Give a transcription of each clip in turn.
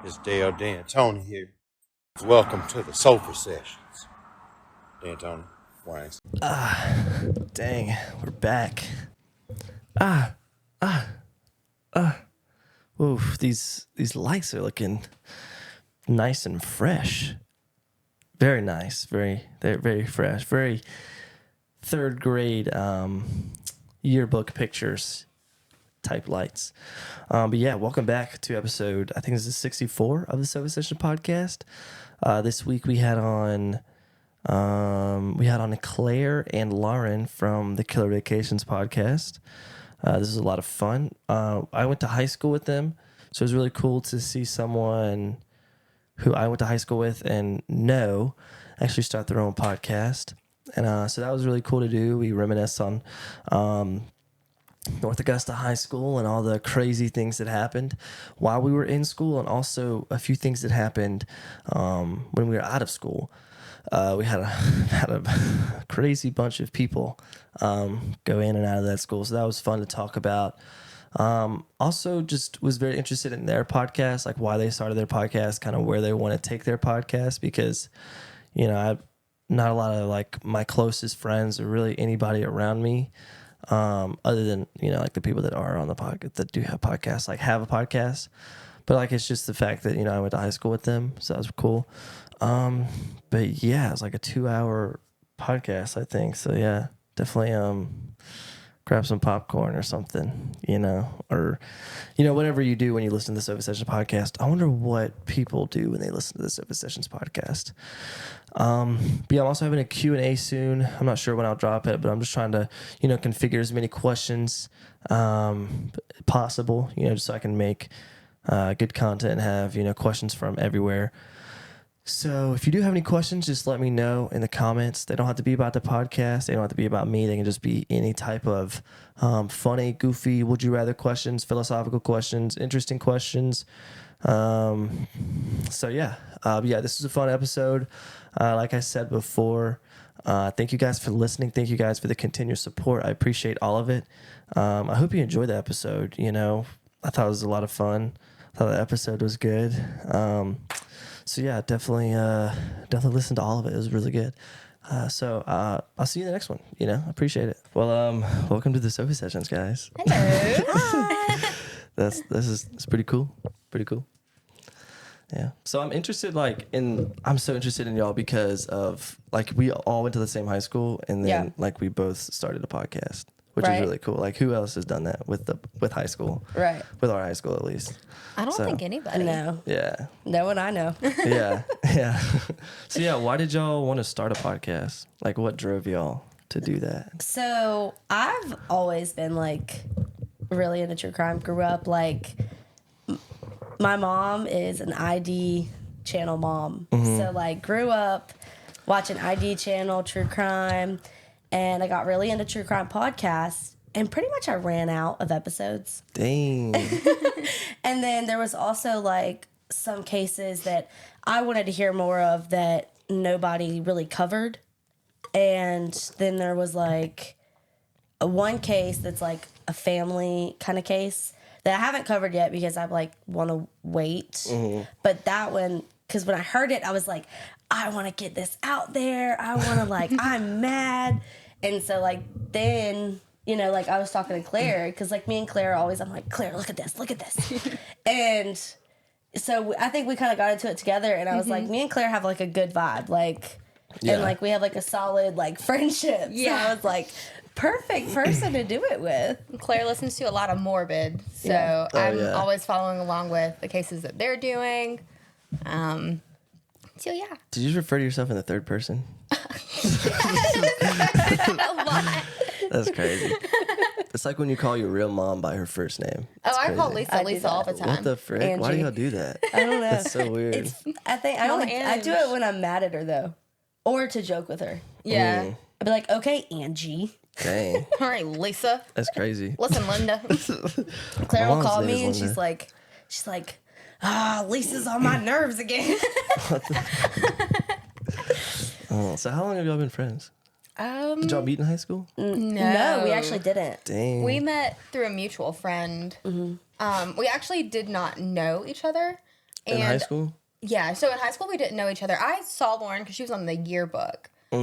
It's Dale D'Antoni here. Welcome to the Sofa Sessions. D'Antoni, Wines. Dang, we're back. Oof, these lights are looking nice and fresh. Very nice. They're very fresh. Very third grade yearbook pictures type lights. But yeah, welcome back to episode, I think this is 64 of the Sofa Session podcast. This week we had on Claire and Lauren from the Killer Vacations podcast. This is a lot of fun. I went to high school with them, so it was really cool to see someone who I went to high school with and know actually start their own podcast. And so that was really cool to do. We reminisce on North Augusta High School and all the crazy things that happened while we were in school, and also a few things that happened when we were out of school. We had a crazy bunch of people go in and out of that school, so that was fun to talk about. Also, just was very interested in their podcast, like why they started their podcast, kind of where they want to take their podcast, because I've not a lot of like my closest friends or really anybody around me, other than like the people that are on the podcast that do have podcasts, like have a podcast. But like it's just the fact that I went to high school with them, so that was cool. But yeah, it's like a 2-hour podcast, I think. So yeah, definitely grab some popcorn or something, or whatever you do when you listen to the Sofa Sessions podcast. I wonder what people do when they listen to the Sofa Sessions podcast. But yeah, I'm also having a Q&A soon. I'm not sure when I'll drop it, but I'm just trying to, configure as many questions possible, just so I can make good content and have, questions from everywhere. So if you do have any questions, just let me know in the comments. They don't have to be about the podcast. They don't have to be about me. They can just be any type of funny, goofy, would you rather questions, philosophical questions, interesting questions. So yeah, this is a fun episode. Like I said before, thank you guys for listening. Thank you guys for the continuous support. I appreciate all of it. I hope you enjoyed the episode. I thought it was a lot of fun. I thought the episode was good. So yeah, definitely listen to all of it. It was really good. So I'll see you in the next one. I appreciate it. Well, welcome to the Sofa Sessions, guys. Hello. Hi. It's pretty cool. Pretty cool. Yeah. So I'm so interested in y'all because of like we all went to the same high school, and then like we both started a podcast, which is really cool. Like who else has done that with high school? Right. With our high school, at least. I don't think anybody. No. Yeah. No one I know. Yeah. Yeah. So yeah, why did y'all want to start a podcast? Like what drove y'all to do that? So I've always been like really into true crime. Grew up like my mom is an ID channel mom. Mm-hmm. So like grew up watching ID channel, true crime, and I got really into true crime podcasts, and pretty much I ran out of episodes. Dang. And then there was also like some cases that I wanted to hear more of that nobody really covered. And then there was like one case that's like a family kind of case that I haven't covered yet because I like want to wait. Mm-hmm. But that one, because when I heard it, I was like, I want to get this out there. I want to like, I'm mad. And so like then, like I was talking to Claire because like me and Claire always, I'm like, Claire, look at this. And so I think we kind of got into it together, and I was like, me and Claire have like a good vibe. Like, and like we have like a solid like friendship. Yeah. So I was like, perfect person to do it with. Claire listens to a lot of Morbid, so I'm always following along with the cases that they're doing. So yeah. Did you just refer to yourself in the third person? A lot. That's crazy. It's like when you call your real mom by her first name. That's crazy. I call Lisa all the time. What the frick? Angie. Why do y'all do that? I don't know. That's so weird. I do it when I'm mad at her though, or to joke with her. Yeah. I'd be like, okay, Angie. Dang. All right, Lisa. That's crazy. Listen, Linda. Claire will call name me and is she's like, Lisa's on my nerves again. So how long have y'all been friends? Did y'all meet in high school? No, we actually didn't. Dang. We met through a mutual friend. Mm-hmm. We actually did not know each other. In high school? Yeah, so in high school we didn't know each other. I saw Lauren because she was on the yearbook, but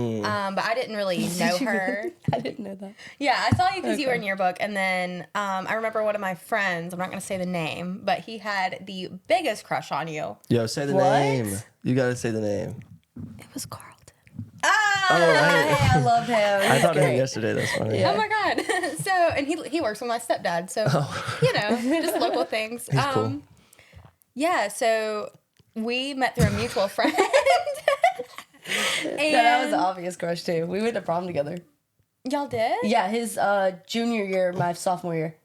I didn't really know her. I didn't know that. Yeah, I saw you because you were in yearbook, and then I remember one of my friends. I'm not going to say the name, but he had the biggest crush on you. Yo, say the What? name. You gotta say the name. It was Carlton. I love him. I thought of him yesterday. That's funny. Oh my god! So, and he works with my stepdad, so you know, just local things. He's cool. Yeah, so we met through a mutual friend. And That was an obvious crush too. We went to prom together. y'all did? Yeah, his junior year, my sophomore year.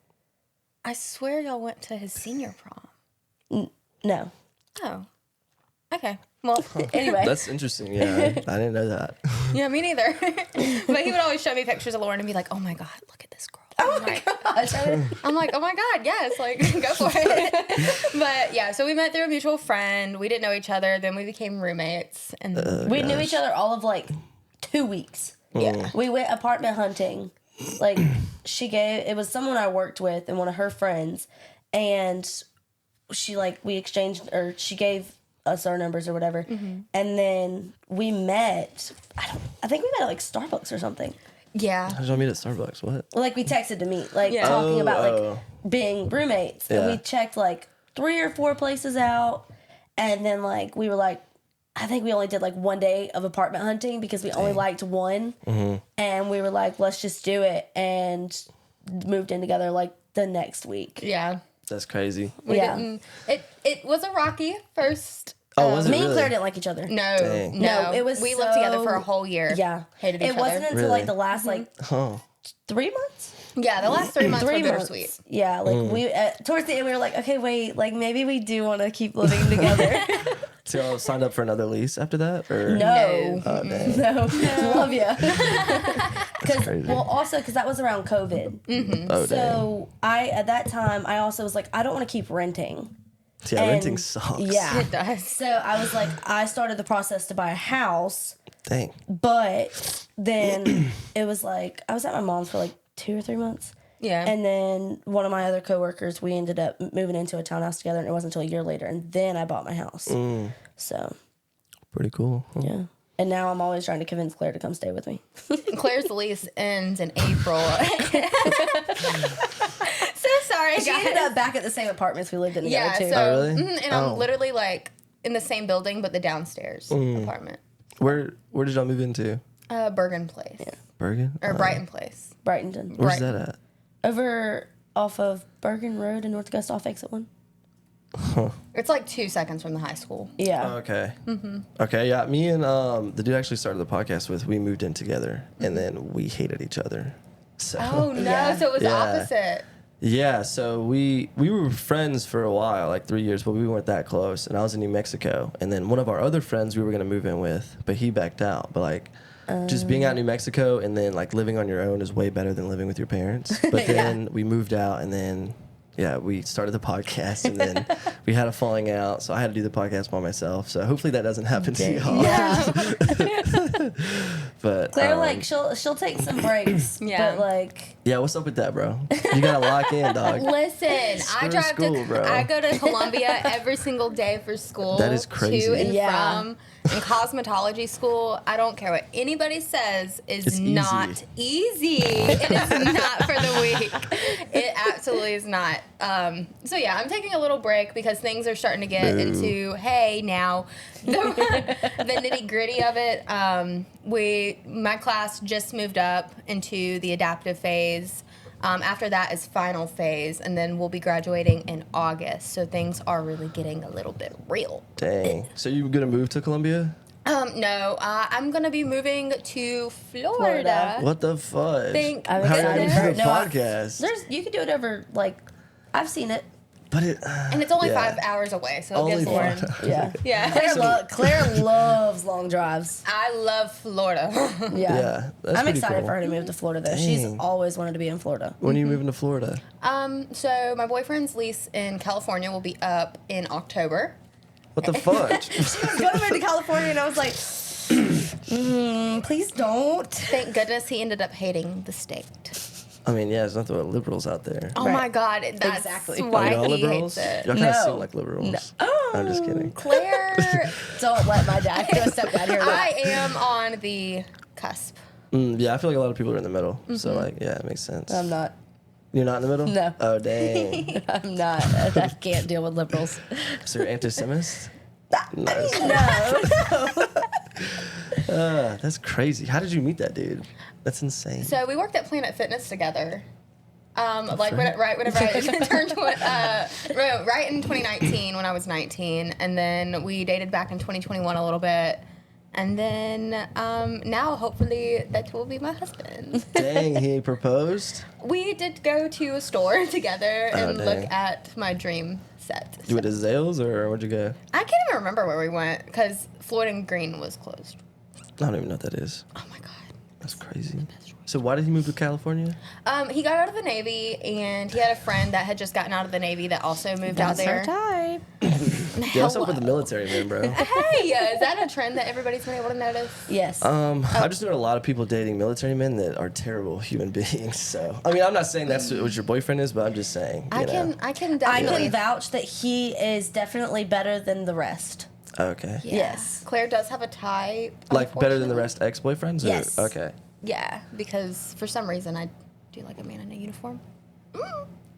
I swear y'all went to his senior prom. No. Oh. Okay. Well, Anyway. That's interesting. Yeah, I didn't know that. yeah, me neither. But he would always show me pictures of Lauren and be like, "Oh my god, look at this girl." Oh my gosh. I'm like, "Oh my god, yes, like go for it." But yeah, so we met through a mutual friend. We didn't know each other. Then we became roommates, and We knew each other all of like 2 weeks. yeah, We went apartment hunting. Like it was someone I worked with and one of her friends, and we exchanged, or she gave us our numbers or whatever, and then we met. I think we met at like Starbucks or something. yeah. How did y'all meet at Starbucks? What? Like we texted to meet, like Yeah. talking about like Oh. being roommates, and Yeah. we checked like 3 or 4 places out, and then like we were like, I think we only did like 1 day of apartment hunting because we only liked one, and we were like, let's just do it, and moved in together like the next week. Yeah. That's crazy. We Yeah. didn't. It was a rocky first. Oh, was it Me and really? Claire didn't like each other. No, Dang. no, No, it was we lived together for a so- whole year. Yeah, Hated each it wasn't other. until Really? like the last like Oh, 3 months. Yeah, the last 3 months 3 were months. bittersweet. Yeah, like we towards the end we were like, okay, wait, like maybe we do want to keep living together. so y'all signed up for another lease after that, or No, Oh, dang. no, love you. Because crazy. also because that was around COVID. Oh, dang. So at that time I also was like, I don't want to keep renting. Yeah, and- renting sucks. Yeah. It does. So I was like, I started the process to buy a house, Dang. but then it was like I was at my mom's for like 2 or 3 months. Yeah. And then one of my other coworkers, we ended up moving into a townhouse together, and it wasn't until a year later. And then I bought my house. So, Pretty cool. Huh? yeah. And now I'm always trying to convince Claire to come stay with me. Claire's lease ends in April. So sorry, She ended guys. up back at the same apartments we lived in together, Yeah, too. so Oh, really? and I'm Oh. literally like in the same building, but the downstairs apartment. Where did y'all move into? Bergen Place Bergen? or Brighton Place. Brighton. Where's Brighton. that at? Over off of Bergen Road in North Augusta off exit 1. It's like 2 seconds from the high school. Yeah. Okay. Okay, yeah. Me and the dude I actually started the podcast with, we moved in together, and then we hated each other. So Oh no! Yeah. So it was Yeah. opposite. yeah, so we were friends for a while, like 3 years, but we weren't that close. And I was in New Mexico, and then one of our other friends we were gonna move in with, but he backed out. But like, just being out in New Mexico and then like living on your own is way better than living with your parents. But then we moved out, and then yeah, we started the podcast, and then we had a falling out, so I had to do the podcast by myself. So hopefully that doesn't happen to y'all. Yeah. But Claire, like, she'll take some breaks. Yeah. But, like, yeah, what's up with that, bro? You gotta lock in, dog. Listen, I Screw drive school, to. bro. I go to Columbia every single day for school. That is crazy. To and Yeah. from. And cosmetology school, I don't care what anybody says, is It's not easy. It is not for the weak. It absolutely is not. So yeah, I'm taking a little break because things are starting to get into now the nitty gritty of it. My class just moved up into the adaptive phase. After that is final phase, and then we'll be graduating in August. So things are really getting a little bit real. Dang. So you gonna move to Columbia? No, I'm gonna be moving to Florida. Florida. What the fudge? Thank I'm How excited did for you it. do a podcast? You can do it over, like, I've seen it. But it. And it's only 5 hours away, so it Only gives Lauren. 5 hours. Yeah. Yeah, Claire loves long drives. I love Florida. Yeah. Yeah, that's I'm pretty excited cool. for her to move to Florida, though. She's Dang. always wanted to be in Florida. When are you moving to Florida? So my boyfriend's lease in California will be up in October. What the fudge? I was going to move to California, and I was like, please don't. Thank goodness he ended up hating the state. I mean, yeah, there's nothing but liberals out there. Oh Right. my God, that's Exactly. why Y'all he liberals? hates it. Y'all kind of No. seem like liberals. I'm just kidding. Claire, Don't let my dad go step down here. I am on the cusp. Yeah, I feel like a lot of people are in the middle. So, like, yeah, it makes sense. I'm not. You're not in the middle? No. Oh, dang. I'm not. I can't deal with liberals. So you're anti-Semist? Nice. No. That's crazy. How did you meet that dude? That's insane. So we worked at Planet Fitness together. Like right. right whenever I turned right in 2019 when I was 19, and then we dated back in 2021 a little bit, and then now hopefully that will be my husband. Dang, he proposed? We did go to a store together and dang. look at my dream set. You went to Zales or where'd you go? I can't even remember where we went because Floyd and Green was closed. I don't even know what that is. Oh my God. That's crazy. So why did he move to California? He got out of the Navy, and he had a friend that had just gotten out of the Navy that also moved out there. type. Yeah, what's up with the military, man, bro? Hey, is that a trend that everybody's been able to notice? Yes. I just know a lot of people dating military men that are terrible human beings. So, I mean, I'm not saying that's what your boyfriend is, but I'm just saying. I You know. can I definitely. can vouch that he is definitely better than the rest. Okay. Yeah. Yes. Claire does have a type. Like better than the unfortunately. rest ex-boyfriends? Or? Yes. Okay. Yeah, because for some reason I do like a man in a uniform.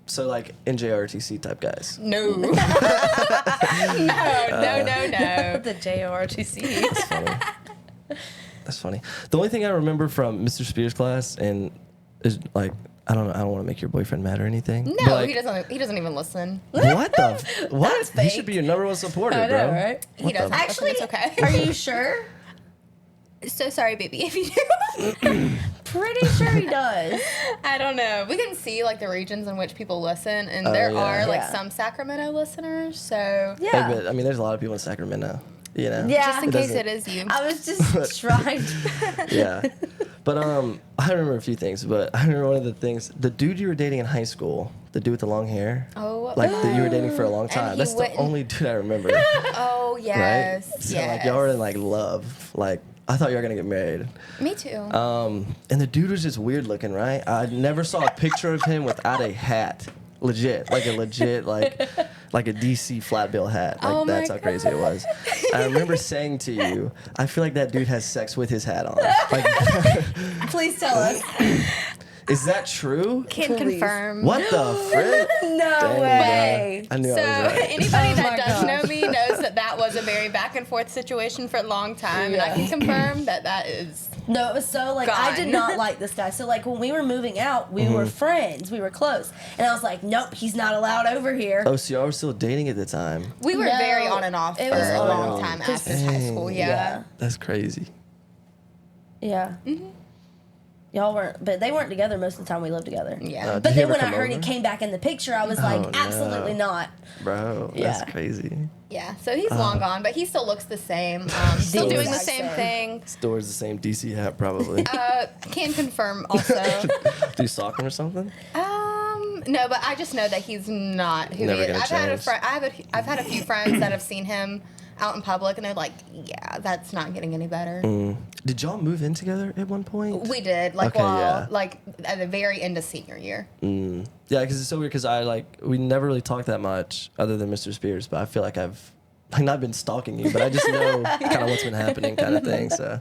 So like NJRTC type guys. No. no. The JORTC. That's funny. That's funny. The only thing I remember from Mr. Spears' class and is like I don't know. I don't want to make your boyfriend mad or anything. No, but, like, he doesn't. He doesn't even listen. What the? What? He fake. should be your number one supporter, I know, bro. right? He What the- doesn't. Actually, it's okay. Are you sure? So sorry, baby, if you do. Pretty sure he does. I don't know. We can see like the regions in which people listen, and Oh, there yeah. are like Yeah. some Sacramento listeners. So Hey, Yeah. but, I mean, there's a lot of people in Sacramento. You know. Yeah. just in It case doesn't- it is you. I was just trying to. Yeah. But I remember a few things. But I remember one of the things. The dude you were dating in high school, the dude with the long hair. Oh. Like that you were dating for a long time. he That's the wouldn't- only dude I remember. Oh yes. Right. So yes. like y'all were in like love. Like I thought you were gonna get married. Me too. And the dude was just weird looking, right? I never saw a picture of him without a hat. Legit, like a DC flat bill hat. Like Oh my that's how crazy it was. I remember saying to you, I feel like that dude has sex with his hat on. Like, Please tell us. is that true? Can please. confirm. What the frick? No Dang, way. I knew So I was right. anybody Oh that my does gosh. know me knows that was a very back and forth situation for a long time, and I can confirm that is. No, it was so like I did Gone. not like this guy. So like when we were moving out, we were friends, we were close, and I was like, nope, he's not allowed over here. Oh, so y'all were still dating at the time? We were No, very on and off it for was a on long and time off. after high school. Dang. Yeah. That's crazy. Yeah. Y'all weren't, but they weren't together most of the time we lived together. Yeah. Did But he then ever when I come heard he over? came back in the picture, I was Oh, like, no. absolutely not. Bro, Yeah. that's crazy. Yeah. So he's long gone, but he still looks the same. Still The doing the exact same same. thing. Stores the same DC hat, probably. Can confirm also. Do you stalk him or something? No, but I just know that he's not who Never he is. gonna I've had a change. friend. I've had a few friends that have seen him out in public, and they're like, "Yeah, that's not getting any better." Did y'all move in together at one point? We did, like, Okay, yeah. like at the very end of senior year. Yeah, because it's so weird. Because we never really talked that much, other than Mr. Spears. But I feel like I've like not been stalking you, but I just know kind of what's been happening, kind of thing. So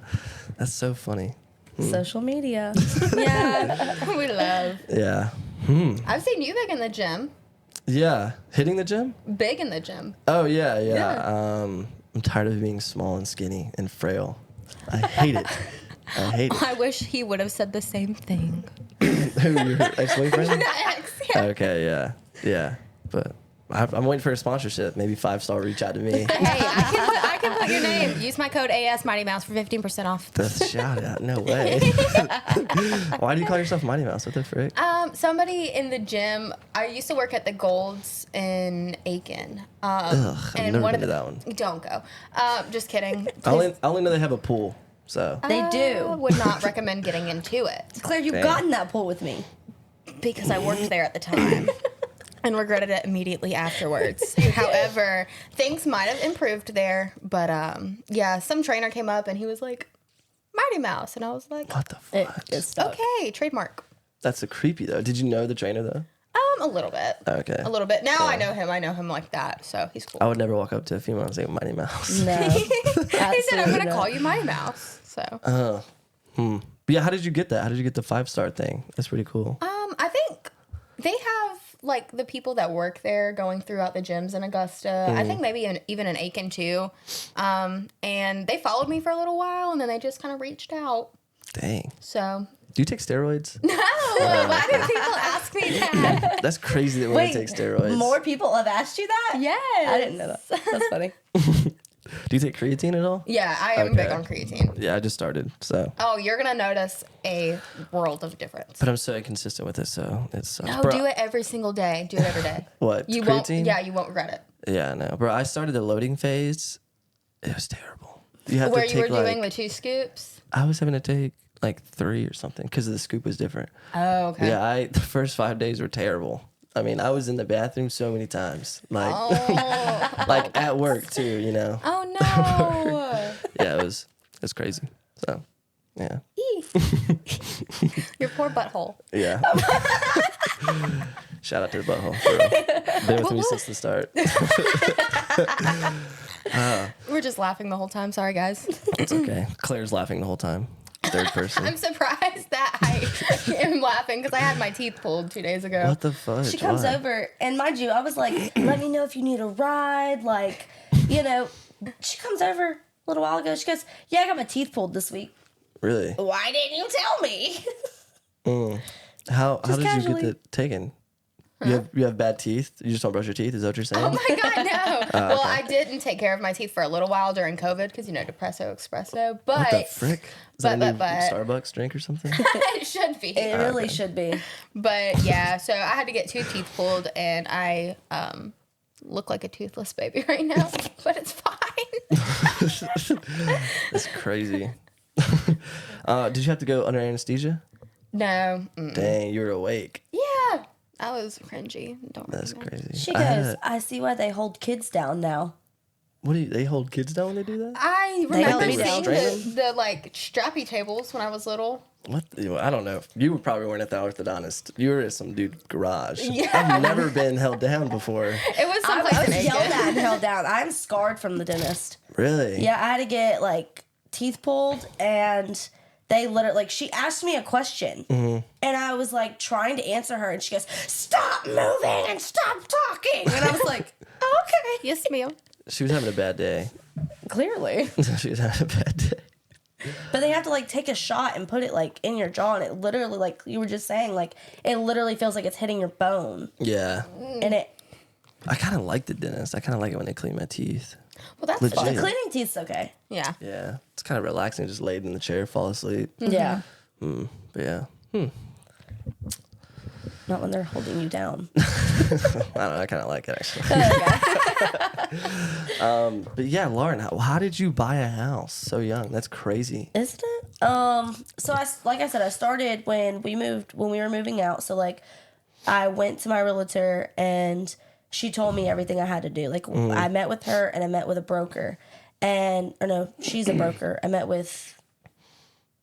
that's so funny. Social media. Yeah, we love. Yeah, I've seen you big in the gym. yeah. Hitting the gym? Big in the gym. Oh yeah. Yeah. I'm tired of being small and skinny and frail. I hate it. I hate it. I wish he would have said the same thing. Who, your ex-boyfriend? Ex, yeah. Okay, yeah. But I'm waiting for a sponsorship. Maybe 5-star reach out to me. Hey, I can put your name. Use my code AS Mighty Mouse for 15% off. The shout out. No way. Why do you call yourself Mighty Mouse? What the frick? Somebody in the gym. I used to work at the Golds in Aiken. Ugh, I've never been to that one. Don't go. Just kidding. I only know they have a pool. So They I do. would not recommend getting into it Claire, you've Dang. gotten that pool with me. because I worked there at the time and regretted it immediately afterwards. However, things might have improved there, but yeah, some trainer came up and he was like, "Mighty Mouse," and I was like, what the It fuck? is stuck. "Okay, trademark." That's a creepy though. Did you know the trainer though? A little bit. Okay. A little bit. Now I know him. I know him like that, so he's cool. I would never walk up to a female and say Mighty Mouse. No. He said, "I'm gonna call you Mighty Mouse." So. But yeah, how did you get that? How did you get the 5-star thing? That's pretty cool. I think they have like the people that work there going throughout the gyms in Augusta. I think maybe even in Aiken too. And they followed me for a little while, and then they just kind of reached out. Dang. So. Do you take steroids? No, why do people ask me that? That's crazy that women take steroids. More people have asked you that? Yes. I didn't know that. That's funny. Do you take creatine at all? Yeah, I am big on creatine. Yeah, I just started, so. Oh, you're gonna notice a world of difference. But I'm so inconsistent with it, so it sucks. No, Bro, do it every single day. Do it every day. What? You creatine? won't. Yeah, you won't regret it. Yeah, I know. Bro, I started the loading phase. It was terrible. You have Where to you take were doing the 2 scoops. I was having to take like 3 or something because the scoop was different. Oh, okay. Yeah, the first 5 days were terrible. I mean, I was in the bathroom so many times, like Oh. like at work too. You know. Oh no. Yeah, it's crazy. So, yeah, Your poor butthole. yeah. Shout out to the butthole. For real. Been with me since the start. We're just laughing the whole time. Sorry, guys. It's okay. Claire's laughing the whole time. Third person. I'm surprised that I am laughing because I had my teeth pulled 2 days ago. What the fuck? She comes Why? over, and mind you, I was like, let me know if you need a ride. Like, you know, she comes over a little while ago. She goes, yeah, I got my teeth pulled this week. Really? Why didn't you tell me? How did casually. you get it taken? You have bad teeth? You just don't brush your teeth? Is that what you're saying? Oh my God, no. Well, I didn't take care of my teeth for a little while during COVID because, Depresso Espresso. But What the frick? Is that a new but- Starbucks drink or something? it should be. It really should be. But yeah, so I had to get 2 teeth pulled, and I look like a toothless baby right now, but it's fine. That's crazy. Did you have to go under anesthesia? No. Dang, you were awake. Yeah. I was cringy. Don't That's recommend. crazy. She I had goes, I see why they hold kids down now. what do they hold kids down when they do that? I They remember held me seeing down. the like strappy tables when I was little. What? I don't know. You probably weren't at the orthodontist. You were at some dude's garage. Yeah. I've never been held down before. It was I someplace in was yelled Aiken. at and held down. I'm scarred from the dentist. Really? Yeah, I had to get like teeth pulled, and they literally like she asked me a question, and I was like trying to answer her, and she goes, "Stop moving and stop talking," and I was like, "Okay, Yes, ma'am. She was having a bad day. clearly." She was having a bad day. But they have to like take a shot and put it like in your jaw, and it literally, like you were just saying, like it literally feels like it's hitting your bone, Yeah. and it. I kind of like the dentist. I kind of like it when they clean my teeth. Well, that's Legit. fun. Yeah. Cleaning teeth's okay. Yeah. Yeah. It's kind of relaxing. Just laid in the chair, fall asleep. Yeah, But yeah. not when they're holding you down. I don't know. I kind of like it actually. But yeah, Lauren, how did you buy a house so young? That's crazy. Isn't it? So like I said, I started when we were moving out. So like, I went to my realtor and she told me everything I had to do. Like I met with her and I met with a broker, or no, she's a broker. I met with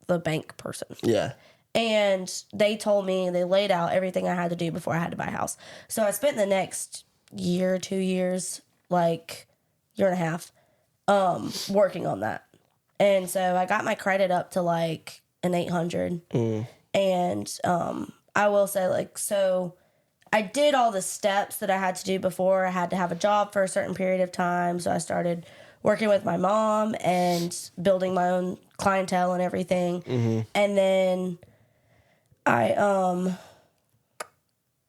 the bank person. Yeah. And they told me, they laid out everything I had to do before I had to buy a house. So I spent the next year, 2 years, like year and a half, working on that. And so I got my credit up to like an 800. And I will say, like, so I did all the steps that I had to do before. I had to have a job for a certain period of time. So I started working with my mom and building my own clientele and everything. And then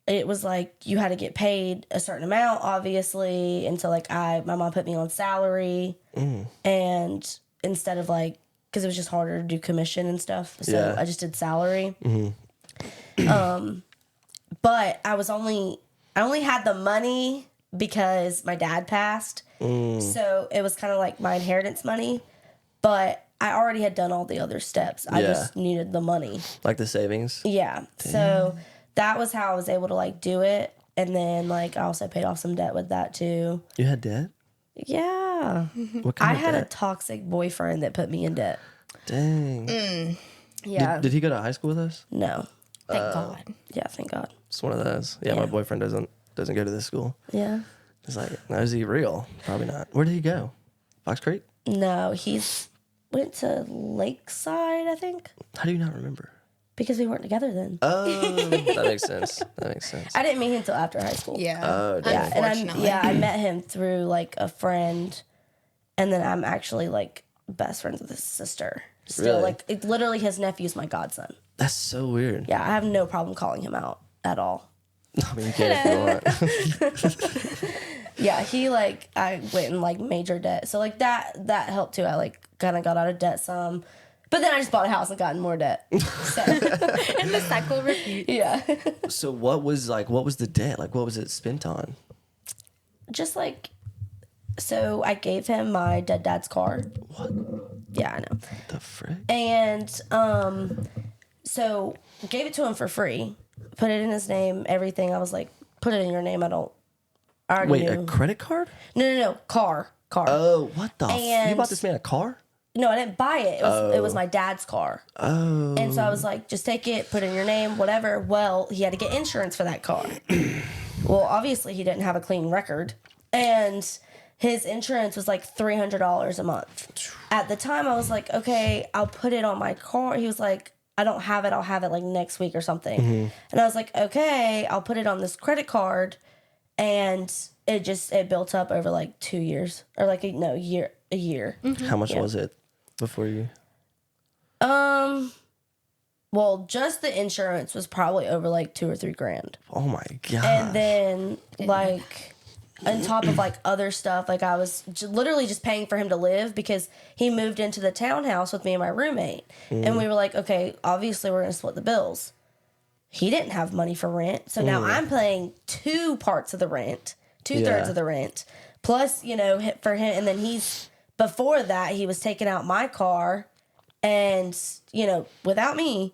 it was like you had to get paid a certain amount, obviously. And so like my mom put me on salary, and instead of like, because it was just harder to do commission and stuff, so Yeah. I just did salary. But I only had the money because my dad passed, so it was kind of like my inheritance money. But I already had done all the other steps. I Yeah. just needed the money. Like the savings. Yeah. So that was how I was able to like do it. And then like I also paid off some debt with that too. You had debt? Yeah. What kind I of had a debt? toxic boyfriend that put me in debt. Dang. Yeah. Did he go to high school with us? No. Thank God. Yeah, thank God. It's one of those. Yeah, Yeah. my boyfriend doesn't go to this school. Yeah. It's like, no, is he real? Probably not. Where did he go? Fox Creek? No, he's went to Lakeside, I think, How do you not remember? because we weren't together then. Oh, that makes sense. That makes sense. I didn't meet him until after high school. Yeah. Oh, dang. Yeah, and Unfortunately. I met him through like a friend, and then I'm actually like best friends with his sister. Still, Really? like literally, his nephew's my godson. That's so weird. Yeah, I have no problem calling him out at all. I mean, you can if you want. Yeah, he like I went in like major debt, so like that helped too. I like kind of got out of debt some, but then I just bought a house and got in more debt. So And the cycle repeats. yeah, So what was the debt? Like, what was it spent on? just like so I gave him my dead dad's car. What Yeah, I know. the frick? And so gave it to him for free, put it in his name, everything. I was like, put it in your name. I already Wait, knew. a credit card? No, car. Oh, what the? You And- bought this man a car? No, I didn't buy it. It was my dad's car. Oh. And so I was like, just take it, put it in your name, whatever. Well, he had to get insurance for that car. Well, obviously he didn't have a clean record. And his insurance was like $300 a month. At the time, I was like, okay, I'll put it on my car. He was like, I don't have it. I'll have it like next week or something. And I was like, okay, I'll put it on this credit card. And it built up over like 2 years or like a year. How much was it before you? Well, just the insurance was probably over like $2 or $3 grand. Oh my god. And then like on top of like other stuff, like I was literally just paying for him to live because he moved into the townhouse with me and my roommate. And we were like, okay, obviously we're gonna split the bills. He didn't have money for rent, so now I'm paying 2 parts of the rent, 2/3 Yeah. of the rent, plus for him. And then before that he was taking out my car, and without me,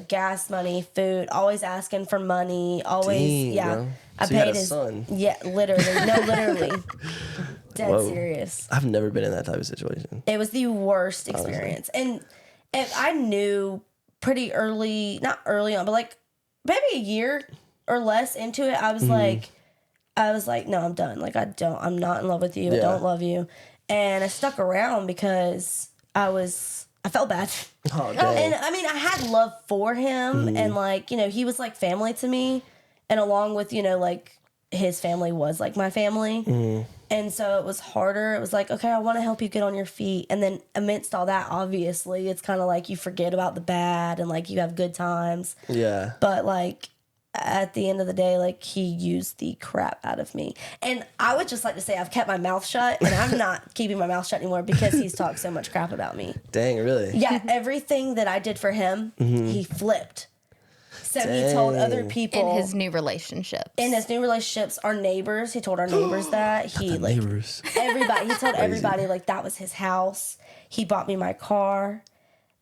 gas money, food, always asking for money, always Dang, bro. I So you had paid a his son. yeah, literally, dead Whoa. serious. I've never been in that type of situation. It was the worst experience. And if I knew pretty early, not early on, but like maybe a year or less into it, I was like, no, I'm done. Like I'm not in love with you. I Yeah. don't love you. And I stuck around because I felt bad. Oh, dang. And I mean, I had love for him, and like, he was like family to me. And along with, like his family was like my family. And so it was harder. It was like, okay, I want to help you get on your feet. And then amidst all that, obviously, it's kind of like you forget about the bad and like you have good times. Yeah. But like at the end of the day, like he used the crap out of me. And I would just like to say I've kept my mouth shut, and I'm not keeping my mouth shut anymore because he's talked so much crap about me. Dang, really? Yeah, everything that I did for him, he flipped. So he told other people In his new relationship. in his new relationships, our neighbors, he told our neighbors that he like Neighbors. everybody, he told everybody like that was his house. He bought me my car.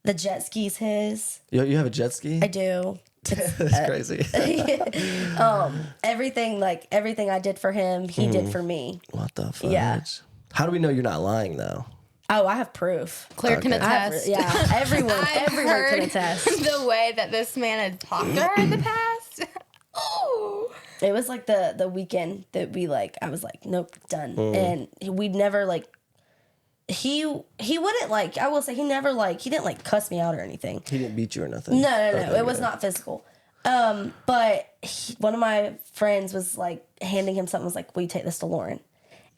The jet ski's his. You have a jet ski? I do. That's crazy. Everything I did for him, he did for me. What the fuck? Yeah. How do we know you're not lying though? Oh, I have proof. Claire can Okay. attest. Yeah, everyone I've can heard attest. the way that this man had talked to her in the past. Oh. It was like the weekend that I was like, nope, done. And we'd never like he wouldn't like, I will say he didn't like cuss me out or anything. He didn't beat you or nothing? No, Okay, it was good. not physical. But one of my friends was like handing him something, was like, will you take this to Lauren?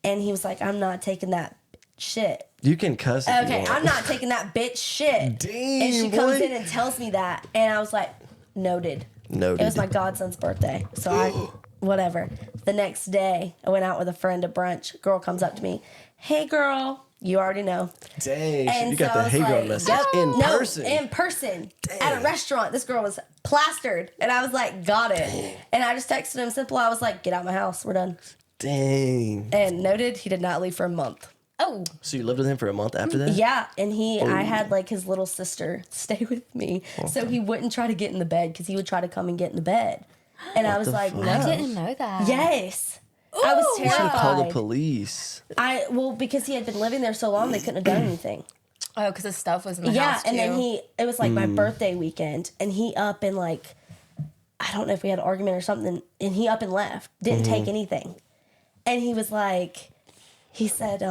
And he was like, I'm not taking that shit. You can cuss if you Okay, want. I'm not taking that bitch shit. Dang, And she comes boy. in and tells me that. And I was like, noted. Noted. It was my godson's birthday. So whatever. The next day, I went out with a friend to brunch. Girl comes up to me. Hey, girl. You already know. Dang, And you got so I the was hey girl like, message yep, in no, person. in person. At a restaurant. This girl was plastered. And I was like, got it. And I just texted him simple. I was like, get out my house. We're done. Dang. And noted, he did not leave for a month. Oh. So you lived with him for a month after that? Yeah, and I had like his little sister stay with me, so he wouldn't try to get in the bed because he would try to come and get in the bed, and I was the like, fuck? no, I didn't know that. yes, I was You should have called the terrified. police. Because he had been living there so long, they couldn't have done anything. Oh, because his stuff was in the Yeah, house and too. then it was like my birthday weekend, and he up and like, I don't know if we had an argument or something, and he up and left, didn't take anything. And he was like, he said,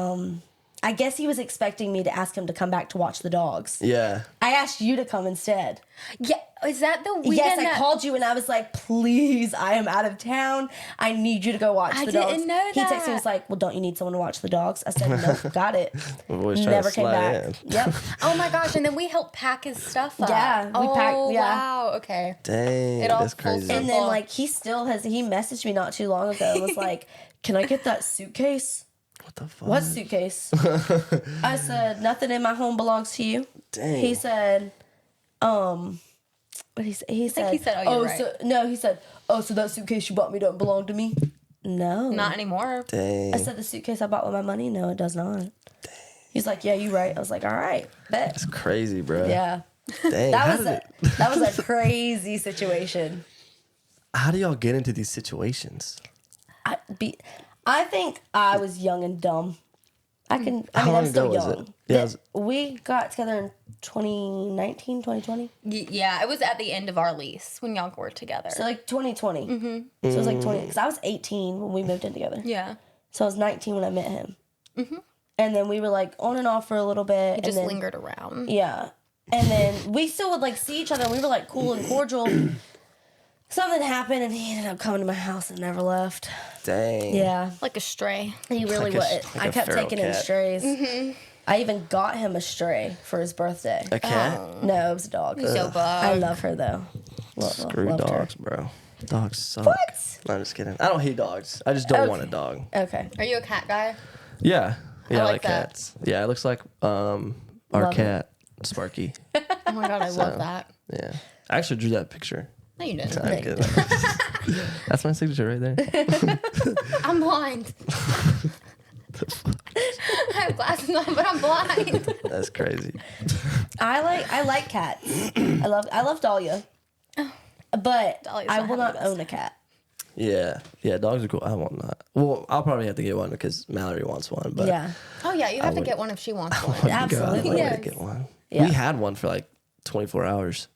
I guess he was expecting me to ask him to come back to watch the dogs. Yeah. I asked you to come instead. Yeah, is that the weekend? Yes, I that- called you and I was like, please, I am out of town. I need you to go watch I the dogs. didn't know He texted me, that. was like, well, don't you need someone to watch the dogs? I said, nope, got it. We're always trying Never to came slide back. in. Yep. Oh my gosh! And then we helped pack his stuff up. Yeah, we oh, packed- yeah. Wow. Okay. Dang, It all that's full crazy. circle. And then like he messaged me not too long ago and was like, can I get that suitcase? What the fuck? What suitcase? I said, nothing in my home belongs to you. Dang. He said, what he said? He said, he said, "Oh, you're right." so no, he said, oh, so that suitcase you bought me don't belong to me? No. Not anymore. Dang. I said, the suitcase I bought with my money? No, it does not. He's like, yeah, you right. I was like, all right, bet. That's crazy, bro. Yeah. Dang. That was a crazy situation. How do y'all get into these situations? I think I was young and dumb. How I'm long still ago was young. it? Yeah, it was- We got together in 2019, 2020. Yeah, it was at the end of our lease when y'all were together. So like 2020. Mm-hmm. So it was like 20, because I was 18 when we moved in together. yeah. So I was 19 when I met him. Mm-hmm. And then we were like on and off for a little bit. It just and then, lingered around. Yeah. And then we still would like see each other and we were like cool and cordial. Something happened and he ended up coming to my house and never left. Dang. Yeah. Like a stray. He really Like a- was. like I a kept feral taking him cat. strays. I even got him a stray for his birthday. A cat? No, it was a dog. So I bug. love her though. Screw Loved her. dogs, bro. Dogs suck. What? No, I'm just kidding. I don't hate dogs. I just don't Okay. want a dog. Okay. Are you a cat guy? Yeah. Yeah, I like like that. cats. Yeah, it looks like our Love it. cat, Sparky. Oh my god, I love that. Yeah. I actually drew that picture. No, you didn't. I'm kidding. That's my signature right there. I'm blind. I have glasses on, but I'm blind. That's crazy. I like cats. I love Dahlia. But Dahlia's I not will having not the own a cat. Yeah. Yeah, dogs are cool. I want not. Well, I'll probably have to get one because Mallory wants one. But Yeah. Oh yeah, you have to would- get one if she wants one. God, Absolutely. I would Yes. get one. Yeah. We had one for like 24 hours.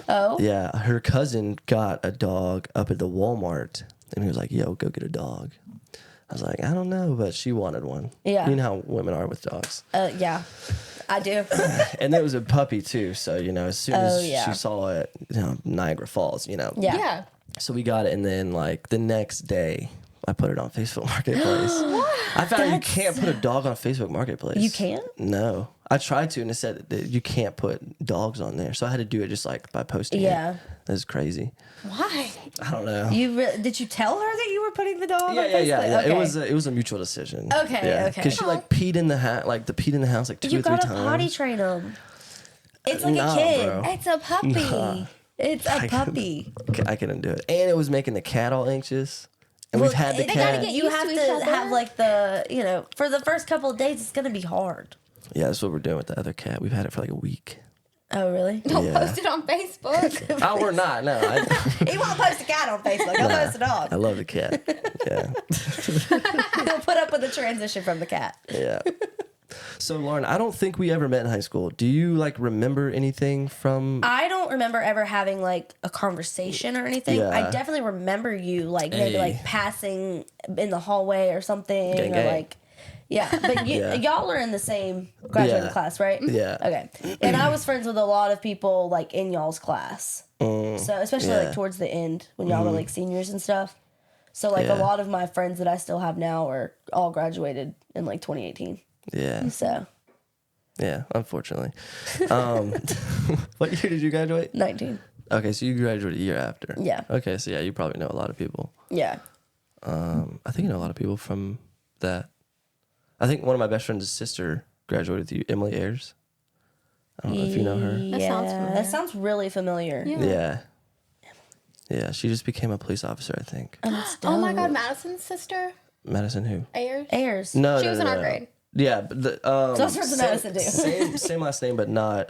Oh. Yeah, her cousin got a dog up at the Walmart, and he was like, "Yo, go get a dog." I was like, "I don't know," but she wanted one. Yeah. You know how women are with dogs. Yeah. I do. And it was a puppy too, so as soon as Oh, yeah. she saw it, Niagara Falls, Yeah. Yeah. So we got it, and then like the next day, I put it on Facebook Marketplace. I found out you can't put a dog on Facebook Marketplace. You can't? No, I tried to, and it said that you can't put dogs on there. So I had to do it just like by posting. Yeah. it. That's crazy. Why? I don't know. Did you tell her that you were putting the dog on Yeah. Facebook? Okay. It was a mutual decision. Okay, okay. Because she like peed in the house, like two You or three gotta times. potty train him. It's like Nah, a kid. bro. It's a puppy. It's a puppy. I couldn't do it, and it was making the cat all anxious. And we've had the They cat. gotta get You used have to each to other. have like for the first couple of days, it's gonna be hard. Yeah, that's what we're doing with the other cat. We've had it for like a week. Oh, really? Don't Yeah. post it on Facebook. Oh, we're not. No, He won't post a cat on Facebook. He'll post a dog. I love the cat. Yeah, He'll put up with the transition from the cat. yeah. So, Lauren, I don't think we ever met in high school. Do you like remember anything from? I don't remember ever having like a conversation or anything. Yeah. I definitely remember you like maybe Hey. like passing in the hallway or something, Gang, or gang. like but Yeah. y'all are in the same graduating Yeah. class, right? Yeah. Okay. And I was friends with a lot of people like in y'all's class. So especially yeah. like towards the end when y'all were like seniors and stuff. So like Yeah. a lot of my friends that I still have now are all graduated in like 2018. Yeah, So yeah. Unfortunately, what year did you graduate? 19. Okay, so you graduated a year after. Yeah. Okay, so yeah, you probably know a lot of people. Yeah. I think you know a lot of people from that. I think one of my best friend's sister graduated with you, Emily Ayers. I don't know if you know her. That sounds familiar. That sounds really familiar. Yeah. Yeah, she just became a police officer, I think. Oh my god, Madison's sister, Madison who? Ayers. Ayers. No, She no, was no, in our no. grade. Yeah, but Those friends of Madison do. same last name, but not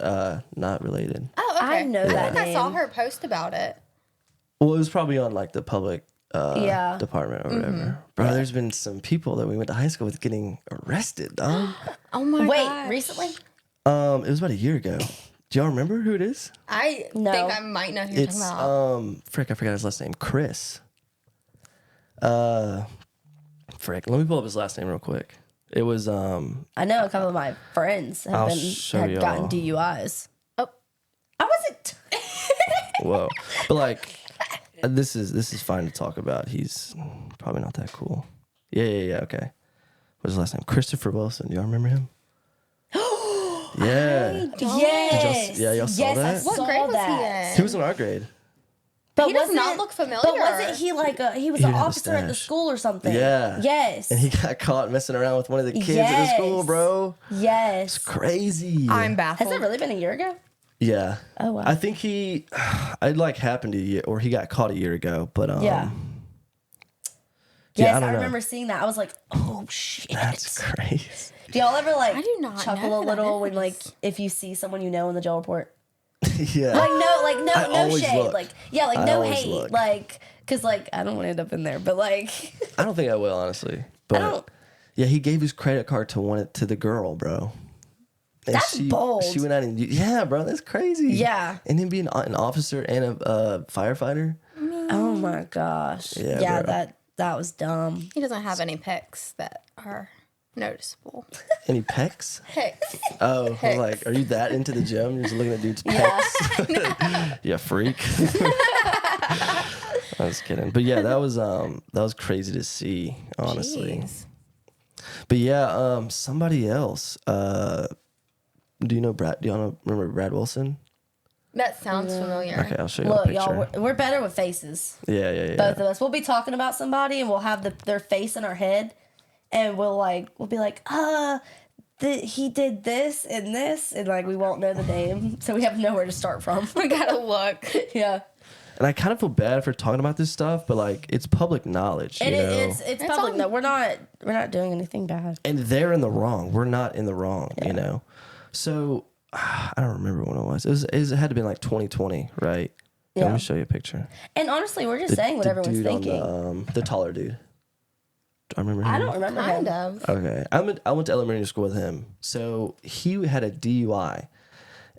related. Oh, okay. I know I that think I saw name. her post about it. Well, it was probably on like the public Yeah. department or whatever. Bro, there's been some people that we went to high school with getting arrested, dog. Oh my Wait, gosh. recently? It was about a year ago. Do y'all remember who it is? I No. think I might know who you're It's talking about. frick, I forgot his last name. Chris. Frick, let me pull up his last name real quick. It was I know a couple of my friends I'll have show had gotten y'all. DUIs. Oh. I wasn't. whoa. But like this is fine to talk about. He's probably not that cool. Yeah, okay. What's his last name? Christopher Wilson. Do y'all remember him? Yeah. Yes. yeah, y'all saw yes, that? I What saw grade was that. he in? He was in our grade. But He does not wasn't- look familiar. But wasn't he like he was He an had a officer at the stash. school or something? Yeah. Yes. And he got caught messing around with one of the kids at the school, Yes. bro. yes. Crazy. I'm Has baffled. it really been a year ago? Yeah. Oh, wow. I think it like happened a year, or he got caught a year ago. But Yeah. yeah, Yes, I don't know. remember seeing that. I was like, oh shit. That's crazy. Do y'all ever like I do not chuckle know a who that little when is. like if you see someone you know in the jail report? Yeah. Like I no always shade. look. Like yeah, like I no always hate. look. Like cause like I don't want to end up in there, but like I don't think I will, honestly. But don't- yeah, he gave his credit card to the girl, bro. And That's bold. She went out and yeah, bro, that's crazy. Yeah. And him being an officer and a firefighter. oh my gosh. Yeah, Yeah, bro. that was dumb. He doesn't have any pics that are noticeable. Any pecs? Pics. Oh, I'm like, are you that into the gym? You're just looking at dudes' pecs. Yeah, freak. I was kidding, but yeah, that was crazy to see, honestly. Jeez. But yeah, somebody else. Do you know Brad? Do y'all remember Brad Wilson? That sounds familiar. Okay, I'll show you a Look, picture. y'all, we're better with faces. Yeah. Both of us. We'll be talking about somebody and we'll have their face in our head and we'll be like, he did this and like we won't know the name. So we have nowhere to start from. We gotta look. yeah. And I kind of feel bad for talking about this stuff, but like it's public knowledge, you know. It's public. on- No, we're not doing anything bad. And they're in the wrong. We're not in the wrong, you know. So I don't remember when it was. It had to be like 2020, right? Yeah. Let me show you a picture. And honestly, we're just saying what The everyone's dude thinking. on the taller dude. I remember him. I don't remember Kind him. of. Okay. I went to elementary school with him. So he had a DUI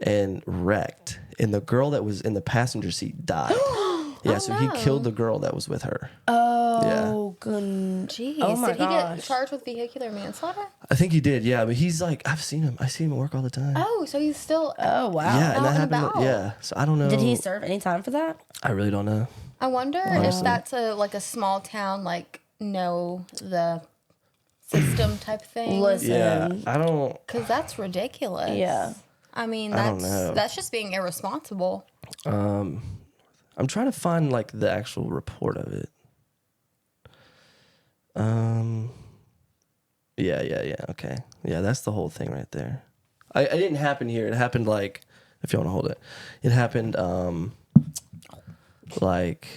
and wrecked. And the girl that was in the passenger seat died. Yeah, so he killed the girl that was with her. Oh, good. Jeez. Oh my Did he get gosh. charged with vehicular manslaughter? I think he did, yeah. But he's like, I've seen him. I see him at work all the time. Oh, so he's still. Oh wow. yeah, and out that and happened. about. Yeah, so I don't know. Did he serve any time for that? I really don't know. I wonder if that's a small town, like, know the system type thing. Listen. Yeah, I don't. Because that's ridiculous. Yeah. I mean, I don't know. that's just being irresponsible. I'm trying to find like the actual report of it. Yeah. Okay. Yeah, that's the whole thing right there. It didn't happen here. It happened like, if you want to hold it, it happened like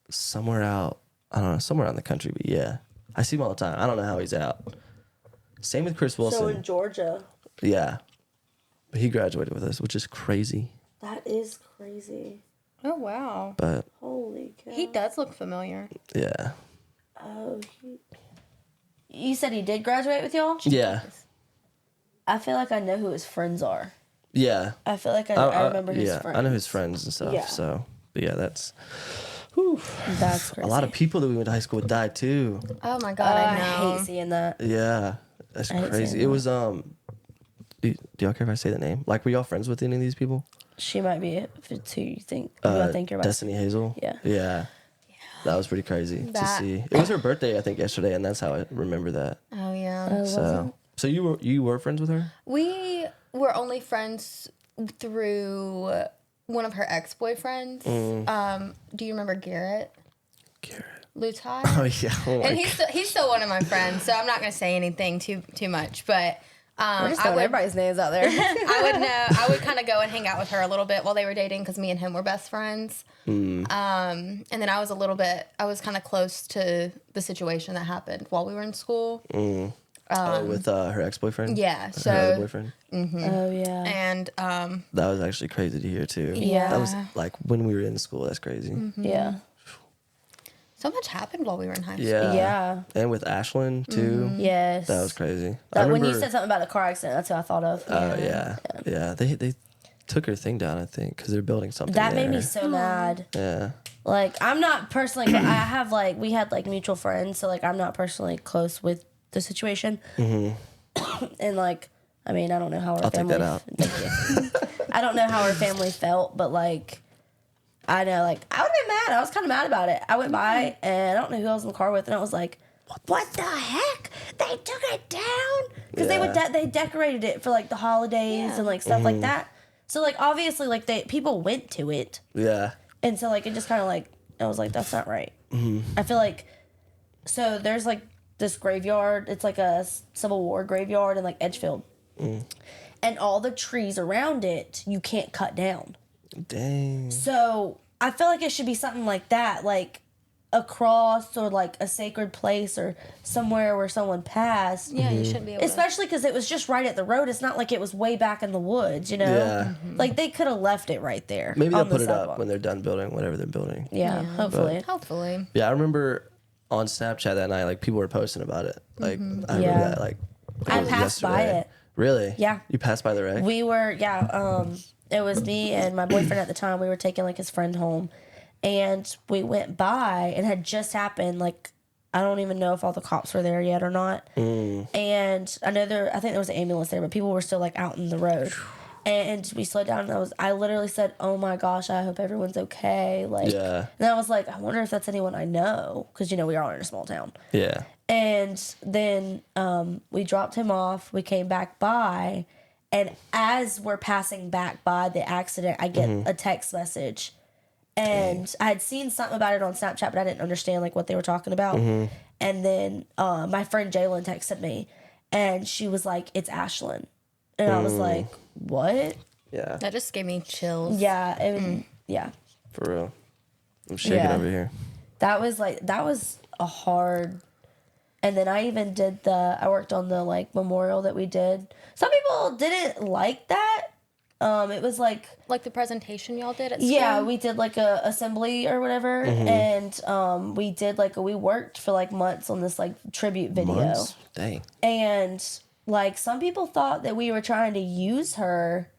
somewhere out. I don't know, somewhere out in the country. But yeah, I see him all the time. I don't know how he's out. Same with Chris Wilson. So in Georgia, Yeah, but he graduated with us, which is crazy. that is crazy. Oh, wow. But Holy cow. He does look familiar. yeah, Oh, you said he did graduate with y'all? yeah, I feel like I know who his friends are. yeah. I feel like I remember his yeah, friends. I know his friends and stuff. Yeah. So, but yeah, that's That's crazy. a lot of people that we went to high school with died too. Oh, my God. I I know. hate seeing that. Yeah, that's hate crazy. seeing It was Do y'all care if I say the name? Like, were y'all friends with any of these people? She might be if it's who you think. Who I think you're about. Destiny Hazel. Yeah. Yeah. That was pretty crazy to That- see. It was her birthday, I think, yesterday, and that's how I remember that. Oh, yeah. So you were friends with her? We were only friends through one of her ex-boyfriends. Do you remember Garrett Garrett. Lutai? Oh yeah. Oh, my And he's still one of my friends, so I'm not gonna say anything too much. But We're just I throwing would everybody's names out there. I would kind of go and hang out with her a little bit while they were dating because me and him were best friends. And then I was kind of close to the situation that happened while we were in school. with her ex-boyfriend? Yeah, Her so- other boyfriend? Oh yeah. And That was actually crazy to hear too. Yeah. That was like when we were in school, that's crazy. Yeah. So much happened while we were in high school. Yeah. Yeah. And with Ashlyn too. Yes. That was crazy. When you said something about a car accident, that's what I thought of. Oh yeah. They took her thing down, I think, because they're building something. That there. made me so mad. Yeah. Like, I'm not personally, I have like, we had like mutual friends, so like, I'm not personally close with the situation. And like, I mean, I don't know how her I'll take family. that out. I don't know how her family felt, but like, I know, like, I would have been mad. I was kind of mad about it. I went by and I don't know who I was in the car with, and I was like, what the heck? They took it down? Because they decorated it for like the holidays and like stuff like that. So like, obviously, like people went to it. Yeah. And so, like, it just kind of, like, I was like, that's not right. I feel like, so there's, like, this graveyard. It's, like, a Civil War graveyard in, like, Edgefield. And all the trees around it, you can't cut down. Dang. So I feel like it should be something like that, like a cross or, like, a sacred place or somewhere where someone passed. Yeah, you shouldn't be able Especially because it was just right at the road. It's not like it was way back in the woods, you know? Yeah. Like, they could have left it right there. Maybe they'll on the put it up sidewalk. when they're done building whatever they're building. Yeah, hopefully. Hopefully. Yeah, I remember on Snapchat that night, like people were posting about it. Like I remember Yeah. that. Like I it was passed by yesterday. it. Really? Yeah. You passed by the wreck? We were, it was me and my boyfriend at the time. We were taking like his friend home, and we went by, and it had just happened. Like, I don't even know if all the cops were there yet or not. And I think there was an ambulance there, but people were still like out in the road. And we slowed down, and I literally said, "Oh my gosh, I hope everyone's okay." Like, Yeah. and I was like, I wonder if that's anyone I know, because we are in a small town. Yeah. And then we dropped him off. We came back by. And as we're passing back by the accident, I get a text message. And I had seen something about it on Snapchat, but I didn't understand like what they were talking about. And then my friend Jalen texted me. And she was like, "It's Ashlyn." And I was like, "What?" Yeah. That just gave me chills. Yeah. Yeah. For real. I'm shaking Yeah. over here. That was a hard. And then I even did I worked on the like memorial that we did. Some people didn't like that. It was like, Like the presentation y'all did at school? yeah, we did like a assembly or whatever. And we did we worked for like months on this like tribute video. Months? Dang. And like some people thought that we were trying to use her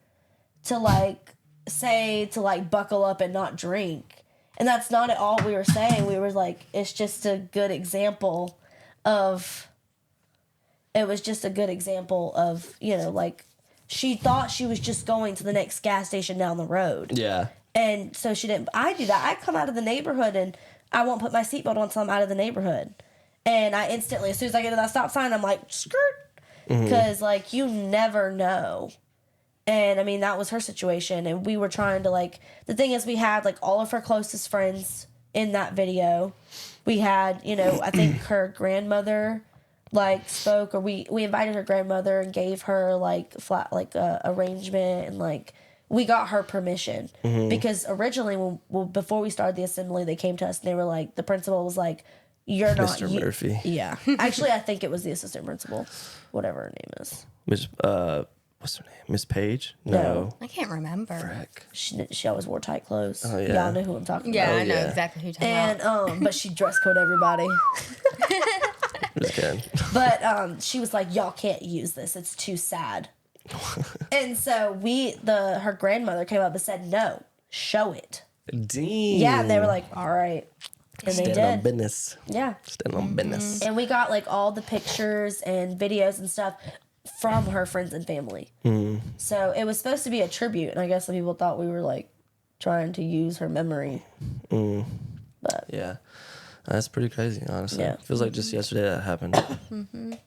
to like say to like buckle up and not drink. And that's not at all we were saying. We were like, it's just a good example of like she thought she was just going to the next gas station down the road. Yeah. And so she didn't. I do that. I come out of the neighborhood and I won't put my seatbelt on until I'm out of the neighborhood. And I instantly, as soon as I get to that stop sign, I'm like, skirt. Because, like, you never know. And, I mean, that was her situation. And we were trying to, like, the thing is we had, like, all of her closest friends in that video. We had, I think her grandmother, like, spoke. Or we invited her grandmother and gave her, like, arrangement and, like, we got her permission because originally, before we started the assembly, they came to us and they were like, the principal was like, "You're not Mr. Murphy." Yeah, actually, I think it was the assistant principal, whatever her name is. Miss what's her name? Miss Page? No. I can't remember. Heck. She always wore tight clothes. Oh, yeah. Y'all know who I'm talking Yeah, about. I know yeah. exactly who you're talking about. And but she dress code everybody. Just kidding. But she was like, "Y'all can't use this. It's too sad." And so her grandmother came up and said, "No, show it." Dang. Yeah, and they were like, "All right," and they Stand on did. business. Yeah, Stand on business. and we got like all the pictures and videos and stuff from her friends and family. So it was supposed to be a tribute, and I guess some people thought we were like trying to use her memory. But Yeah. That's pretty crazy, honestly. Yeah. Feels like just yesterday that happened. And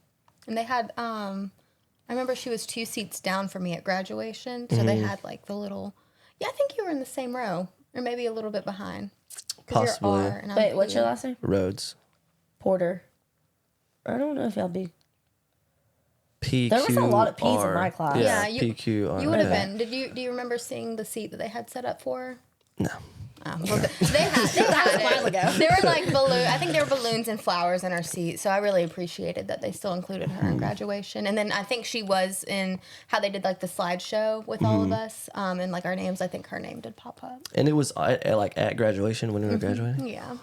they had, I remember she was 2 seats down from me at graduation. So they had like the little, I think you were in the same row or maybe a little bit behind. 'Cause Possibly. you're R and I'm wait, what's P. your last name? Roads. Porter. I don't know if y'all be. PQ. There was a lot of P's in my class. Yeah, Yeah, PQR. You would have okay. been. Do you remember seeing the seat that they had set up for her? No. Oh, well, they had a while it. ago. There were like I think there were balloons and flowers in her seat. So I really appreciated that they still included her in graduation. And then I think she was in how they did like the slideshow with all of us and like our names. I think her name did pop up. And it was at graduation when we were graduating? Yeah,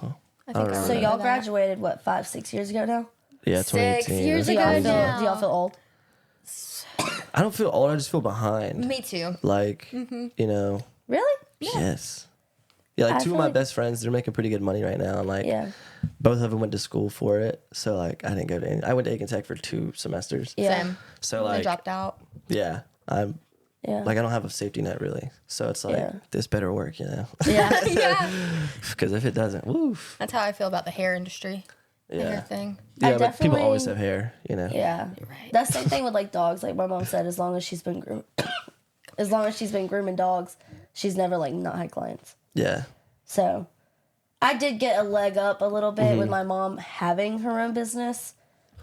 I don't think remember So that. y'all graduated what 5-6 years ago now? Yeah, 6 2018. years Do ago y'all feel now. do y'all feel old? I don't feel old. I just feel behind. Me too. Like, you know, Really? yes. Yeah, like I two of feel my like- best friends, they're making pretty good money right now. And like, Yeah. both of them went to school for it. So like, I didn't go to any. I went to Aiken Tech for 2 semesters. Yeah. Same. So I like, dropped out. yeah, I'm Yeah. like, I don't have a safety net really. So it's like, Yeah. this better work, you know? yeah. Yeah. Because if it doesn't, woof. That's how I feel about the hair industry. The hair Yeah. thing. Yeah, but people definitely- always have hair, you know? Yeah. right. That's the same thing with like dogs. Like my mom said, as long as she's been as long as she's been grooming dogs, she's never like not had clients. Yeah. So I did get a leg up a little bit with my mom having her own business,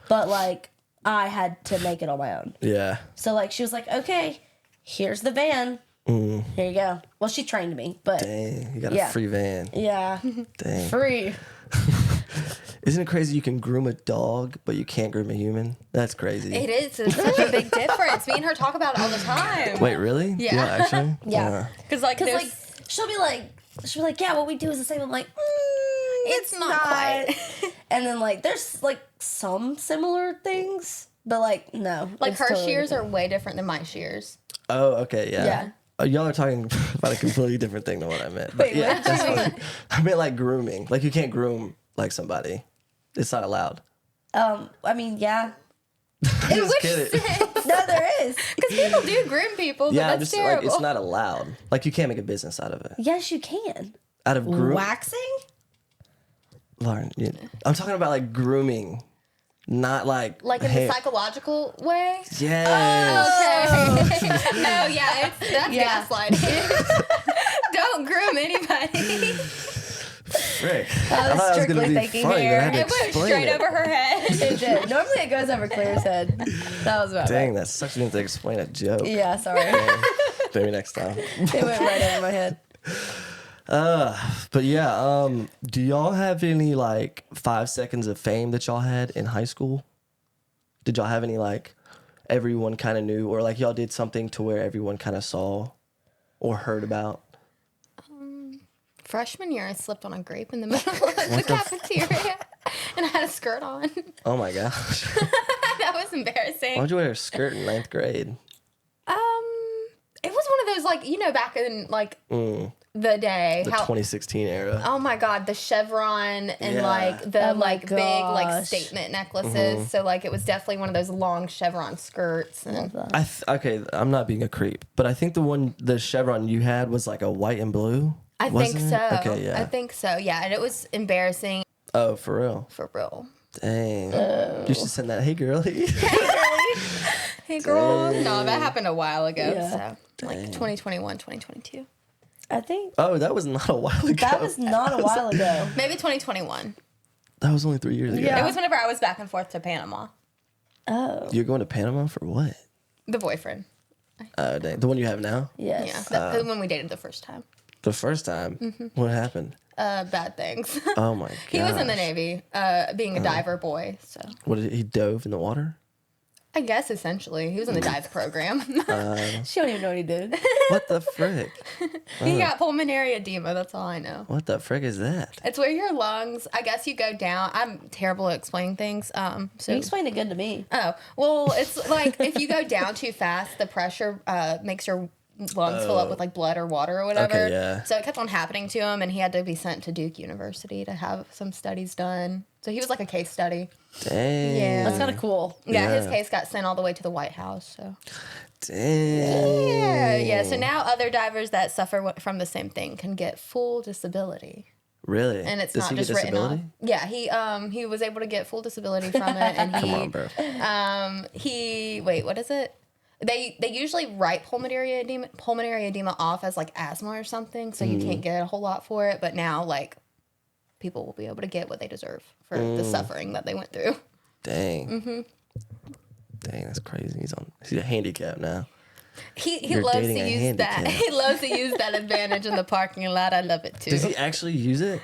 but like I had to make it on my own. Yeah. So like she was like, okay, here's the van. Here you go. Well, she trained me, but Dang, you got Yeah. a free van. yeah, Dang. free. Isn't it crazy you can groom a dog, but you can't groom a human? That's crazy. It is. It's such a big difference. Me and her talk about it all the time. Wait, really? Yeah. actually? Yeah. Because like, Because there's, like she'll be like, yeah, what we do is the same. I'm like, it's not quite. And then like there's like some similar things, but like no. Like it's her totally shears different. are way different than my shears. Oh, okay, yeah. Yeah. Y'all are talking about a completely different thing than what I meant. But Wait, yeah, what did you mean? I meant like grooming. Like you can't groom like somebody. It's not allowed. I mean, yeah. Just kidding. No, there is. Because people do groom people, but Yeah, that's just terrible. like it's not allowed. Like you can't make a business out of it. Yes, you can. Out of groom. Waxing? Lauren, I'm talking about like grooming, not like Like in hair. the psychological way. Yes. Okay. No, yeah, that's Yeah. gaslighting. Don't groom anybody. Frick. I was thought it was strictly gonna be thinking funny, but I hair. had to It went explain straight it. over her head. It did. Normally it goes over Claire's head. That was about Dang, right. that sucks. You didn't have to explain a joke. Yeah, sorry. Maybe next time. It went right over my head. But yeah, do y'all have any like 5 seconds of fame that y'all had in high school? Did y'all have any like everyone kind of knew, or like y'all did something to where everyone kind of saw or heard about? Freshman year, I slipped on a grape in the middle of the cafeteria, and I had a skirt on. Oh my gosh. That was embarrassing. Why'd you wear a skirt in 9th grade? It was one of those like back in like the day The 2016 era. Oh my god, the chevron and Yeah. like the Oh my like big like gosh. statement necklaces. So like it was definitely one of those long chevron skirts. And Okay, I'm not being a creep, but I think the chevron you had was like a white and blue. I think wasn't so. it? Okay, yeah. I think so. Yeah, and it was embarrassing Oh, for real? for real. Dang. You should send that. Hey, girlie. Hey girl. No, that happened a while ago. Yeah. So like 2021, 2022. I think Oh, that was not a while ago. that was not a while ago. Maybe 2021. That was only 3 years ago. Yeah. It was whenever I was back and forth to Panama. Oh, You're going to Panama for what? The boyfriend. Oh, dang. The one you have now? yes. Yeah. When we dated the first time. The first time? What happened? Bad things. Oh, my God. He was in the Navy, being a diver boy. So What did he dove in the water? I guess essentially he was in the dive program. She don't even know what he did. What the frick? He got pulmonary edema. That's all I know. What the frick is that? It's where your lungs. I guess you go down. I'm terrible at explaining things. So You explained it good to me. oh well, it's like if you go down too fast, the pressure makes your lungs fill up with like blood or water or whatever. Okay, yeah. So it kept on happening to him, and he had to be sent to Duke University to have some studies done. So he was like a case study. Dang. Yeah. That's kind of cool. Yeah, his Yeah. case got sent all the way to the White House. So Dang. yeah. So now other divers that suffer from the same thing can get full disability. Really? And it's Does not he just get written off. disability? Yeah, he was able to get full disability from it, and he Come on, bro. what is it? They usually write pulmonary edema off as like asthma or something, so you can't get a whole lot for it. But now like people will be able to get what they deserve for the suffering that they went through. Dang. Mm-hmm. Dang, that's crazy. He's a handicap now. He You're loves to dating a use that. handicap. He loves to use that advantage in the parking lot. I love it too. Does he actually use it?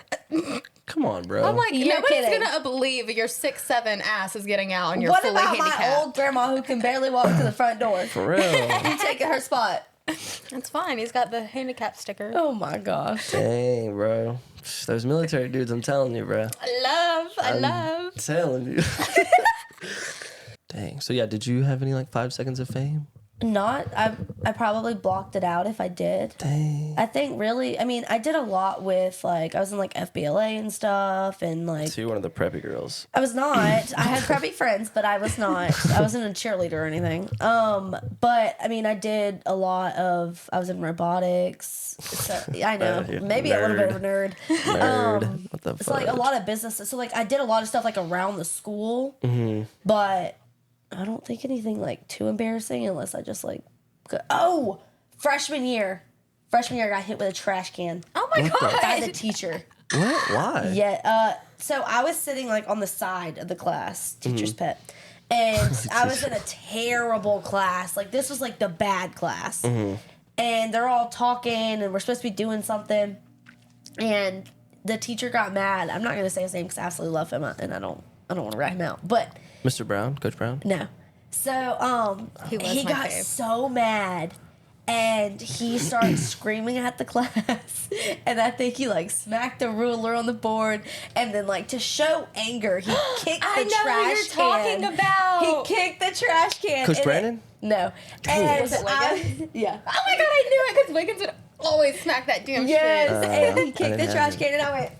Come on, bro. I'm like, You're nobody's kidding. gonna believe your 6'7" ass is getting out and you're What fully about handicapped. my old grandma who can barely walk to the front door? for real. You taking her spot? It's fine. He's got the handicap sticker. Oh my gosh. Dang, bro. Those military dudes, I'm telling you, bro. I love. Telling you. Dang. So yeah, did you have any like 5 seconds of fame? Not. I probably blocked it out if I did. Dang. I think really, I mean, I did a lot with like, I was in like FBLA and stuff, and like, So you're one of the preppy girls. I was not. I had preppy friends, but I was not. I wasn't a cheerleader or anything. But I mean, I did a lot of. I was in robotics. So I know, Yeah, maybe a little bit of a nerd. Nerd. What the fuck? It's like a lot of businesses. So like, I did a lot of stuff like around the school, but I don't think anything like too embarrassing unless I just like, freshman year, I got hit with a trash can Oh my by the god. teacher. What? Why? Yeah. So I was sitting like on the side of the class, teacher's pet, and I was in a terrible class. Like this was like the bad class, and they're all talking, and we're supposed to be doing something, and the teacher got mad. I'm not gonna say his name because I absolutely love him, and I don't want to rat him out, but Mr. Brown? Coach Brown? no. So He was he my got fave. so mad. And he started screaming at the class, and I think he like smacked the ruler on the board, and then like to show anger, he kicked the I know trash what you're can. talking about. He kicked the trash can. Coach and Brandon? No. Dang. Was it Wiggins? Yeah. Oh my god, I knew it because Wiggins would always smack that damn Yes, shit. and he I kicked didn't the have trash it. can, and I went.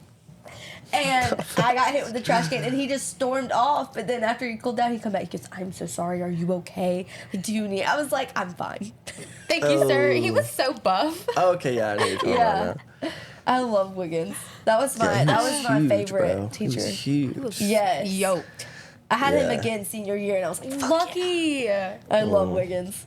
And I got hit with the trash can, and he just stormed off. But then after he cooled down, he come back. He goes, "I'm so sorry. Are you okay? Do you need?" I was like, "I'm fine." Thank you, sir. He Oh. was so buff. Oh, okay, yeah, I know you're talking Yeah. about now. I love Wiggins. That was my Yeah, that he was my huge, favorite bro. He teacher. was huge. Yes. Yoked. I had him Yeah. again senior year, and I was like, Fuck Lucky. yeah. I love Wiggins.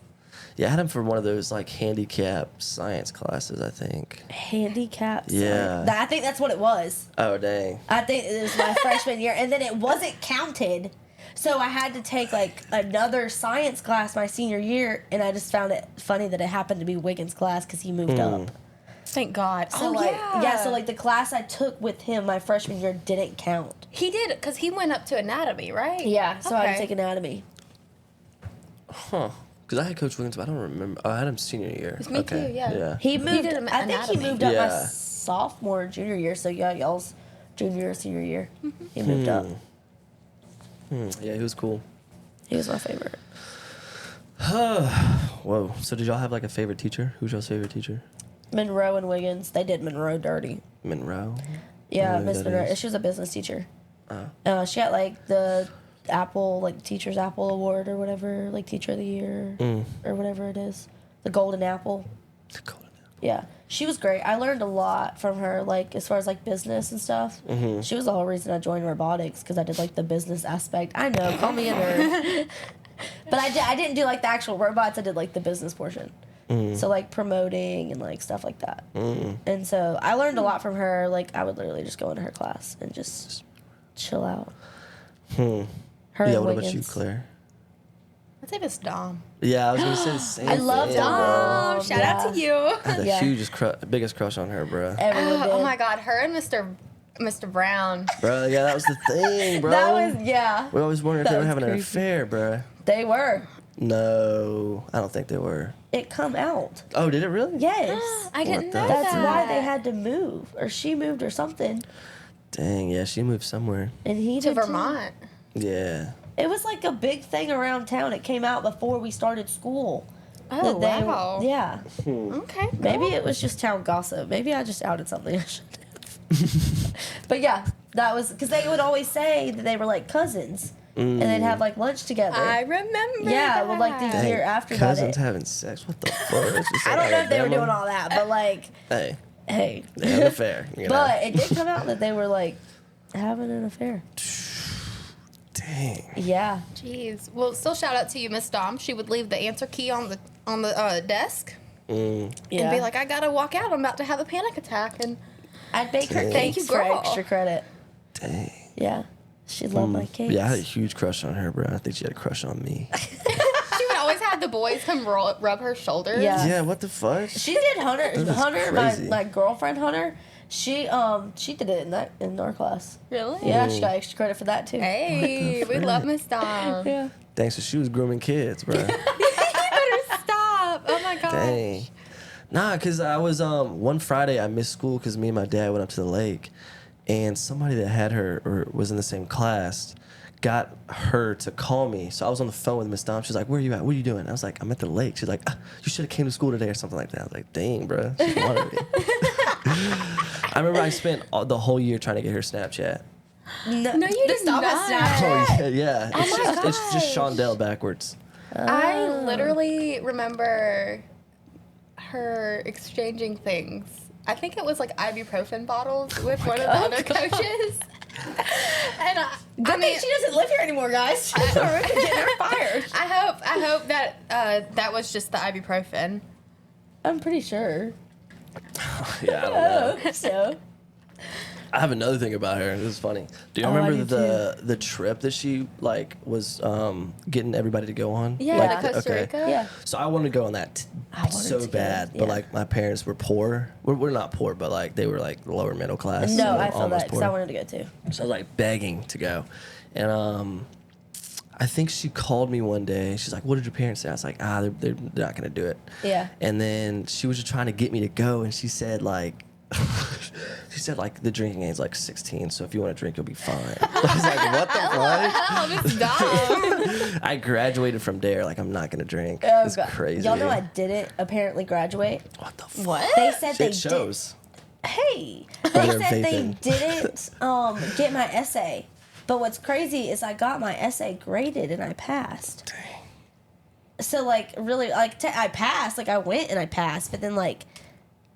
Yeah, I had him for one of those like handicap science classes, I think. Handicaps. Yeah. I think that's what it was. Oh, dang. I think it was my freshman year, and then it wasn't counted. So I had to take like another science class my senior year, and I just found it funny that it happened to be Wiggins' class because he moved up. Thank God. So so like the class I took with him my freshman year didn't count. He did because he went up to anatomy, right? Yeah, so I had to Okay. take anatomy. Huh. Because I had Coach Wiggins, but I don't remember. Oh, I had him senior year. me okay. too, yeah. Yeah. He moved. did I think he anatomy. moved up my Yeah. sophomore and junior year. So yeah, y'all's junior or senior year. He moved up. Yeah, he was cool. He was my favorite. Whoa. So did y'all have like a favorite teacher? Who's y'all's favorite teacher? Monroe and Wiggins. They did Monroe dirty. Monroe? Yeah, I don't know Miss who that Monroe. is. She was a business teacher. She got like the Apple, like Teacher's Apple Award or whatever, like Teacher of the Year or whatever it is. The Golden Apple. Yeah, she was great. I learned a lot from her, like as far as like business and stuff. She was the whole reason I joined robotics because I did like the business aspect. I know, call me a nerd, but I didn't do like the actual robots. I did like the business portion, so like promoting and like stuff like that. And so I learned a lot from her. Like I would literally just go into her class and just chill out. Her Yeah, and what about you, Wiggins. Claire? I'd say Miss Dom. Yeah, I was going to say the same I love thing, bro. Dom. Shout out to you. I had the Yeah. biggest crush on her, bro. Everyone did. Oh my God, her and Mr. Brown. Bro, yeah, that was the thing, bro. That was yeah. We always wondered if that they were was having an crazy. affair, bro. They were. No, I don't think they were. It come out. Oh, did it really? Yes. I didn't the know That's that. why they had to move, or she moved, or something, Dang, yeah, she moved somewhere. and he to did too. Vermont. Yeah. It was like a big thing around town. It came out before we started school. Oh, that they- wow. Yeah. Okay. Maybe it was just town gossip. Maybe I just outed something I shouldn't have. But yeah, that was because they would always say that they were like cousins, and they'd have like lunch together. I remember. Yeah, well, like the that. year after that. Cousins having sex? What the fuck? It's just I like don't know if they were Alabama. doing all that, but like, Hey, hey. they had an affair. You know? But it did come out that they were like having an affair. Dang. Yeah. Jeez. Well, still shout out to you, Miss Dom. She would leave the answer key on the desk Yeah. and be like, "I gotta walk out. I'm about to have a panic attack." And I'd bake her Dang. Thank cakes you, for girl. extra credit. Dang. Yeah. She loved my cakes. Yeah, I had a huge crush on her, bro. I think she had a crush on me. she would always have the boys come rub her shoulders. Yeah. Yeah, what the fuck? She did Hunter. That is Hunter, crazy. my girlfriend Hunter. She did it in our class. Really? Yeah, she got extra credit for that too. Hey, we love Miss Dom. Yeah. Dang, so she was grooming kids, bro. You better stop. Oh my God. Dang. Nah, because I was one Friday I missed school because me and my dad went up to the lake, and somebody that had her or was in the same class got her to call me. So I was on the phone with Miss Dom. She's like, "Where are you at? What are you doing?" I was like, "I'm at the lake." She's like, "You should have came to school today or something like that." I was like, "Dang, bro." She wanted me. I remember I spent the whole year trying to get her Snapchat. No, you did Stop not. us Snapchat. Oh yeah. Oh my It's just gosh. Shondell backwards. I literally remember her exchanging things. I think it was like ibuprofen bottles with one of the other coaches. And I Good mean, thing she doesn't live here anymore, guys. She's already getting her fired. I hope that that was just the ibuprofen. I'm pretty sure. Yeah, I don't know. Oh, so. I have another thing about her. This is funny. Do you Oh, I remember do the trip that she like was getting everybody to go on? Yeah, Like, to Costa Rica. Yeah. So I wanted to go on that wanted so to, bad, yeah. but like my parents were poor. We're not poor, but like they were like lower middle class. No, so I feel almost that because poor. I wanted to go too. So I was like begging to go. And I think she called me one day. She's like, "What did your parents say?" I was like, they're not going to do it. Yeah. And then she was just trying to get me to go. And she said like, the drinking age is like 16. So if you want to drink, you'll be fine. I was like, what the fuck? Oh, Miss Dom. I graduated from Dare. Like, I'm not going to drink. Oh, It's God. crazy. Y'all know I didn't apparently graduate. What the fuck? What? They said they It shows. did. Hey, they They're said they vaping. didn't get my essay. But what's crazy is I got my essay graded and I passed. Dang. So like really like I passed. Like I went and I passed. But then like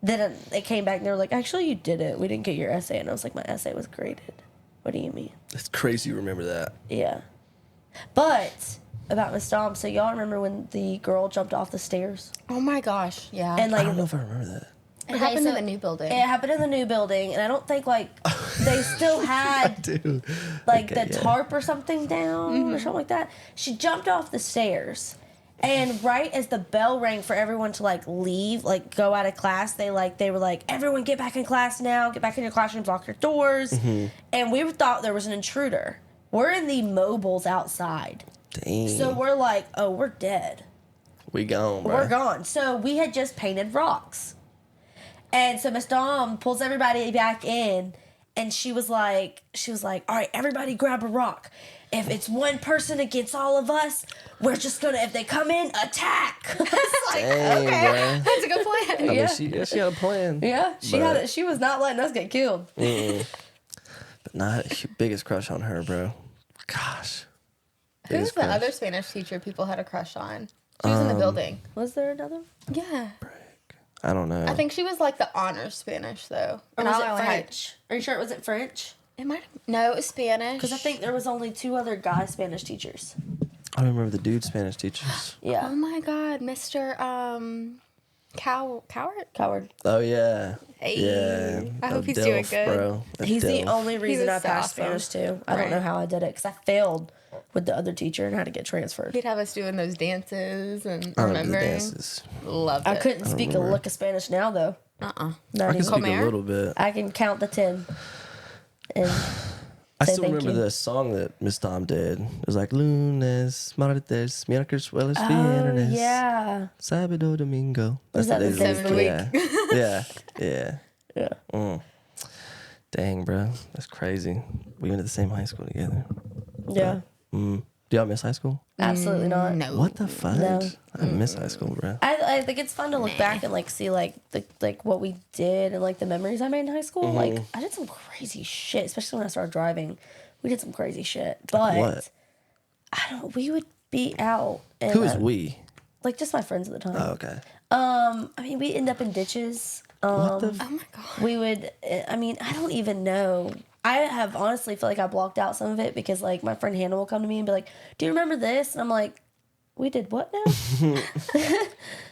then they came back and they were like, actually you didn't. We didn't get your essay. And I was like, my essay was graded. What do you mean? It's crazy you remember that. Yeah. But about Miss Dom, so y'all remember when the girl jumped off the stairs? Oh my gosh, yeah. And I like don't know if I remember that. it happened so in the new building. it happened in the new building, and I don't think like they still had Dude. like Okay, the yeah. tarp or something down or something like that. She jumped off the stairs. And right as the bell rang for everyone to like leave, like go out of class, they were like, everyone get back in class now, get back in your classrooms, lock your doors. And we thought there was an intruder. We're in the mobiles outside. Dang. So we're like, oh, we're dead. we gone, bro. We're gone. So we had just painted rocks. And so Miss Dom pulls everybody back in, and she was like, all right, everybody grab a rock. If it's one person against all of us, we're just gonna, if they come in, attack. It's like, Dang, okay. bro. That's a good plan. I mean, Yeah. she had a plan. Yeah, But- she was not letting us get killed. But not biggest crush on her, bro. Gosh. Who's Biggest the crush. other Spanish teacher people had a crush on? She was in the building. Was there another? Yeah. I don't know. I think she was like the honors Spanish though. Or And was I it only had- French? Are you sure it wasn't French? It might have, no, it was Spanish. Because I think there was only 2 other guy Spanish teachers. I don't remember the dude Spanish teachers. Yeah. Oh my god, Mr. Coward? Coward. Oh yeah. Hey. Yeah. I hope A he's doing Delph, good. Bro. A He's the Delph. only reason I was so passed awesome. Spanish too. I don't know Right. how I did it because I failed with the other teacher and had to get transferred. He'd have us doing those dances and I remember the remembering. dances. Loved it. I couldn't speak a remember. lick of Spanish now though. Uh-uh. I Not can even. speak Comer? a little bit. I can count the 10. And I say still thank remember you. the song that Miss Dom did. It was like lunes, martes, miércoles, jueves, viernes, yeah. sábado, domingo. Was that the days days of the week? Yeah. Yeah. Yeah. Mm. Dang, bro. That's crazy. We went to the same high school together. Yeah. Mm. Do y'all miss high school? Absolutely not. No. What the fuck? No. I miss high school, bro. I think it's fun to look back and like see like the like what we did and like the memories I made in high school. Mm-hmm. Like I did some crazy shit, especially when I started driving. We did some crazy shit. But What? I don't we would be out and Who is we? like just my friends at the time. Oh, okay. I mean we end up in ditches. What the? Oh my god. We would I mean I don't even know. I have honestly feel like I blocked out some of it because like my friend Hannah will come to me and be like, do you remember this? And I'm like, we did what now?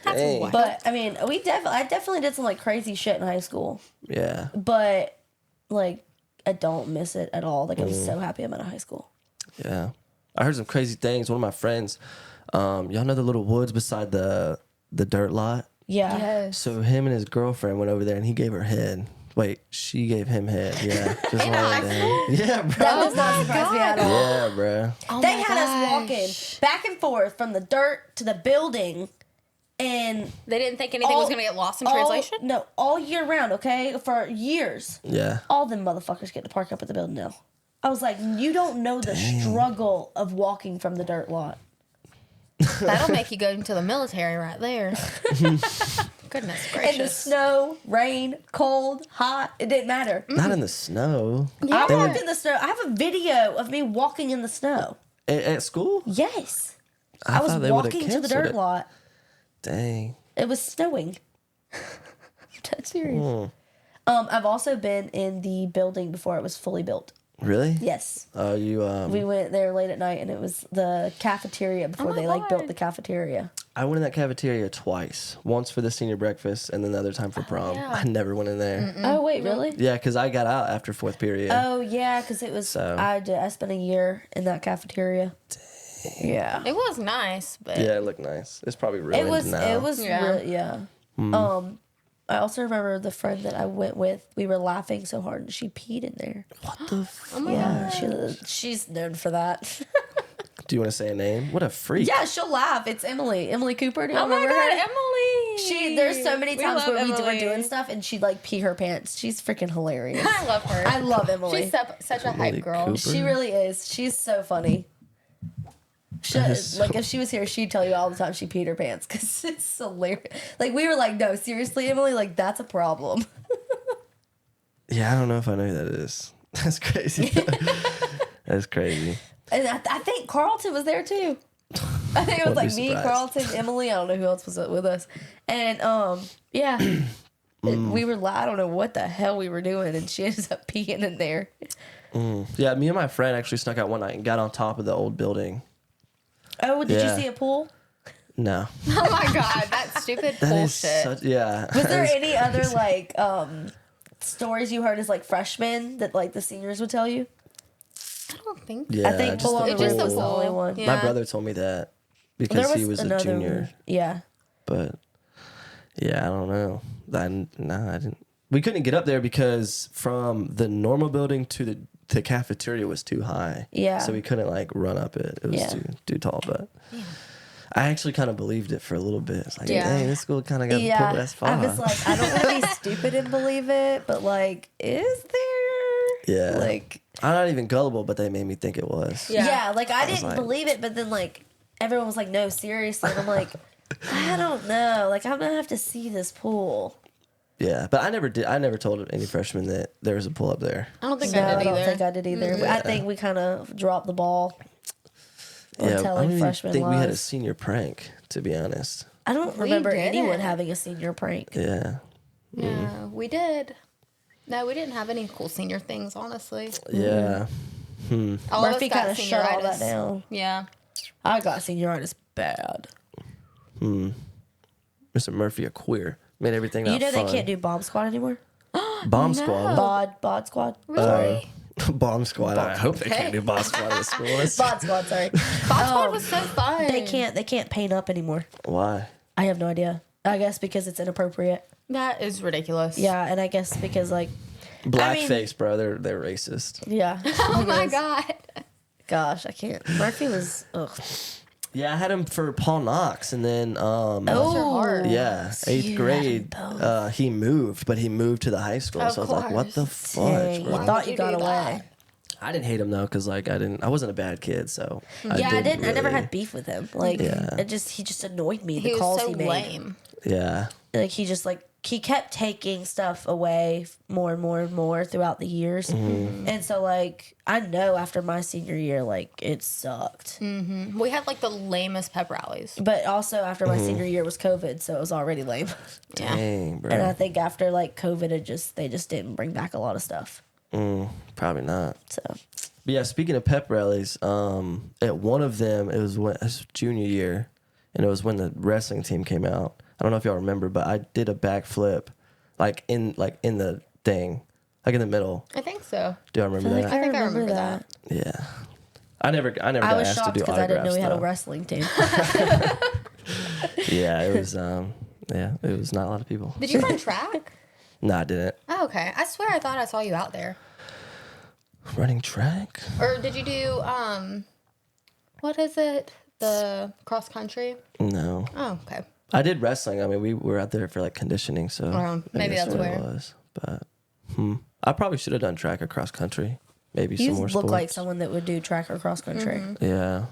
Dang. But I mean, I definitely did some like crazy shit in high school, Yeah. but like I don't miss it at all. Like I was so happy I'm out of high school. Yeah. I heard some crazy things. One of my friends, y'all know the little woods beside the dirt lot? Yeah. Yes. So him and his girlfriend went over there and he gave her head. Wait, she gave him head. Yeah. Just In one high day. Yeah, bro. That was not surprised me at all. Yeah, bro. Oh They my had us walking gosh. back and forth from the dirt to the building And They didn't think anything was going to get lost in translation? No, all year round, okay? For years. Yeah. All them motherfuckers get to park up at the building now. I was like, you don't know the struggle of walking from the dirt lot. That'll make you go into the military right there. Goodness gracious. In the snow, rain, cold, hot, it didn't matter. Not in the snow. I walked in the snow. I have a video of me walking in the snow. At school? Yes. I I was thought they would've walking to the canceled dirt it. lot. Dang. It was snowing. That's serious. I've also been in the building before it was fully built. Really? Yes. Oh, you We went there late at night, and it was the cafeteria before they like built God. the cafeteria. I went in that cafeteria twice. Once for the senior breakfast, and then the other time for prom. yeah. I never went in there. Oh wait, really? Yeah, because I got out after fourth period. Oh yeah, because it was. So- I spent a year in that cafeteria. Yeah. It was nice, but Yeah, it looked nice. It's probably ruined It was. now. It was. Yeah. Really, yeah. I also remember the friend that I went with. We were laughing so hard, and she peed in there. What the? oh my Yeah, God. she's known for that. Do you want to say a name? What a freak. Yeah, she'll laugh. It's Emily Cooper. Do you Oh my remember God, her? Emily. There's so many times love where we were Emily. doing stuff and she'd like pee her pants. She's freaking hilarious. I love her. I love Emily. She's such a Emily hype girl. Cooper. She really is. She's so funny. is Like if she was here, she'd tell you all the time she peed her pants because it's hilarious. Like we were like, no, seriously, Emily, like that's a problem. Yeah, I don't know if I know who that is. That's crazy. That's crazy. And I think Carlton was there too. I think it was Wouldn't like be me, surprised. Carlton, Emily. I don't know who else was with us. And yeah, we were. I don't know what the hell we were doing, and she ended up peeing in there. Yeah, me and my friend actually snuck out one night and got on top of the old building. Oh, did Yeah. you see a pool? No. Oh my God, that stupid That is bullshit. such, yeah. Was there That is any other crazy. like stories you heard as like freshmen that like the seniors would tell you? I don't think. Yeah, I think just Pull on the the It's just Roof the was the pool. only one. Yeah. My brother told me that because There he was a another junior. one. Yeah. But yeah, I don't know. I didn't. We couldn't get up there because from the normal building to the cafeteria was too high. Yeah. So we couldn't like run up it. It was Yeah. too tall. But I actually kind of believed it for a little bit. It's like, Yeah. dang, this school kind of got Yeah. pulled as far. I was like, I don't want to be stupid and believe it, but like, is there? Yeah. Like, I'm not even gullible, but they made me think it was. Yeah. yeah, like I didn't like- believe it, but then like everyone was like, no, seriously. And I'm like, I don't know. Like, I'm gonna have to see this pool. Yeah, but I never did. I never told any freshman that there was a pool up there. I don't think No, I I did don't either. think I did either. I think we kind of dropped the ball on Yeah, I telling don't even freshmen think we had a lies. senior prank, to be honest. I don't We remember didn't. anyone having a senior prank. Yeah. Yeah, we did. No, we didn't have any cool senior things, honestly. Yeah. All of Murphy us got kind of shut all that senioritis. down. Yeah. I got senioritis bad. Mr. Murphy, a queer. Made everything You not know fun. they can't do bomb squad anymore. Bomb squad. Bod squad. Really? Bomb squad. I hope they can't do bomb squad at school. That's- Bod squad. Sorry. Bob Squad was so fun. They can't paint up anymore. Why? I have no idea. I guess because it's inappropriate. That is ridiculous. Yeah, and I guess because like Blackface, bro. They're racist. yeah. Oh my God. Gosh, I can't. Murphy was ugh. Yeah, I had him for Paul Knox, and then Those are hard. yeah, So eighth you grade, had them he moved, but he moved to the high school. Of So I was like, what the course. fuck? Dang, you bro? thought you you got do away. I didn't hate him though, because like I wasn't a bad kid, so Yeah, I didn't. I never really- had beef with him. Like Yeah. he just annoyed me. He The was calls so he made. lame. Yeah, Like he kept taking stuff away more and more and more throughout the years. And so like I know after my senior year, like it sucked. We had like the lamest pep rallies. But also after my senior year was COVID, so it was already lame. Yeah. dang, bro. And I think after like COVID, they just didn't bring back a lot of stuff. Probably not. So But yeah, speaking of pep rallies, at one of them, it was junior year, and it was when the wrestling team came out. I don't know if y'all remember, but I did a backflip, like in the thing, like in the middle. I think so. Do y'all remember that? I think I remember that. Yeah, I never I got was asked to shocked do because I didn't know autographs. we had a though. wrestling team. Yeah, it was it was not a lot of people. Did you run track? No, I didn't. Oh, okay. I swear I thought I saw you out there. Running track? Or did you do what is it? The cross country? No. Oh, okay. I did wrestling. I mean, we were out there for like conditioning, so I maybe guess that's what where. it was. But I probably should have done track or cross country. Maybe You some more look sports. like someone that would do track or cross country. Yeah.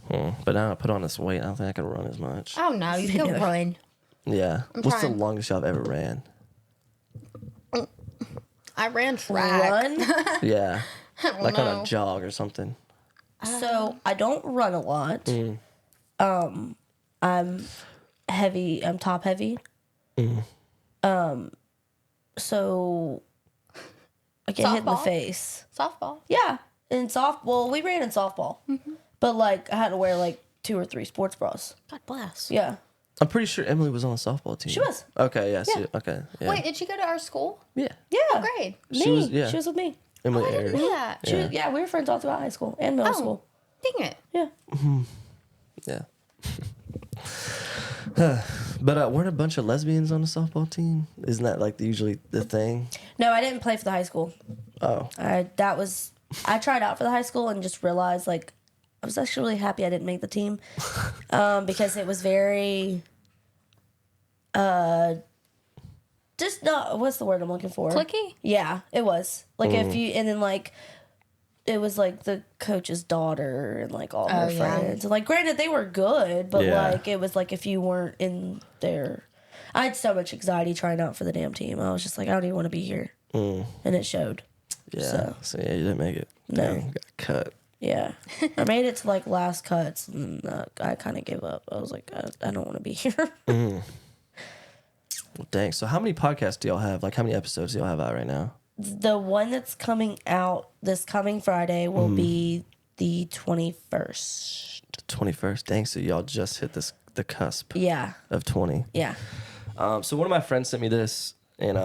But now I put on this weight. I don't think I can run as much. Oh no, you can run. Yeah. What's trying. the longest y'all have ever ran? I ran track. Run. Yeah. Like on know. a jog or something. So I don't run a lot. I'm heavy. I'm top heavy. So I get hit in the Softball? face. Softball. Yeah, in softball, we ran in softball, but like I had to wear like 2 or 3 sports bras. God bless. Yeah, I'm pretty sure Emily was on the softball team. She was. Okay, yeah. Yeah. Okay. Yeah. Wait, did she go to our school? Yeah. yeah. Grade. Me. She was- yeah. She was with me. Emily I didn't Ayers. know that. She was, yeah, we were friends all throughout high school and middle Oh. school. Dang it. Yeah. Yeah. But weren't a bunch of lesbians on the softball team? Isn't that like usually the thing? No, I didn't play for the high school. Oh. I tried out for the high school and just realized like I was actually really happy I didn't make the team because it was very just not what's the word I'm looking for? Clicky? Yeah, it was. Like if you and then like it was like the coach's daughter and like all her Oh, yeah. friends. And like granted they were good, but Yeah. like it was like if you weren't in there I had so much anxiety trying out for the damn team. I was just like, I don't even want to be here. And it showed. Yeah. So yeah, you didn't make it. No. Dang, got cut. Yeah. I made it to like last cuts and I kind of gave up. I was like, I don't want to be here. Well, dang. So how many podcasts do y'all have? Like how many episodes do y'all have out right now? The one that's coming out this coming Friday will be the 21st. The 21st. Dang. So y'all just hit the cusp Yeah. of 20. Yeah. So one of my friends sent me this, and I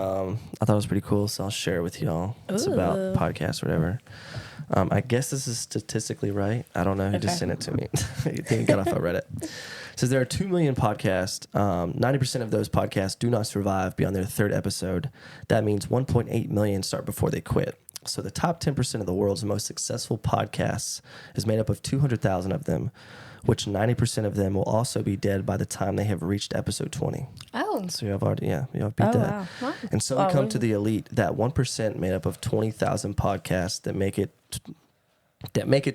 thought it was pretty cool, so I'll share it with y'all. It's about Ooh. podcasts or whatever. I guess this is statistically right. I don't know. He just Okay. sent it to me. He got off I read it. It says there are 2 million podcasts. 90% of those podcasts do not survive beyond their 3rd episode. That means 1.8 million start before they quit. So the top 10% of the world's most successful podcasts is made up of 200,000 of them, which 90% of them will also be dead by the time they have reached episode 20. Oh. So you have already, you have beat Oh, that. wow. And so we come to the elite, that 1% made up of 20,000 podcasts that make it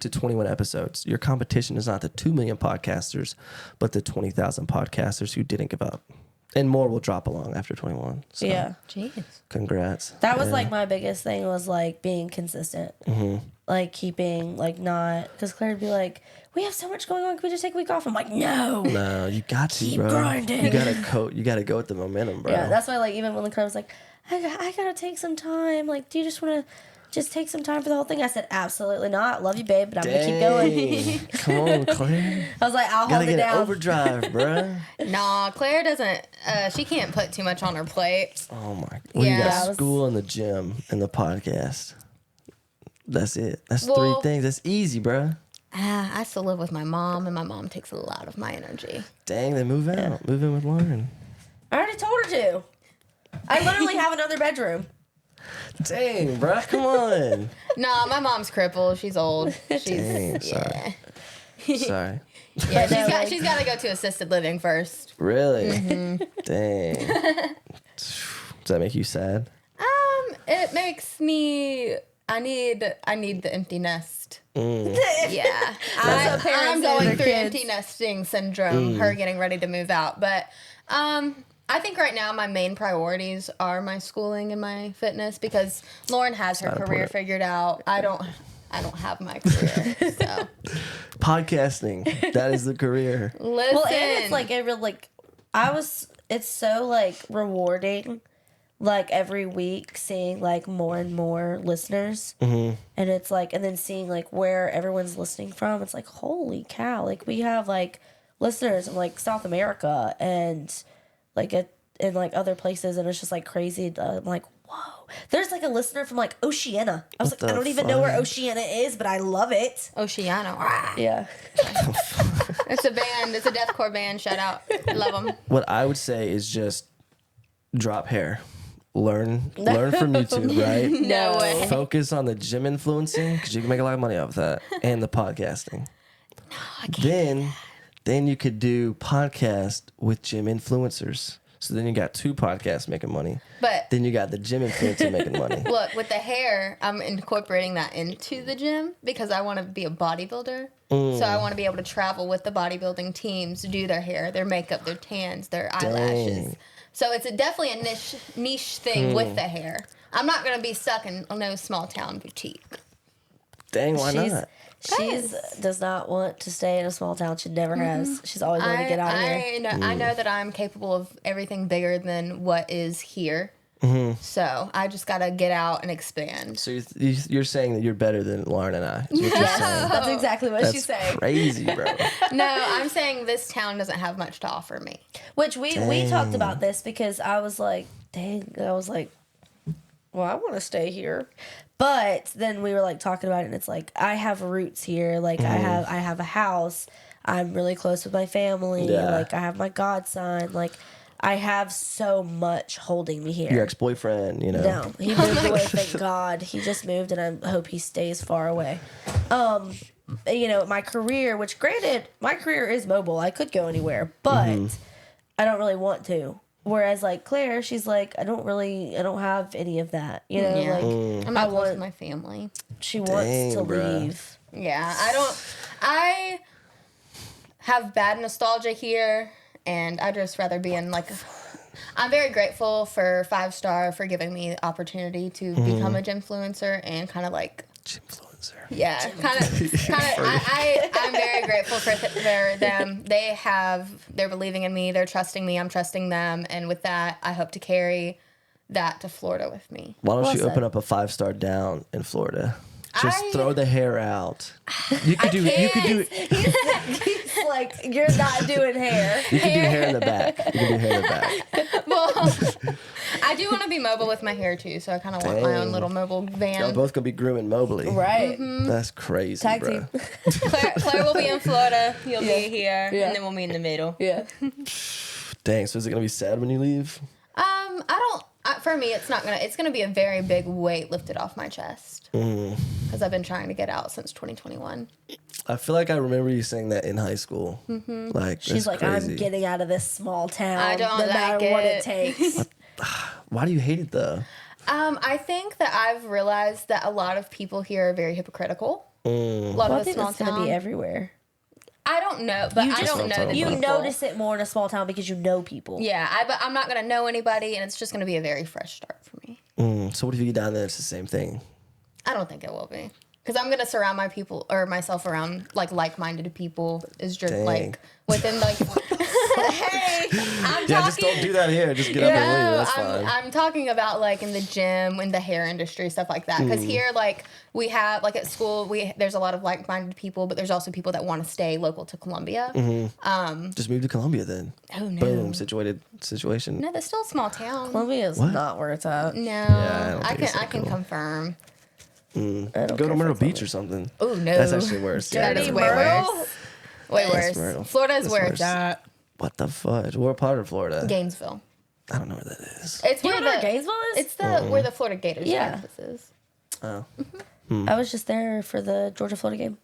to 21 episodes. Your competition is not the 2 million podcasters, but the 20,000 podcasters who didn't give up. And more will drop along after 21. So Yeah. Jeez. congrats. That was Yeah. like my biggest thing was like being consistent. Like keeping like not because Claire would be like, we have so much going on. Can we just take a week off? I'm like, no. No, you got to, Keep bro. grinding. You gotta go with the momentum, bro. Yeah, that's why like even when Claire was like, I gotta take some time. Like, do you just want to just take some time for the whole thing? I said, absolutely not. Love you, babe, but I'm gonna keep going. Come on, Claire. I was like, I'll Gotta hold it get down. overdrive, bro. Nah, Claire doesn't. She can't put too much on her plate. Oh my! Well, you Yeah. got I was- school and the gym and the podcast. That's it. That's Well- 3 things. That's easy, bro. I still live with my mom, and my mom takes a lot of my energy. Dang, then move out. Move in with Lauren. I already told her to. I literally have another bedroom. Dang, bro. Come on. Nah, my mom's crippled. She's old. She's Dang, yeah. Sorry. Yeah, No, like- she's got to go to assisted living first. Really? Mm-hmm. Dang. Does that make you sad? It makes me. I need the empty nest. Yeah, That's what parents I'm say to going their through kids. empty nesting syndrome. Her getting ready to move out, but I think right now my main priorities are my schooling and my fitness because Lauren has her not career important. figured out. I don't have my career. So Podcasting. That is the career. listen. Well, and it's like it really like it's so like rewarding, like every week seeing like more and more listeners, and it's like and then seeing like where everyone's listening from. It's like holy cow! Like we have like listeners in like South America and like in like other places, and it's just like crazy. I'm like, whoa! There's like a listener from like Oceania. I was What like, I the don't even know where fuck? Oceania is, but I love it. Oceano. Yeah. It's a band. It's a deathcore band. Shout out. Love them. What I would say is just drop hair. Learn from YouTube, right? No way. Focus on the gym influencing because you can make a lot of money off that and the podcasting. Then you could do podcast with gym influencers. So then you got 2 podcasts making money. But Then you got the gym influencer making money. look, with the hair, I'm incorporating that into the gym because I want to be a bodybuilder. So I want to be able to travel with the bodybuilding teams, do their hair, their makeup, their tans, their eyelashes. So it's definitely a niche thing with the hair. I'm not going to be stuck in no small town boutique. Dang, why not? She's does not want to stay in a small town. She never has. She's always wanted to get out of here. I know that I'm capable of everything bigger than what is here. So I just got to get out and expand. So you're saying that you're better than Lauren and I. Is what you're saying. That's exactly what That's she's saying. crazy, bro. No, I'm saying this town doesn't have much to offer me. Which we talked about this because I was like, dang, I was like, well, I want to stay here. But then we were like talking about it, and it's like I have roots here. Like I have a house. I'm really close with my family. Yeah. Like I have my godson. Like I have so much holding me here. Your ex-boyfriend, you know. No, he moved away. Thank God, he just moved, and I hope he stays far away. You know, my career, which granted, my career is mobile. I could go anywhere, but I don't really want to. Whereas like Claire, she's like, I don't have any of that. You know, Yeah. like I'm not close want- with my family. she wants to bruh. leave. Yeah, I have bad nostalgia here, and I'd just rather be in like. I'm very grateful for 5 Star for giving me the opportunity to become a gym influencer and kind of like. Influencer. Yeah, kind of. I'm very grateful for them. They're believing in me. They're trusting me. I'm trusting them, and with that, I hope to carry that to Florida with me. Why don't Well you said. open up a 5-star down in Florida? Just I- throw the hair out. You could do He's like, you're not doing hair. you could do hair in the back. You could do hair in the back. Well, I do want to be mobile with my hair too, so I kind of want my own Dang. little mobile Y'all van. both gonna be grooming Mobley. Right. That's crazy, Tag bro. team. Claire will be in Florida. You'll Yeah. be here, Yeah. and then we'll meet in the middle. Yeah. Dang, so is it gonna be sad when you leave? I don't. For me, it's not gonna. It's gonna be a very big weight lifted off my chest because I've been trying to get out since 2021. I feel like I remember you saying that in high school. Like She's that's like, crazy. I'm getting out of this small town. I don't no like matter what it it. takes. Why do you hate it though? I think that I've realized that a lot of people here are very hypocritical. A lot Well, I of the think small that's going to town. be everywhere. I don't know, but I don't know the You people. notice it more in a small town because you know people. Yeah, but I'm not gonna know anybody, and it's just gonna be a very fresh start for me. So what if you get down there? It's the same thing. I don't think it will be. Because I'm gonna surround myself around like-minded people. Is just Dang. like within like. Hey, I'm Yeah, talking. just don't do that here. Just get up and leave. That's fine. I'm talking about like in the gym, in the hair industry, stuff like that. Because here, like we have, like at school, there's a lot of like-minded people, but there's also people that want to stay local to Columbia. Just move to Columbia then. Oh no, Boom, situation. no, that's still a small town. Columbia is What? not where it's at. No, I don't I think it's can that cool. confirm. I don't Go care to for Myrtle Columbia. Beach or something. Oh no, That's actually worse. That Yeah, is that's way worse. worse. Way That's worse. Myrtle. Florida is That's where worse. it's at. What the fudge? What part of Florida? Gainesville. I don't know where that is. It's You where know where the Gainesville is? it's the where the Florida Gators Yeah. campus is. Oh. I was just there for the Georgia Florida game.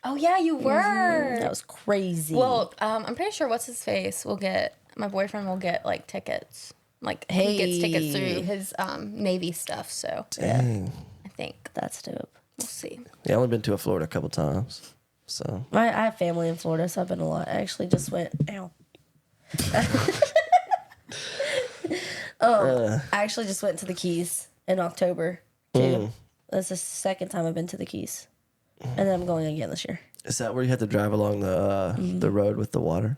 Oh yeah, you were. That was crazy. Well, I'm pretty sure what's his face will get my boyfriend will get like tickets. Like he gets tickets Hey. through his Navy stuff. So Dang. I think that's dope. we'll see. Yeah, I've only been to Florida a couple times. So I have family in Florida, so I've been a lot. I actually just went. Ow. I actually just went to the Keys in October too. That's the second time I've been to the Keys, and then I'm going again this year. is that where you had to drive along the road with the water?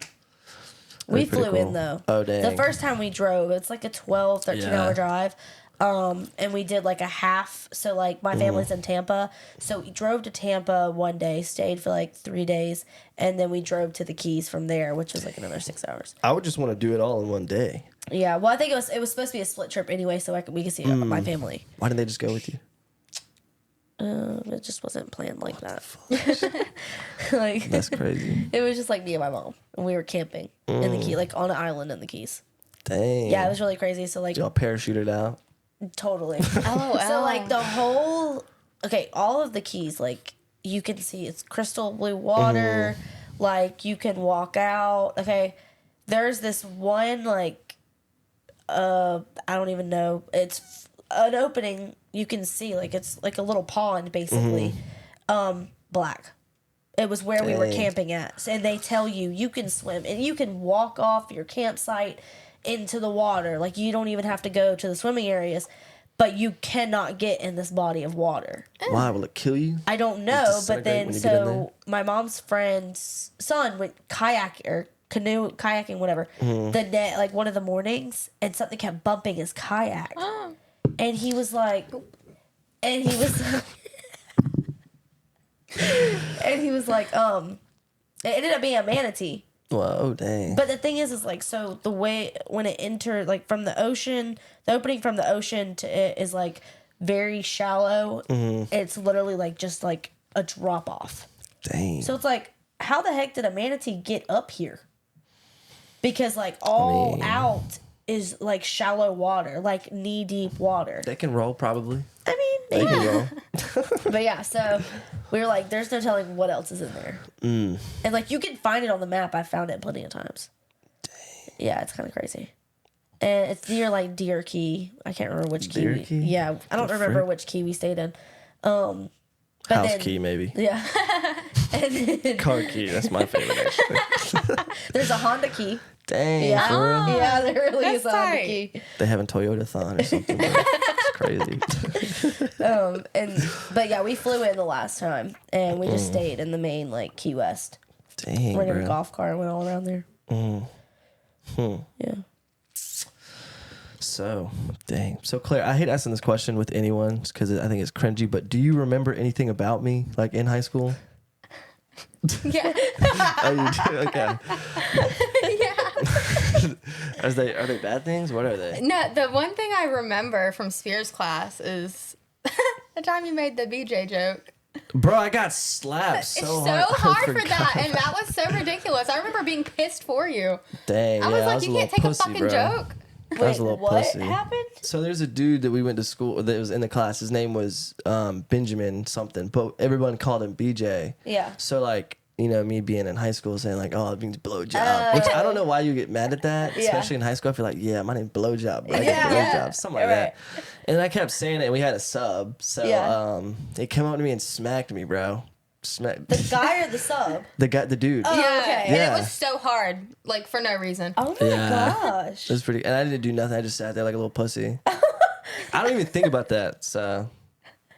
We That'd be pretty flew in cool. though. Oh, dang. The first time we drove, it's like a 12, 13 Yeah. hour drive. And we did like a half. So like my family's in Tampa. So we drove to Tampa one day, stayed for like 3 days, and then we drove to the Keys from there, which was like another 6 hours. I would just want to do it all in one day. Yeah, well I think it was supposed to be a split trip anyway, so we could see my family. Why didn't they just go with you? It just wasn't planned like that. Like That's crazy. it was just like me and my mom, and we were camping in the Keys, like on an island in the Keys. Dang. Yeah, it was really crazy. So like Y'all parachuted out. totally. Oh, So like the whole all of the Keys, like you can see it's crystal blue water. Like you can walk out. Okay, there's this one like I don't even know. It's an opening you can see, like it's like a little pond basically. Black. It was where we were Dang. camping at. And they tell you you can swim and you can walk off your campsite into the water. Like you don't even have to go to the swimming areas, but you cannot get in this body of water. Why will it kill you? I don't know, but disintegrate then when you get in there? so my mom's friend's son went canoe kayaking, whatever. Mm-hmm. The net, like one of the mornings, and something kept bumping his kayak, and he was like, and he was, and he was like, it ended up being a manatee. Whoa, dang. But the thing is like, so the way when it entered, like from the ocean, the opening from the ocean to it is like very shallow. It's literally like just like a drop off. Dang. So it's like, how the heck did a manatee get up here? Because like all out is like shallow water, like knee deep water. They can roll probably. I They mean, can roll. but yeah, so we were like, there's no telling what else is in there. And like, you can find it on the map. I found it plenty of times. Yeah, it's kind of crazy. And it's near like Deer Key. I can't remember which key. Deer Key? Yeah, I don't remember frick? which key we stayed in. But House then- key maybe. Yeah. And then Car key. That's my favorite actually. there's a Honda key. Dang. Yeah, For real? yeah, there really That's is a Honda tight. key. They have a Toyota-thon or something. It's crazy. But yeah, we flew in the last time, and we just stayed in the main like Key West. Dang, Rented a bro. golf cart and went all around there. Yeah. So, dang. So, Claire, I hate asking this question with anyone because I think it's cringy, but do you remember anything about me, like in high school? Yeah. Oh, you do? Okay. Yeah. Are they bad things? What are they? No, the one thing I remember from Spears class is the time you made the BJ joke. Bro, I got slapped It's so so hard. I hard for forgot that, and about- that was so ridiculous. I remember being pissed for you. Dang, I yeah, was like, a you little can't take pussy, a fucking bro. joke. I was a little what pussy. happened? So there's a dude that we went to school that was in the class. His name was Benjamin something, but everyone called him BJ. Yeah. So like, you know, me being in high school saying like, oh, it means blowjob, which I don't know why you get mad at that, Yeah. especially in high school. I feel like, yeah, my name's blowjob, bro. I Yeah. get blowjob, something like Right. that. And I kept saying it, and we had a sub. So Yeah. he came up to me and smacked me, bro. The guy or the sub? the dude. Oh, Yeah. okay. And Yeah. it was so hard, like for no reason. Oh my Yeah. gosh. It was pretty, and I didn't do nothing. I just sat there like a little pussy. I don't even think about that. So,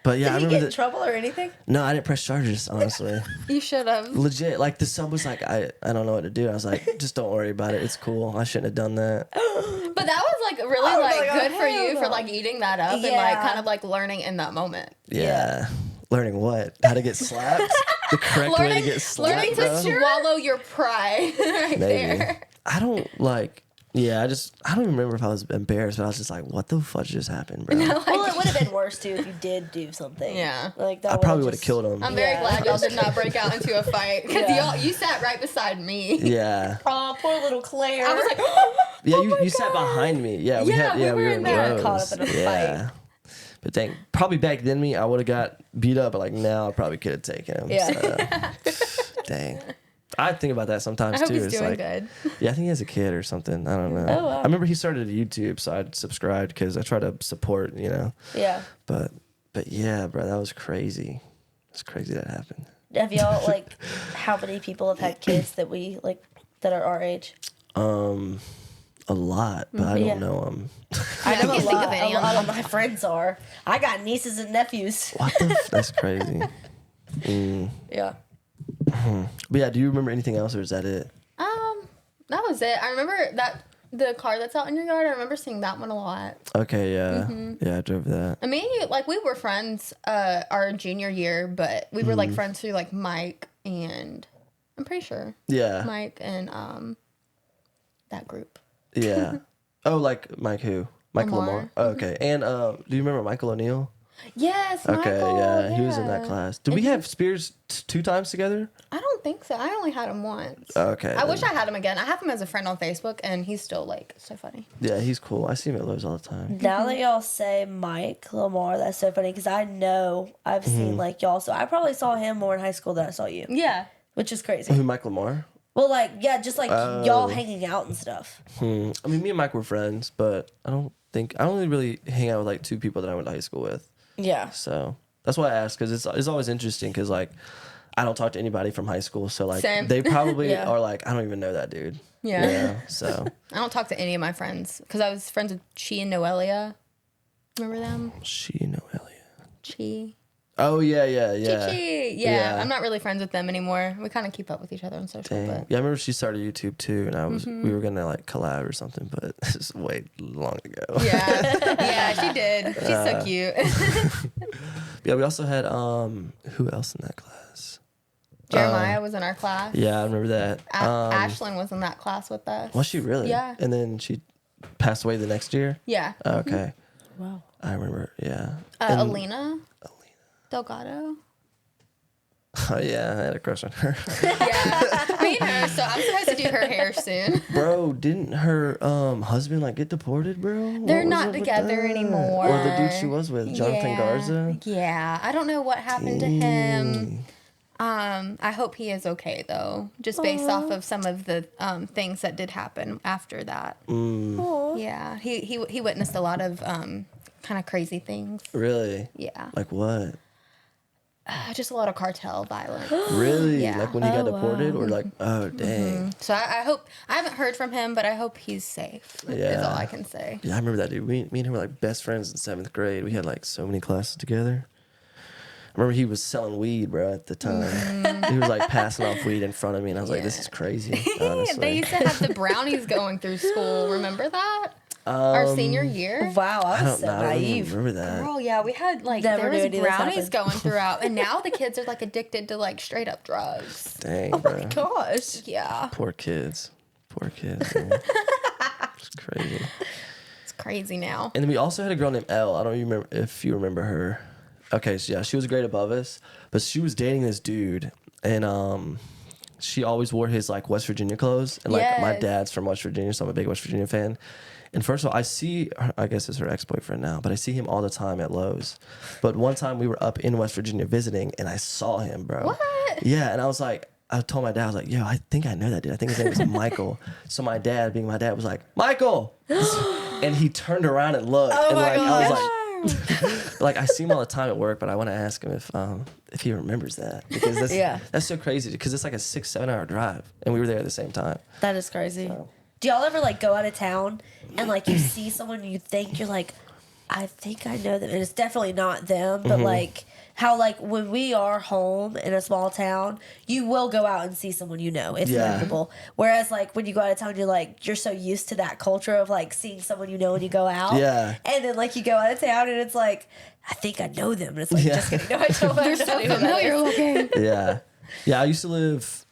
but yeah, I Did he remember get in that. trouble or anything? No, I didn't press charges, honestly. You should have. Legit, like the sub was like, I don't know what to do. I was like, just don't worry about it. It's cool. I shouldn't have done that. But that was like really I was like like, oh, good for hell you no. for like eating that up and like Yeah. kind of like learning in that moment. Yeah. Learning what? How to get slapped? The correct way to get slapped, learning to bro? swallow your pride right Maybe. there. I don't like. Yeah, I don't even remember if I was embarrassed, but I was just like, what the fuck just happened, bro? Well, it would have been worse too if you did do something. Yeah. Like that. I probably would have just- killed him. I'm very Yeah. glad y'all did not break out into a fight because Yeah. you sat right beside me. Yeah. Oh, poor little Claire. I was like, Yeah, my you sat God. behind me. Yeah, Yeah, we were in there. rows. Caught up in a Yeah. But dang, probably back then I would have got beat up, but like now I probably could have taken him. Yeah. So, dang. I think about that sometimes I hope too. he's It's doing like, good. yeah, I think he has a kid or something. I don't know. Oh, wow. I remember he started a YouTube, so I subscribed because I try to support, you know. Yeah. But yeah, bro, that was crazy. It's crazy that happened. Have y'all like? How many people have had kids that we like that are our age? A lot, but I Yeah. don't know them. I I can't think of any A on lot of my friends are. I got nieces and nephews. What the? That's crazy. Yeah. But yeah, do you remember anything else, or is that it? That was it. I remember that the car that's out in your yard. I remember seeing that one a lot. Okay, yeah, yeah, I drove that. I mean, like we were friends our junior year, but we were like friends through like Mike and I'm pretty sure Yeah, Mike and that group. yeah. Oh, like Mike who? Michael Lamar. Lamar. Oh, okay, and do you remember Michael O'Neill? Yes, Okay, Michael, yeah, he was in that yeah. class. Did we have Spears 2 times together? I don't think so. I only had him once. Okay, I wish then. I had him again. I have him as a friend on Facebook, and he's still like so funny. Yeah, he's cool. I see him at Lowe's all the time. Now that y'all say Mike Lamar, that's so funny because I know I've seen like y'all. So I probably saw him more in high school than I saw you. Yeah, which is crazy. Who, Mike Lamar? Well, like, yeah, just like y'all hanging out and stuff. I mean, me and Mike were friends, but I only really hang out with like 2 people that I went to high school with. Yeah. So that's why I asked, because it's always interesting, because like I don't talk to anybody from high school, so like Same. they probably Yeah. are like, I don't even know that dude. Yeah. So I don't talk to any of my friends because I was friends with Chi and Noelia. Remember them? she Noelia. Chi. Oh yeah. Chi. Yeah. Yeah. I'm not really friends with them anymore. We kind of keep up with each other on social, Dang. but Yeah, I remember she started YouTube too, and Mm-hmm. we were gonna like collab or something, but this is way long ago. yeah, she did. She's so cute. Yeah, we also had who else in that class? Jeremiah was in our class. Yeah, I remember that. Ashlyn was in that class with us. Was she really? Yeah. And then she passed away the next year. Yeah. Okay. Wow. I remember. Yeah. Alina Delgado. Oh yeah, I had a crush on her. Yeah, me and her. So I'm supposed to do her hair soon. Bro, didn't her husband like get deported, bro? They're What was not up with together that? anymore. Or the dude she was with, Jonathan Yeah. Garza. Yeah, I don't know what happened to him. I hope he is okay though, just based off of some of the things that did happen after that. Yeah, he witnessed a lot of kind of crazy things. Really? Yeah, Like what? just a lot of cartel violence. Really? Yeah. Like when he got deported, or like, oh dang. So I hope, I haven't heard from him, but I hope he's safe. Is Yeah. all I can say. Yeah, I remember that dude. Me and him were like best friends in 7th grade. We had like so many classes together. I remember he was selling weed, bro, at the time. He was like passing off weed in front of me, and I was like, this is crazy, honestly. They used to have the brownies going through school. Remember that? Our senior year. Wow, I was so I don't even naive. remember that. Oh yeah, we had like Never there knew was any of this brownies happened. going throughout, and now the kids are like addicted to like straight up drugs. Dang, Oh bro. my gosh. Yeah, Poor kids. Poor kids. Man. It's crazy. it's crazy now. And then we also had a girl named Elle. I don't remember if you remember her. Okay, so yeah, she was a grade above us, but she was dating this dude, and she always wore his like West Virginia clothes, and like my Yes. dad's from West Virginia, so I'm a big West Virginia fan. And first of all, I see, I guess it's her ex-boyfriend now, but I see him all the time at Lowe's. But one time we were up in West Virginia visiting, and I saw him, bro. What? Yeah, and I was like, I told my dad, I was like, yo, I think I know that dude. I think his name was Michael. So my dad, being my dad, was like, Michael! And he turned around and looked. Oh and my like, I was like, gosh. like I see him all the time at work, but I want to ask him if he remembers that, because that's Yeah. that's so crazy, because it's like a 6-7 hour drive, and we were there at the same time. That is crazy. Do y'all ever like go out of town and like you see someone and you think you're like, I think I know them, and it's definitely not them, but like how like when we are home in a small town, you will go out and see someone you know. It's Yeah. inevitable. Whereas like when you go out of town, you're so used to that culture of like seeing someone you know when you go out. Yeah. And then like you go out of town and it's like, I think I know them. And it's like, Yeah. just kidding. No, I don't. They're so familiar looking. Yeah, yeah. I used to used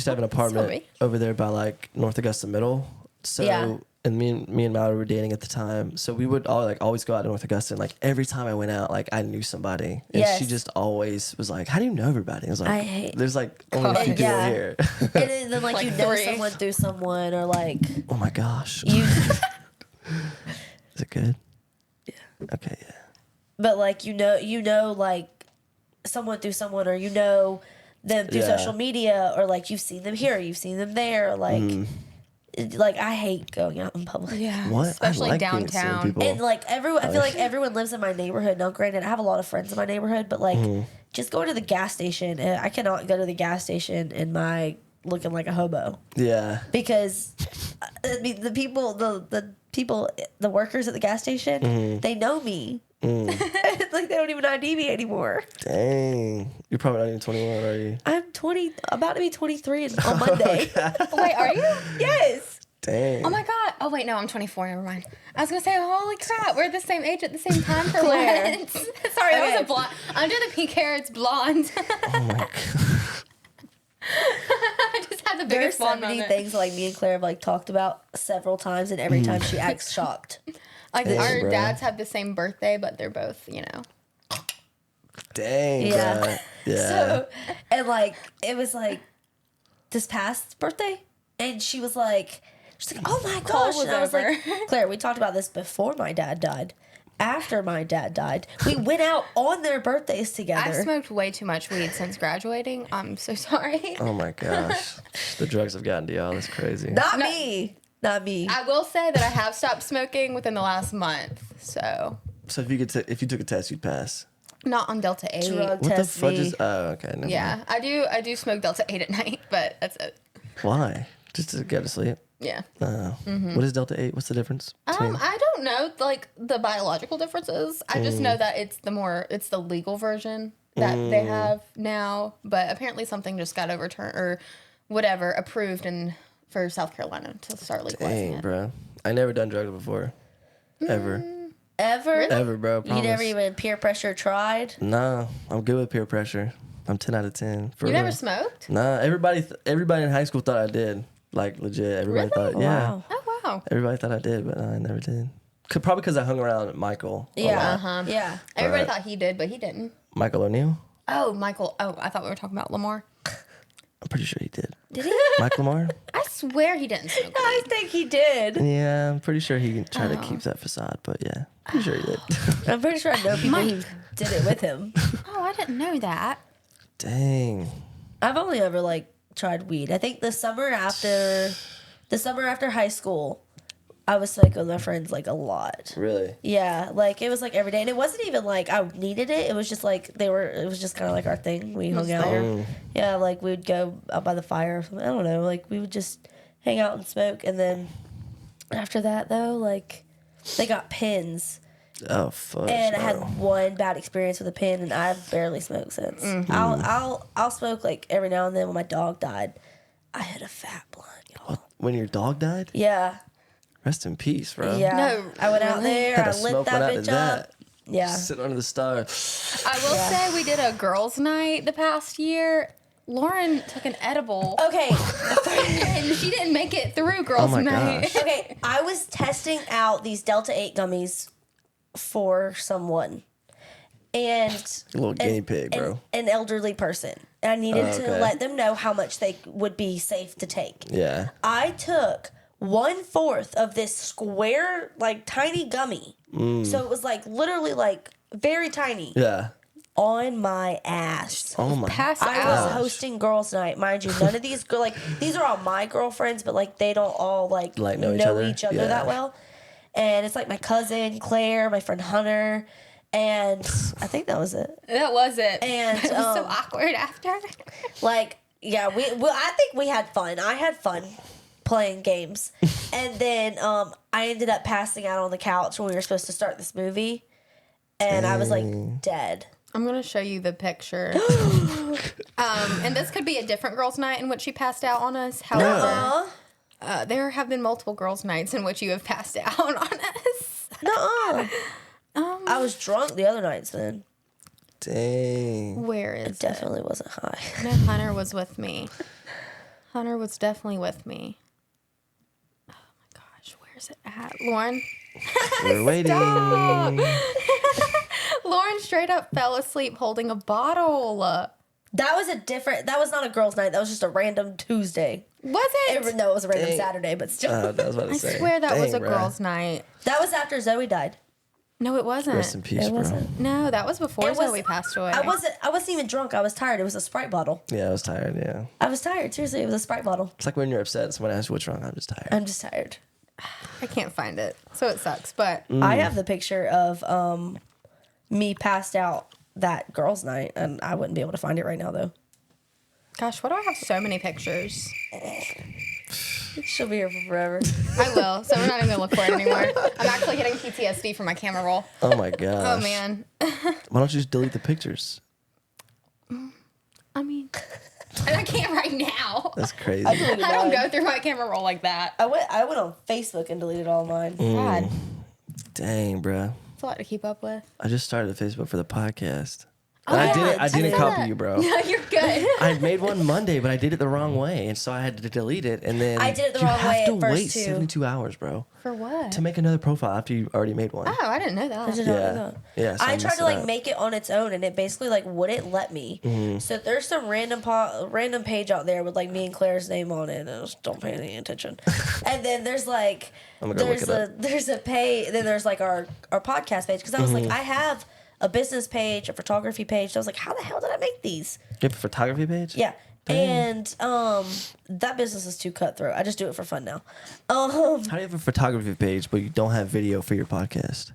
to have an apartment me. over there by like North Augusta Middle. So Yeah. and me and Mallory were dating at the time, so we would always go out to North Augusta. And like every time I went out, like I knew somebody, and she Yes. just always was like, "How do you know everybody?" I was like, "There's like only a few people Yeah. here." And then like, Like you know 3. someone through someone or like Oh my gosh, you. is it good? Yeah. Okay. Yeah. But like you know like someone through someone, or you know them through Yeah. social media, or like you've seen them here, you've seen them there, like like I hate going out in public. Yeah, What? especially I like being seeing downtown. people. And like everyone, I feel like everyone lives in my neighborhood. Now, granted, I have a lot of friends in my neighborhood, but like just going to the gas station, and I cannot go to the gas station in my looking like a hobo, Yeah. because I mean the people, the workers at the gas station, they know me. It's like they don't even ID me anymore. Dang. You're probably not even 21, are you? I'm 20, about to be 23 on Monday. Wait, are you? Yes. Dang. Oh my god. Oh wait, no, I'm 24. Never mind. I was gonna say, holy crap, we're the same age at the same time for Claire. once. Sorry, I Okay. was a blonde. Under the pink hair, it's blonde. Oh my god. I just had the There's biggest so blonde many moment. things like me and Claire have like talked about several times, and every time she acts shocked. Like Dang, our bro. dads have the same birthday, but they're both, Dang. Yeah. Bro. Yeah. So, and like it was like this past birthday, and she's like, oh my gosh, was and I was over. like, Claire, we talked about this before my dad died, after my dad died. We went out on their birthdays I've together. smoked way too much weed since graduating. I'm so sorry. Oh my gosh. The drugs have gotten to y'all. That's crazy. Not me. Not me. I will say that I have stopped smoking within the last month. So So if you took a test, you'd pass. not on Delta 8. Drug What the test fudge me. is? Oh, okay. Never Yeah, mind. I do smoke Delta 8 at night, but that's it. Why? Just to go to sleep? Yeah. What is Delta 8? What's the difference? between- I don't know like the biological differences. I just know that it's the legal version that they have now, but apparently something just got overturned or whatever approved for South Carolina to start legalizing Dang, it. bro. I never done drugs before. Ever. Ever? Ever, bro. You Promise. never even peer pressure tried? Nah, I'm good with peer pressure. I'm 10 out of 10. For You real. never smoked? Nah, everybody in high school thought I did. Like, legit. Everybody Really? thought, yeah. Wow. Oh wow. Everybody thought I did, but I never did. Probably because I hung around Michael. a Yeah. lot. Yeah. Everybody Right. thought he did, but he didn't. Michael O'Neal? Oh, Michael. Oh, I thought we were talking about Lamar. I'm pretty sure he did. Did he? Mike Lamar? I swear he didn't smoke I weed. think he did. Yeah, I'm pretty sure he tried to keep that facade, but yeah. Pretty sure he did. I'm pretty sure I know people who did it with him. Oh, I didn't know that. Dang. I've only ever like tried weed. I think the summer after high school, I was like with my friends like a lot. Really? Yeah, like it was like every day, and it wasn't even like I needed it. It was just like it was just kind of like our thing. We hung out. there. Yeah, like we would go out by the fire or something. I don't know. Like we would just hang out and smoke, and then after that though, like they got pins, Oh, fuck. and I bro. had one bad experience with a pin, and I've barely smoked since. I'll smoke like every now and then. When my dog died, I hit a fat blunt, y'all. When your dog died? Yeah, Rest in peace, bro. yeah. No, I went out there. Had I to lit smoke one that out of bitch up. that. Yeah. Sit under the stars. I will say we did a girls' night the past year. Lauren took an edible Okay. and she didn't make it through girls' my night. gosh. Okay, I was testing out these Delta 8 gummies for someone. And A little guinea pig, bro. An elderly person. And I needed to okay. let them know how much they would be safe to take. Yeah. I took 1/4 of this square, like tiny gummy. So it was like literally like very tiny Yeah. on my ass. Oh my. Passed I out. was hosting girls' night, mind you. None of these these are all my girlfriends, but like they don't all like know each other? Yeah. that well. And it's like my cousin Claire, my friend Hunter, and I think that was it. That was it. And, It was so um, awkward after. Like, yeah, I think we had fun. I had fun playing games, and then I ended up passing out on the couch when we were supposed to start this movie, and I was like dead. I'm gonna show you the picture. And this could be a different girls' night in which she passed out on us. However, there have been multiple girls' nights in which you have passed out on us. Nuh-uh. I was drunk the other nights. Then Dang. Where is it? definitely wasn't high. No, Hunter was with me. Hunter was definitely with me. Oh my gosh, where's it at? Lauren? We're waiting. Lauren straight up fell asleep holding a bottle. That was not a girls' night. That was just a random Tuesday. Was it? No, it was a random Dang. Saturday, but still. I was about to I say. swear that was Dang, a bro. girls' night. That was after Zoe died. No, it wasn't. Rest in peace, It bro. wasn't. No, that was before It was- Zoe passed away. I wasn't even drunk. I was tired. It was a Sprite bottle. Yeah, I was tired. Yeah. I was tired. Seriously, it was a Sprite bottle. It's like when you're upset, someone asks you what's wrong. I'm just tired. I'm just tired. I can't find it, so it sucks. But I have the picture of me passed out that girls' night, and I wouldn't be able to find it right now though. gosh, why do I have so many pictures? She'll be here for forever. I will, so we're not even gonna look for it anymore. I'm actually getting PTSD from my camera roll. Oh my gosh. Oh man. Why don't you just delete the pictures? I mean, and I can't right now. That's crazy. I don't go through my camera roll like that. I went on Facebook and deleted all mine. God, Dang, bro. it's a lot to keep up with. I just started a Facebook for the podcast. And I did it. I I didn't saw copy that. you, bro. No, you're good. I made one Monday, but I did it the wrong way, and so I had to delete it. And then I did it the you wrong have way to at first, wait too. 72 hours, bro, For what? to make another profile after you already made one. Oh, I didn't know that. Yeah, so I tried messed to it like up. make it on its own, and it basically like wouldn't let me. Mm-hmm. So there's some random page out there with like me and Claire's name on it, and I just don't pay any attention. And then there's like I'm gonna go look it up. there's a pay. Then there's like our podcast page, because I was Mm-hmm. like, I have a business page, a photography page. So I was like, how the hell did I make these? You have a photography page? Yeah. And that business is too cutthroat. I just do it for fun now. How do you have a photography page but you don't have video for your podcast?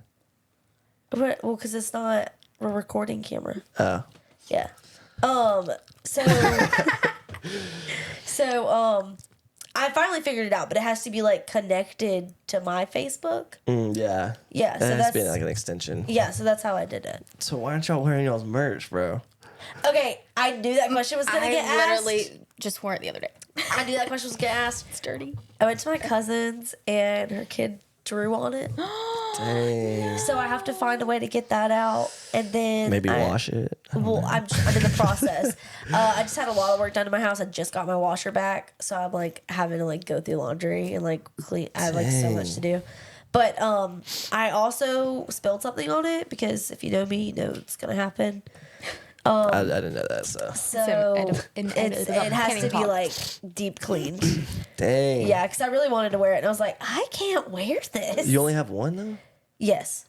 Well, because it's not a recording camera. Oh, Yeah. So I finally figured it out, but it has to be like connected to my Facebook. yeah. Yeah, so That has to that's be like an extension. yeah, so that's how I did it. So why aren't y'all wearing y'all's merch, bro? Okay, I knew that question was gonna I get asked. literally just wore it the other day. I knew that question was gonna get asked. It's dirty. I went to my cousin's and her kid drew on it, Dang. so I have to find a way to get that out, and then Maybe I- wash it. I don't Well, know. I'm in the process. I just had a lot of work done to my house. I just got my washer back, so I'm like having to like go through laundry and like clean. I have like so much to do. But I also spilled something on it, because if you know me, you know it's gonna happen. I didn't know that, so. So It's- it has can't to even be talk. like deep cleaned. Dang. Yeah, because I really wanted to wear it, and I was like, I can't wear this. You only have one, though? Yes,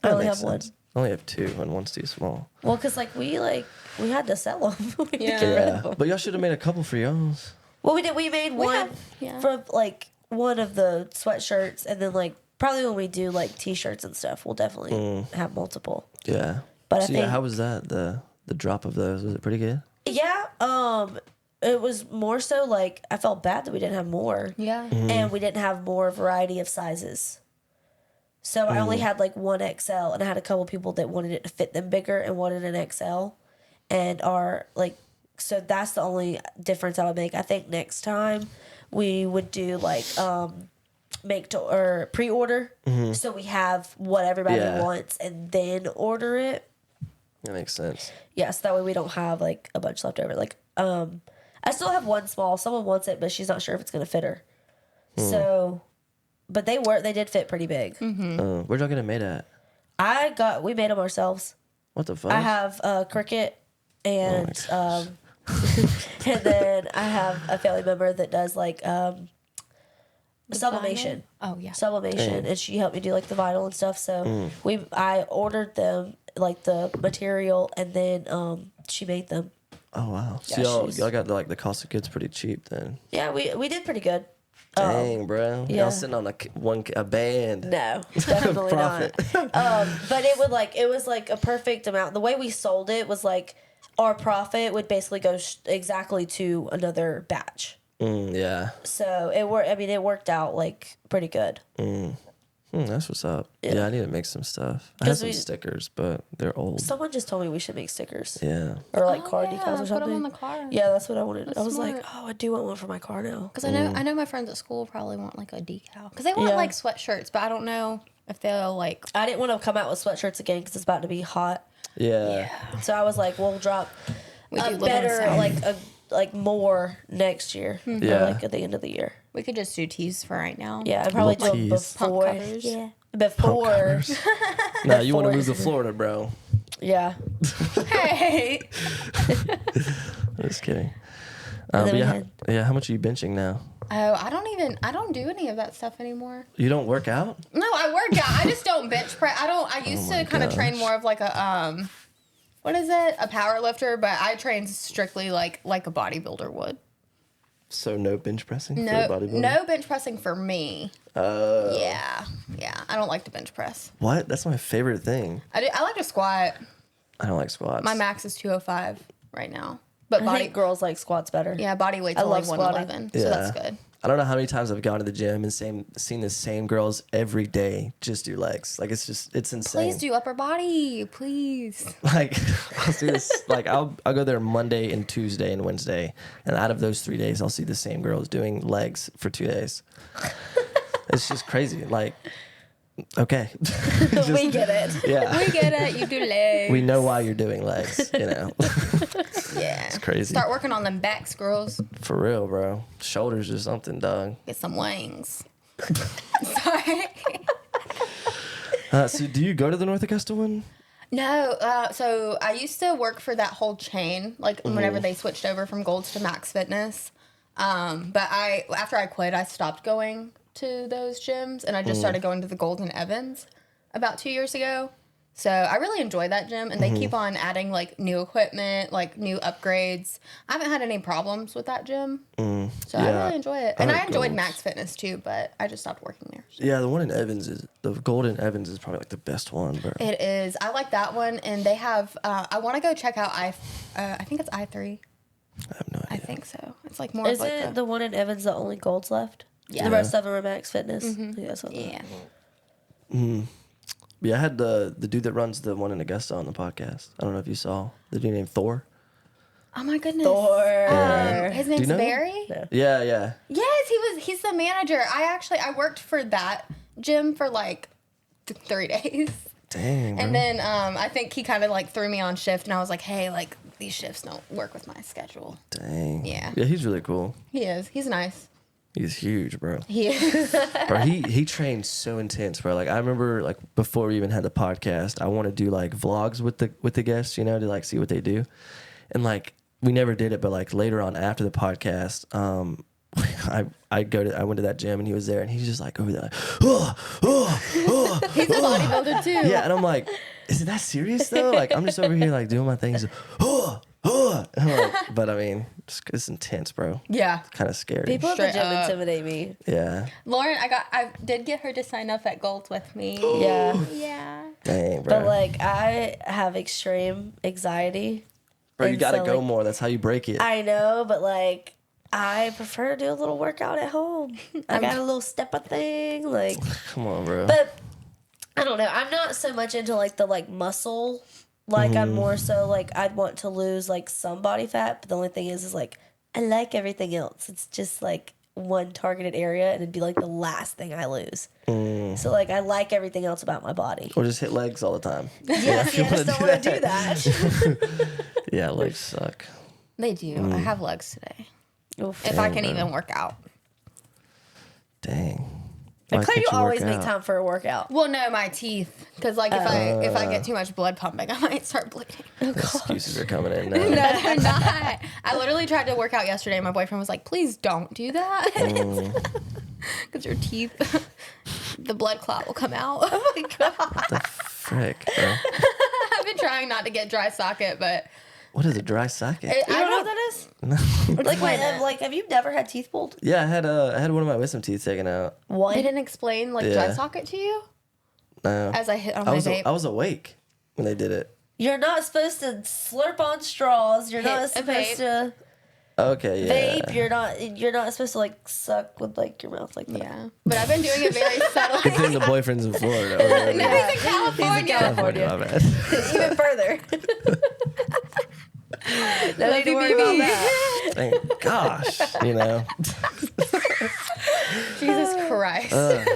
I That only makes have one. sense. I only have two, and one's too small. Well, because we had to sell them. Yeah. But y'all should have made a couple for y'alls. Well, we did. We made one have- yeah. for like one of the sweatshirts, and then like probably when we do like t-shirts and stuff, we'll definitely have multiple. Yeah. But I so, yeah, think- how was that? The drop of those, was it pretty good? Yeah. It was more so like I felt bad that we didn't have more. Yeah. And we didn't have more variety of sizes. So I only had like one XL, and I had a couple people that wanted it to fit them bigger and wanted an XL, and are like, so that's the only difference I would make. I think next time we would do like make to or pre-order, so we have what everybody Yeah. wants, and then order it. That makes sense. Yeah, so that way we don't have like a bunch left over. Like, I still have one small. Someone wants it, but she's not sure if it's gonna fit her. So, but they did fit pretty big. Where'd y'all get it made at? We made them ourselves. What the fuck? I have Cricket, and gosh. and then I have a family member that does like sublimation. Oh yeah. Sublimation, and she helped me do like the vinyl and stuff. So I ordered them like the material, and then she made them. Oh, wow. So Yeah, y'all, she's- y'all got like the cost of goods pretty cheap then. Yeah, we did pretty good. Dang, bro. yeah. Y'all sitting on a band. No, definitely not. Profit. But it was like a perfect amount. The way we sold it was like our profit would basically go exactly to another batch. Yeah. So it worked out like pretty good. That's what's up. Yeah. I need to make some stuff. I have 'Cause some we- stickers, but they're old. Someone just told me we should make stickers Yeah. or like Oh, car yeah, decals or put 'em something. on the car. Yeah, that's what I wanted. I was smart. like, oh, I do want one for my car now. Because I know my friends at school probably want like a decal. Because they want Yeah. like sweatshirts, but I don't know if they'll like. I didn't want to come out with sweatshirts again because it's about to be hot. Yeah. So I was like, we'll drop We a do live better inside. like more next year. Or Yeah. like at the end of the year. We could just do tees for right now. Yeah, and probably do Little them tees. Pump before. covers. Yeah, before. Now you want to Before- move to Florida, bro. Yeah. Hey. I'm just kidding. then But we yeah, had- yeah, how much are you benching now? Oh, I don't do any of that stuff anymore. You don't work out? No, I work out. I just don't bench press. I used to kind of train gosh. more of like a what is it? A power lifter, but I train strictly like a bodybuilder would. So no bench pressing No, for a bodybuilder? no bench pressing for me. Yeah. I don't like to bench press. What? That's my favorite thing. I like to squat. I don't like squats. My max is 205 right now. But I body think girls like squats better. yeah, body weight's I only love squatting. 111. So that's good. I don't know how many times I've gone to the gym and seen the same girls every day just do legs. Like it's insane. Please do upper body, please. Like I'll see this. Like I'll go there Monday and Tuesday and Wednesday, and out of those 3 days, I'll see the same girls doing legs for 2 days. It's just crazy. Like Okay. We get it. Yeah. We get it. You do legs. We know why you're doing legs, you know. Yeah. It's crazy. Start working on them backs, girls. For real, bro. Shoulders or something, dog. Get some wings. Sorry. So do you go to the North Augusta one? No, so I used to work for that whole chain, like whenever they switched over from Golds to Max Fitness. But after I quit, I stopped going to those gyms, and I just started going to the Golden Evans about 2 years ago. So I really enjoy that gym, and they keep on adding like new equipment, like new upgrades. I haven't had any problems with that gym, so I Yeah. really enjoy it. And I I like enjoyed Golds. Max Fitness too, but I just stopped working there. Yeah, the one in Evans the Golden Evans is probably like the best one, bro. It is. I like that one, and they have. I want to go check out I think it's I3. I have no I idea. think so. It's like more Is of like it the one in Evans the only golds left? Yeah. The rest of them are Max Fitness. Yeah, something. yeah. Yeah, I had the dude that runs the one in Augusta on the podcast. I don't know if you saw the dude named Thor. Oh my goodness. Thor. His you name's know him? Barry. No. Yeah. Yes, he's the manager. I worked for that gym for like 3 days. Dang, bro. And then I think he kind of like threw me on shift, and I was like, hey, like these shifts don't work with my schedule. Dang. Yeah. Yeah, he's really cool. He is. He's nice. He's huge, bro. He is. Bro, he trains so intense, bro. Like I remember, like before we even had the podcast, I want to do like vlogs with the guests, you know, to like see what they do, and like we never did it, but like later on after the podcast, I went to that gym and he was there and he's just like over there, like, He's a bodybuilder too. yeah, and I'm like, is it that serious though? Like I'm just over here like doing my things, and I'm like, but I mean, it's intense, bro. Yeah. Kind of scary. People at the Straight gym up. intimidate me. Yeah. Lauren, I did get her to sign up at Gold with me. Yeah. Yeah. Dang, bro. But like I have extreme anxiety. bro, you and gotta so, go like, more. That's how you break it. I know, but like I prefer to do a little workout at home. I got a little stepper thing, like. Come on, bro. But I don't know. I'm not so much into like the like muscle. Like I'm more so like I'd want to lose like some body fat, but the only thing is like I like everything else. It's just like one targeted area, and it'd be like the last thing I lose. So like I like everything else about my body. Or just hit legs all the time. Yes, if you I wanna just don't do want to do that. Yeah, legs suck. They do. I have legs today. Oof. If I can even work out. Dang. I Why claim can't you always work make out? time for a workout. Well, no, my teeth. Because like if I get too much blood pumping, I might start bleeding. Excuses are coming in now. No, they're not. I literally tried to work out yesterday, and my boyfriend was like, please don't do that. Because your teeth, the blood clot will come out. Oh my God. The frick, bro. I've been trying not to get dry socket, but What is a dry socket? You don't know what that is? Like, wait, like, have you never had teeth pulled? Yeah, I had one of my wisdom teeth taken out. What? they didn't explain like Yeah. dry socket to you No. as I hit on I my was vape. I was awake when they did it. You're not supposed to slurp on straws. You're Hit not a supposed vape. to Okay, yeah. vape. You're not supposed to like suck with like your mouth like that. Yeah, but I've been doing it very subtly. Good thing the boyfriend's in Florida. Okay, No, he's in California. California, my bad. Even further. No need to worry about that. Thank gosh, you know. Jesus Christ.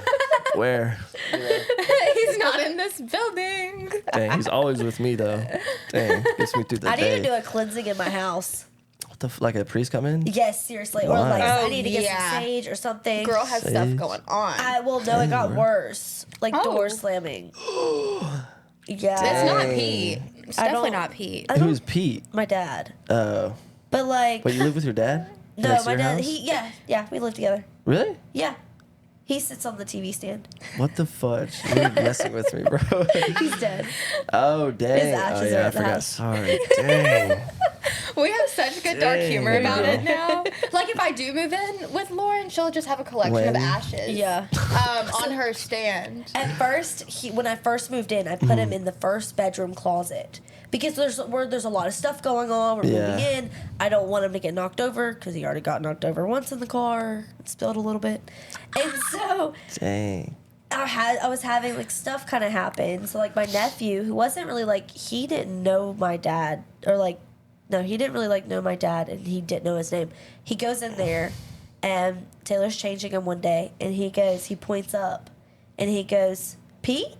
Where? He's not in this building. Dang, he's always with me though. Dang, gets me through the I need day. to do a cleansing in my house. What the like a priest come in? Yes, seriously. Or Why? like Oh, I need to get yeah. some sage or something. Girl has stuff Sage. going on. It got worse. Like Oh. door slamming. Yeah. It's not Pete. It's I definitely don't- not Pete. I Who don't- is Pete? My dad. Oh, But like wait, you live with your dad? no, Next to my your dad house? yeah, we live together. Really? Yeah. He sits on the TV stand. What the fudge? You're messing with me, bro. He's dead. Oh dang! ashes Oh are yeah, I at the forgot. house. Sorry. Dang. We have such good dark Dang, humor about girl. it now. Like if I do move in with Lauren, she'll just have a collection When? of ashes. Yeah. On her stand. At first, when I first moved in, I put him in the first bedroom closet because there's a lot of stuff going on. We're Yeah. moving in. I don't want him to get knocked over because he already got knocked over once in the car, spilled a little bit, and so Dang. I was having like stuff kind of happen. So like my nephew, who wasn't really like he didn't know my dad or like no, he didn't really like know my dad and he didn't know his name. He goes in there and Taylor's changing him one day and he points up and he goes, Pete?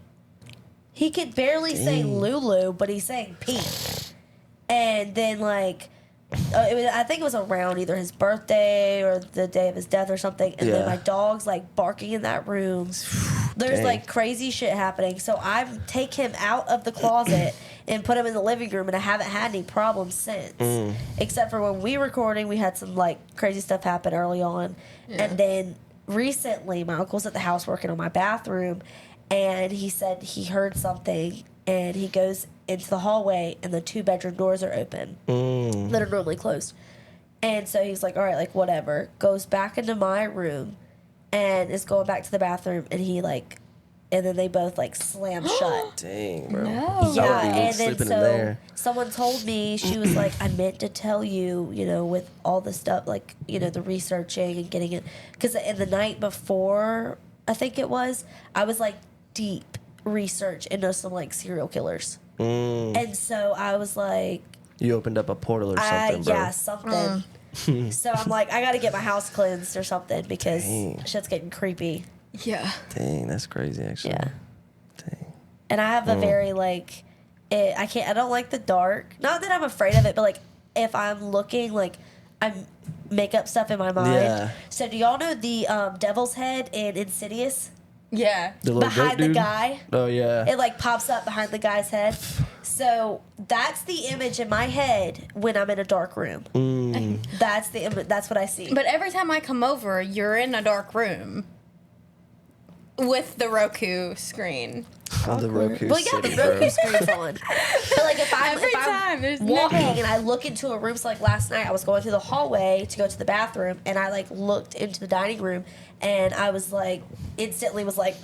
He could barely say Lulu, but he's saying Pete. And then, like, I think it was around either his birthday or the day of his death or something. And then Yeah. my dog's, like, barking in that room. There's, Dang. like, crazy shit happening. So I take him out of the closet and put him in the living room, and I haven't had any problems since. Except for when we were recording, we had some, like, crazy stuff happen early on. And then recently, my uncle's at the house working on my bathroom, and he said he heard something, and he goes into the hallway, and the 2-bedroom doors are open that are normally closed. And so he's like, all right, like, whatever. Goes back into my room and is going back to the bathroom, and he, like, and then they both, like, slam shut. Dang, bro. No. Yeah, be and then sleeping in so there. someone told me, she was like, I meant to tell you, you know, with all the stuff, like, you know, the researching and getting it. Because in the night before, I think it was, I was like deep research into some like serial killers. And so I was like, You opened up a portal or something, bro. yeah, something. So I'm like, I got to get my house cleansed or something because Dang. shit's getting creepy. Yeah. Dang, that's crazy, actually. Yeah. Dang. And I have a very like, I don't like the dark. Not that I'm afraid of it, but like if I'm looking, like I make up stuff in my mind. Yeah. So do y'all know the devil's head in Insidious? Yeah. The little Behind goat the dude? guy. Oh, yeah. It like pops up behind the guy's head. So that's the image in my head when I'm in a dark room. That's the image. That's what I see. But every time I come over, you're in a dark room with the Roku screen. On the Roku Well, yeah, the City, Roku bro. screen's on. But like if I'm, Every if I'm time, there's walking never- and I look into a room, so like last night I was going through the hallway to go to the bathroom, and I like looked into the dining room, and I was like instantly was like,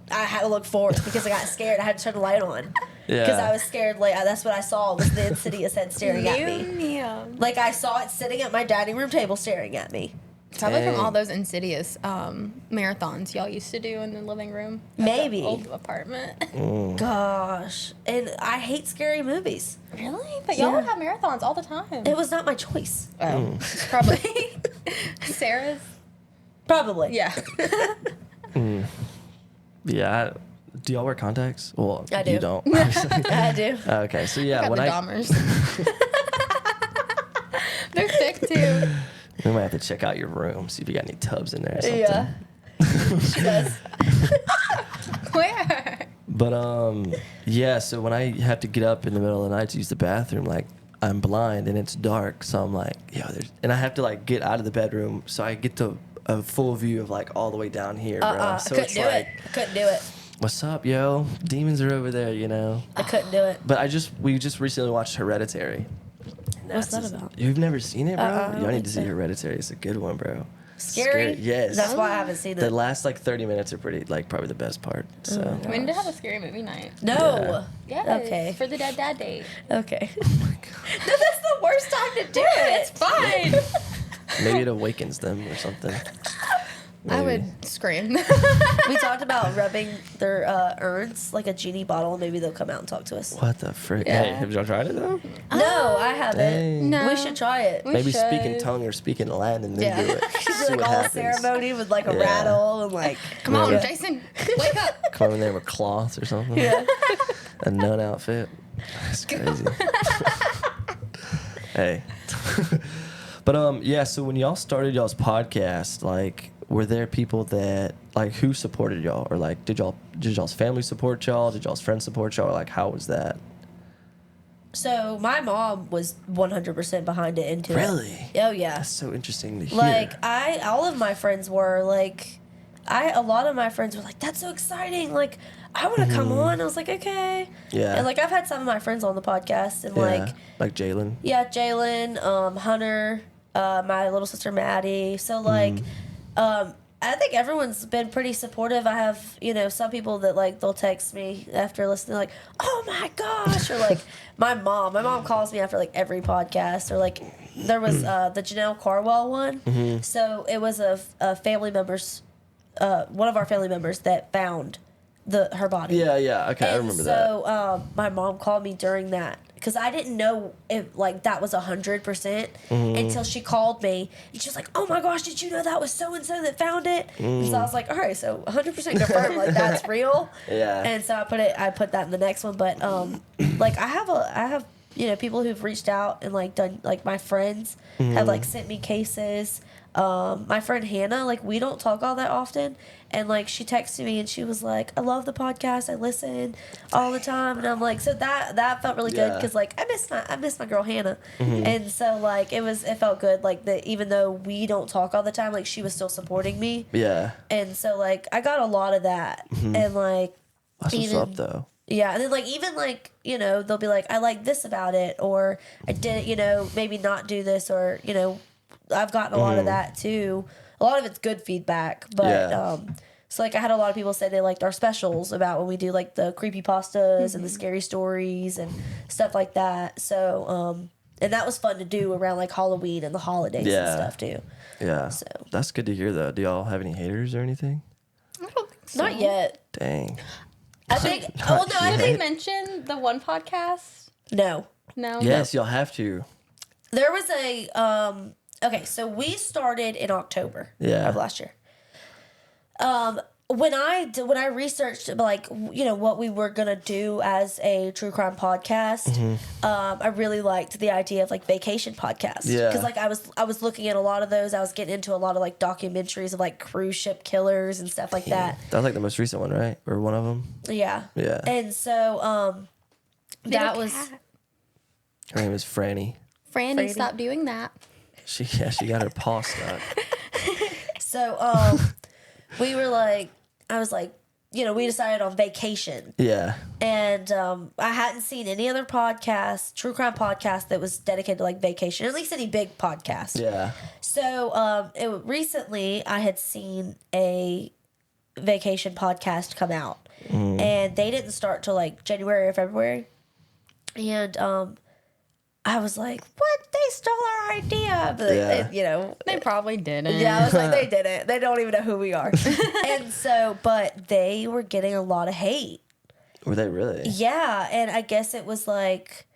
I had to look forward because I got scared. I had to turn the light on because Yeah. I was scared. Like that's what I saw was the Insidious head staring at me. Meow. Like I saw it sitting at my dining room table staring at me. Probably from Dang. all those Insidious marathons y'all used to do in the living room. of the Maybe. old apartment. Gosh, and I hate scary movies. Really? But y'all Yeah. would have marathons all the time. It was not my choice. Oh, probably. Sarah's. Probably. Yeah. Yeah. Do y'all wear contacts? Well, I do. You don't. I do. Okay, so yeah, Got when the Dahmers. They're thick too. we might have to check out your room, see if you got any tubs in there or something. Yeah. She does. Where? But yeah. So when I have to get up in the middle of the night to use the bathroom, like I'm blind and it's dark, so I'm like, and I have to like get out of the bedroom so I get to a full view of like all the way down here, bro. So Couldn't it's do like, it. Couldn't do it. what's up, yo? Demons are over there, you know. I couldn't do it. But we just recently watched Hereditary. What's that about? You've never seen it, bro? I Y'all don't need to think see Hereditary. It's a good one, bro. Scary? Yes. That's why I haven't seen The it. last like 30 minutes are pretty like probably the best part. So We need to have a scary movie night. No. Yeah. Okay. For the Dead Dad date. Okay. No, that's the worst time to do It's it. fine. maybe it awakens them or something. I Maybe. would scream. We talked about rubbing their urns like a genie bottle, and maybe they'll come out and talk to us. What the frick? Yeah. Hey, have y'all tried it though? No, I haven't. Dang. No. We should try it. We Maybe speak in should. tongue or speak in Latin and then Yeah. do it. Should See do like what all happens. ceremony with like a Yeah. rattle and like. Come on, Yeah. Jason. Wake up. Come in there with cloths or something. Yeah. A nun outfit. That's crazy. Hey. But yeah, so when y'all started y'all's podcast, like were there people that like who supported y'all? Or like did y'all's family support y'all? Did y'all's friends support y'all? Or like how was that? So my mom was 100% behind it into Really? it. Oh yeah. That's so interesting to hear. Like all of my friends were like, a lot of my friends were like, that's so exciting. Like I want to come on. I was like, okay. Yeah. And like I've had some of my friends on the podcast and yeah, like Jalen. yeah, Jalen, Hunter, my little sister Maddie. So like, I think everyone's been pretty supportive. I have, some people that like they'll text me after listening, like, "Oh my gosh," or like my mom calls me after like every podcast, or like there was the Janelle Carwell one. So it was a family member's, one of our family members that found her body. Yeah, okay, I remember that. So my mom called me during that because I didn't know if like that was 100% until she called me and she was like, "Oh my gosh, did you know that was so and so that found it?" And so I was like, "All right, so 100% confirmed, like that's real." Yeah. And so I put that in the next one, but like I have people who've reached out and like done, like my friends have like sent me cases. My friend Hannah, like we don't talk all that often, and like she texted me and she was like, "I love the podcast. I listen all the time." And I'm like, so that felt really good Yeah. because like I miss my girl Hannah, and so like it felt good, like that even though we don't talk all the time, like she was still supporting me, Yeah. and so like I got a lot of that, and like That's what's up though. yeah, and then like even like they'll be like, "I like this about it," or "I didn't maybe not do this," or I've gotten a lot of that too. A lot of it's good feedback, but Yeah. so like I had a lot of people say they liked our specials about when we do like the creepy pastas and the scary stories and stuff like that. So and that was fun to do around like Halloween and the holidays and Yeah. stuff too. Yeah. So. That's good to hear though. Do y'all have any haters or anything? I don't think so. Not yet. Dang. I think. Oh no, I Did think they mention the one podcast? no. No. Yes, y'all have to. There was a okay, so we started in October Yeah. of last year. When I researched like what we were gonna do as a true crime podcast, I really liked the idea of like vacation podcast. Yeah. Because like I was looking at a lot of those. I was getting into a lot of like documentaries of like cruise ship killers and stuff like that. That was like the most recent one, right? Or one of them. Yeah. Yeah. And so that was. Her name is Franny. Franny, Franny. stop doing that. She got her paw stuck. So we were like, I was like, we decided on vacation. Yeah. And I hadn't seen any other podcast, true crime podcast, that was dedicated to like vacation, at least any big podcast. Yeah. So recently I had seen a vacation podcast come out, and they didn't start till like January or February. And I was like, "What? They stole our idea!" But Yeah. They probably didn't. yeah, I was like, they didn't. They don't even know who we are. And so, but they were getting a lot of hate. Were they really? Yeah, and I guess it was like,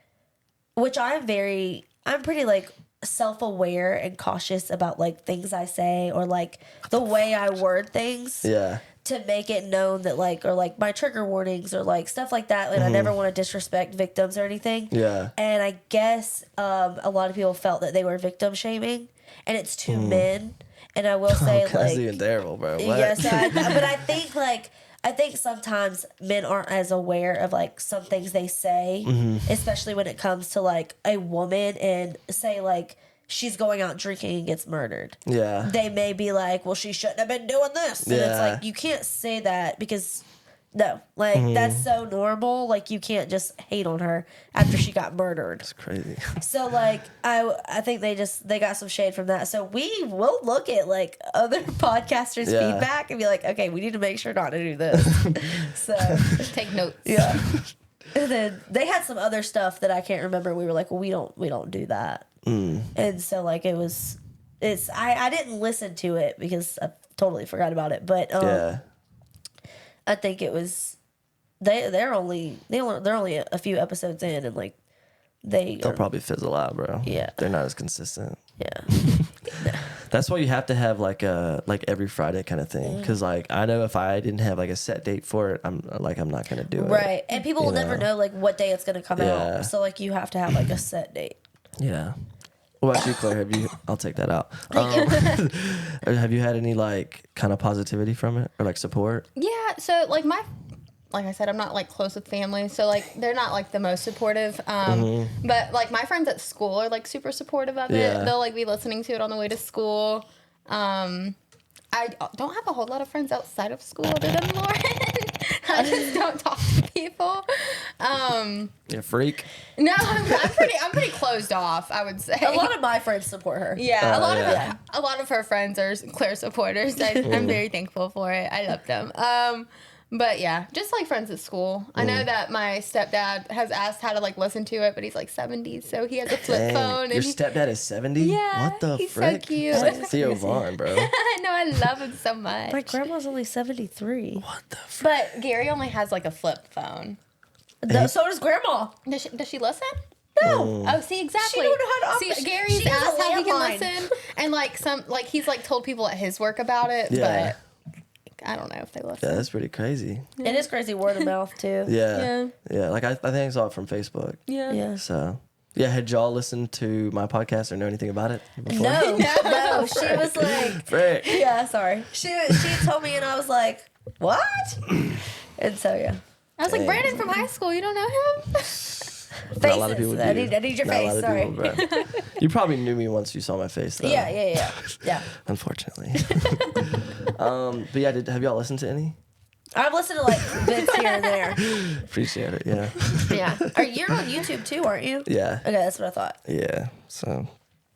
which I'm pretty like self-aware and cautious about like things I say or like the way I word things Yeah. to make it known that like, or like my trigger warnings or like stuff like that. And I never want to disrespect victims or anything. Yeah. And I guess a lot of people felt that they were victim shaming, and it's two men. And I will say That's like, even terrible, bro. What? yes, but I think sometimes men aren't as aware of like some things they say, especially when it comes to like a woman and say like she's going out drinking and gets murdered. Yeah. They may be like, well, she shouldn't have been doing this. And it's Yeah. like, you can't say that because no, like that's so normal. Like you can't just hate on her after she got murdered. It's crazy. So like I think they got some shade from that. So we will look at like other podcasters' Yeah. feedback and be like, okay, we need to make sure not to do this. So Take notes. yeah. And then they had some other stuff that I can't remember. We were like, well, we don't do that. And so like I didn't listen to it because I totally forgot about it. But Yeah. I think it was they're only a few episodes in, and like They'll probably fizzle out, bro. Yeah. They're not as consistent. yeah. That's why you have to have like a every Friday kind of thing. Because like I know if I didn't have like a set date for it, I'm not gonna do it. Right. And people will never know? know like what day it's gonna come Yeah. out. So like you have to have like a set date. Yeah. Well, actually, Claire, I'll take that out. Have you had any like kind of positivity from it or like support? Yeah, so like like I said, I'm not like close with family, so like they're not like the most supportive. But like my friends at school are like super supportive of Yeah. it. They'll like be listening to it on the way to school. I don't have a whole lot of friends outside of school other than Lauren. I just don't talk to people. Yeah, freak. No, I'm pretty closed off, I would say. A lot of my friends support her. Yeah, yeah. a lot of her friends are Claire supporters. I'm very thankful for it. I love them. But yeah, just like friends at school. I know that my stepdad has asked how to like listen to it, but he's like 70, so he has a flip phone. Your And stepdad is 70? Yeah, What the he's so frick? cute. That's like Theo Vaughn, bro. I know, I love him so much. My grandma's only 73. What the frick? But Gary only has like a flip phone. So does grandma. Does she listen? No. Oh, see, exactly. She don't know how to see, operate- Gary's she has a asked how he landline. can listen, and like he's like told people at his work about it, Yeah. but I don't know if they listen. Yeah, that's pretty crazy. It is crazy word of mouth too. Yeah. Yeah. Yeah. Like I think I saw it from Facebook. Yeah. Yeah. So yeah, had y'all listened to my podcast or know anything about it before? No, no. She was like, Frick. yeah, sorry. She told me, and I was like, what? And so yeah. I was like, Dang. Brandon from high school, you don't know him? Not a lot of Faces. people do. I need your Not a face. lot of Sorry. people, bro. You probably knew me once you saw my face, though. Yeah. Unfortunately. But yeah, have y'all listened to any? I've listened to like bits here and there. Appreciate it. Yeah. Yeah. You're on YouTube too, aren't you? Yeah. Okay, that's what I thought. Yeah. So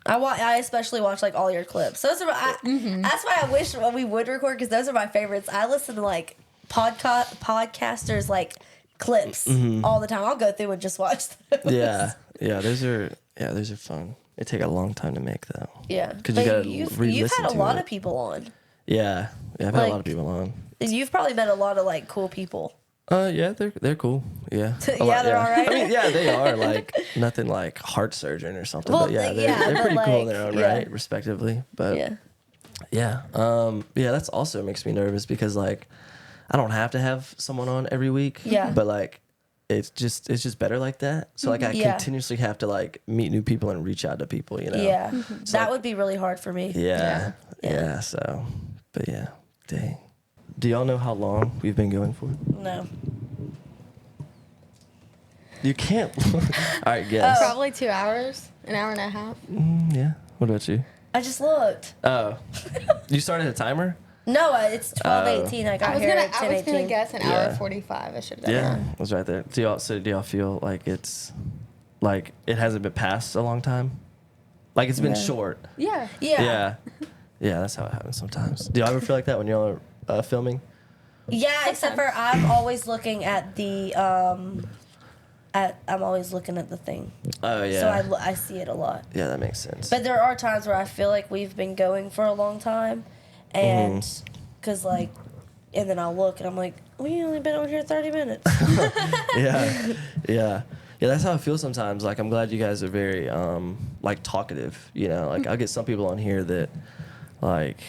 I especially watch like all your clips. Those are that's why I wish we would record because those are my favorites. I listen to like podcasters like clips all the time. I'll go through and just watch those. yeah, those are fun. They take a long time to make though. Yeah. 'Cause you But gotta you've re-listen had a to lot it. of people on. Yeah. I've had a Like- lot of people on. And you've probably met a lot of like cool people. Yeah, they're cool. Yeah. A Yeah, lot, they're all right? I mean, yeah, they are like nothing like heart surgeon or something. Well, but yeah, yeah, they're but, pretty cool in like, their own yeah. right, respectively. But Yeah. yeah, that's also makes me nervous because like I don't have to have someone on every week. Yeah. But like it's just better like that. So like I Yeah. continuously have to like meet new people and reach out to people. You know. Yeah. So, That like, would be really hard for me. Yeah. Yeah. Yeah. So, but yeah, dang. Do y'all know how long we've been going for? No. You can't. All right, guess. Probably 2 hours, an hour and a half. Yeah. What about you? I just looked. Oh, you started a timer? No, it's 12:18. I got here at I was gonna 10:18. guess an Yeah. hour 45. I should have done Yeah, that. it was right there. Do y'all feel like it's like it hasn't been passed a long time? Like it's been Yeah. short. Yeah. Yeah. Yeah. Yeah, that's how it happens sometimes. Do y'all ever feel like that when y'all are filming? Yeah, except for I'm always looking at the I'm always looking at the thing. Oh yeah. So I see it a lot. Yeah, that makes sense. But there are times where I feel like we've been going for a long time, and because like, and then I'll look and I'm like, we only been over here 30 minutes. yeah. Yeah. Yeah, that's how I feel sometimes. Like I'm glad you guys are very like talkative, you know. Like I'll get some people on here that like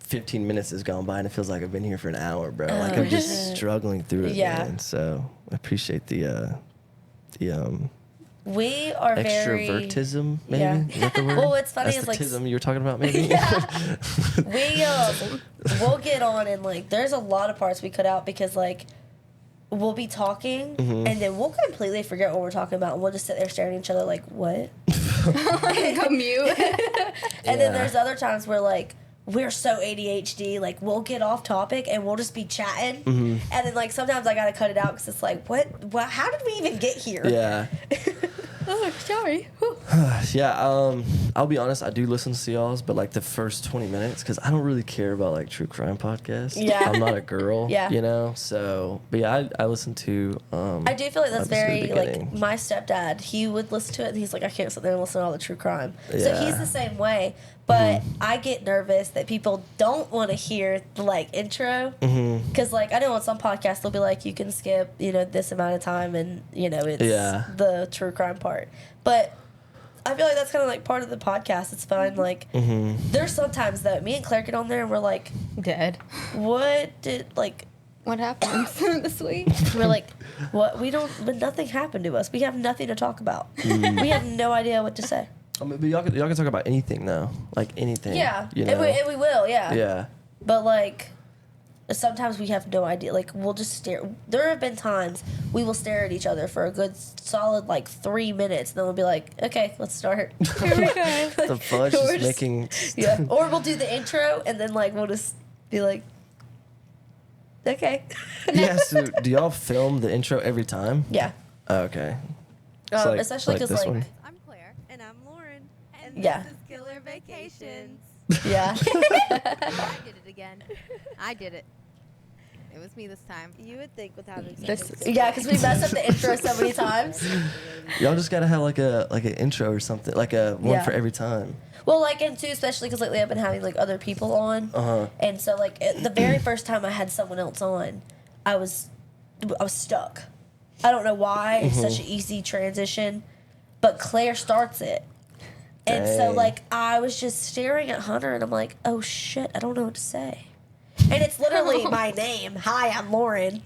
15 minutes has gone by and it feels like I've been here for an hour, bro. Like I'm just struggling through it, Yeah. man. So I appreciate the We are very. extrovertism, maybe. Yeah. Is that the word? Well, what's funny That's is the like tism you were talking about, maybe. we'll get on and like there's a lot of parts we cut out because like we'll be talking and then we'll completely forget what we're talking about and we'll just sit there staring at each other like what. Go mute. And then there's other times where like we're so ADHD, like we'll get off topic and we'll just be chatting, and then like sometimes I gotta cut it out because it's like, what? How did we even get here? Yeah. Oh, sorry. Whew. Yeah, I'll be honest, I do listen to y'all's, but like the first 20 minutes, because I don't really care about like true crime podcasts. Yeah. I'm not a girl, Yeah. you know? So, but yeah, I listen to. I do feel like that's obviously the very like beginning. my stepdad. He would listen to it and he's like, I can't sit there and listen to all the true crime. So Yeah. he's the same way. But I get nervous that people don't want to hear the like intro because like I know on some podcasts they'll be like you can skip this amount of time and it's Yeah. the true crime part. But I feel like that's kind of like part of the podcast. It's fine. Like there's sometimes that me and Claire get on there and we're like, Dead. what did like. What happened this week? We're like, what? But nothing happened to us. We have nothing to talk about. We have no idea what to say. I mean, but y'all can talk about anything though, like anything. Yeah, You know? and we will, yeah. Yeah. But like, sometimes we have no idea. Like, we'll just stare. There have been times we will stare at each other for a good solid like 3 minutes, and then we'll be like, okay, let's start. Here we go. The fudge We're is just- making. Yeah. Or we'll do the intro, and then like we'll just be like, okay. Yeah. So, do y'all film the intro every time? Yeah. Oh, okay. So, like- Especially like because this like, one? I'm Claire. And I'm Lauren. And Yeah. this is Killer Vacations. yeah. I did it again. I did it. It was me this time. You would think with having This Yeah, because we messed up the intro so many times. Y'all just gotta have like an intro or something, like a one Yeah. for every time. Well, like, and too, especially because lately I've been having like other people on, and so like the very first time I had someone else on, I was stuck. I don't know why. It's such an easy transition, but Claire starts it. And so, Dang. like, I was just staring at Hunter, and I'm like, oh, shit, I don't know what to say. And it's literally my name. Hi, I'm Lauren.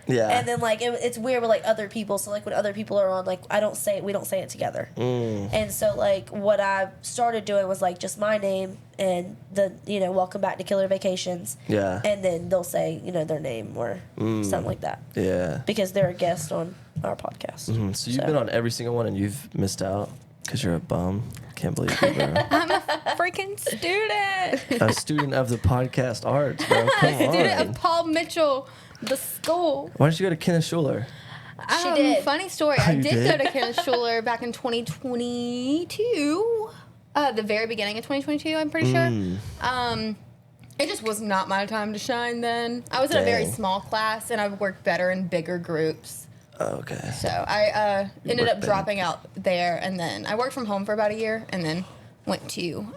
Yeah. And then, like, it's weird with, like, other people. So, like, when other people are on, like, we don't say it together. And so, like, what I started doing was, like, just my name and welcome back to Killer Vacations. Yeah. And then they'll say, their name or something like that. Yeah. Because they're a guest on our podcast. So you've been on every single one and you've missed out because you're a bum. Can't believe you, bro. Freaking student. A student of the podcast arts, bro. Come Student on. of Paul Mitchell, the school. Why did you go to Kenneth Schuler? She did. Funny story. I you did did? go to Kenneth Schuler back in 2022. The very beginning of 2022, I'm pretty sure. It just was not my time to shine then. I was in a very Dang. small class, and I've worked better in bigger groups. Okay. So I ended worked up better. dropping out there, and then I worked from home for about a year, and then went to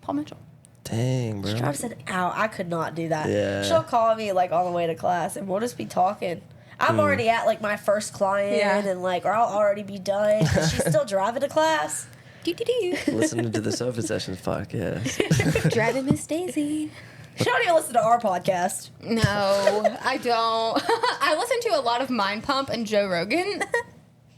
Paul Mitchell. Dang, bro. Travis said, ow, I could not do that. Yeah. She'll call me, like, on the way to class, and we'll just be talking. I'm already at, like, my first client, Yeah. and, like, or I'll already be done. And she's still driving to class. Do. Listening to the Sofa Sessions podcast. Driving Miss Daisy. She don't even listen to our podcast. No, I don't. I listen to a lot of Mind Pump and Joe Rogan.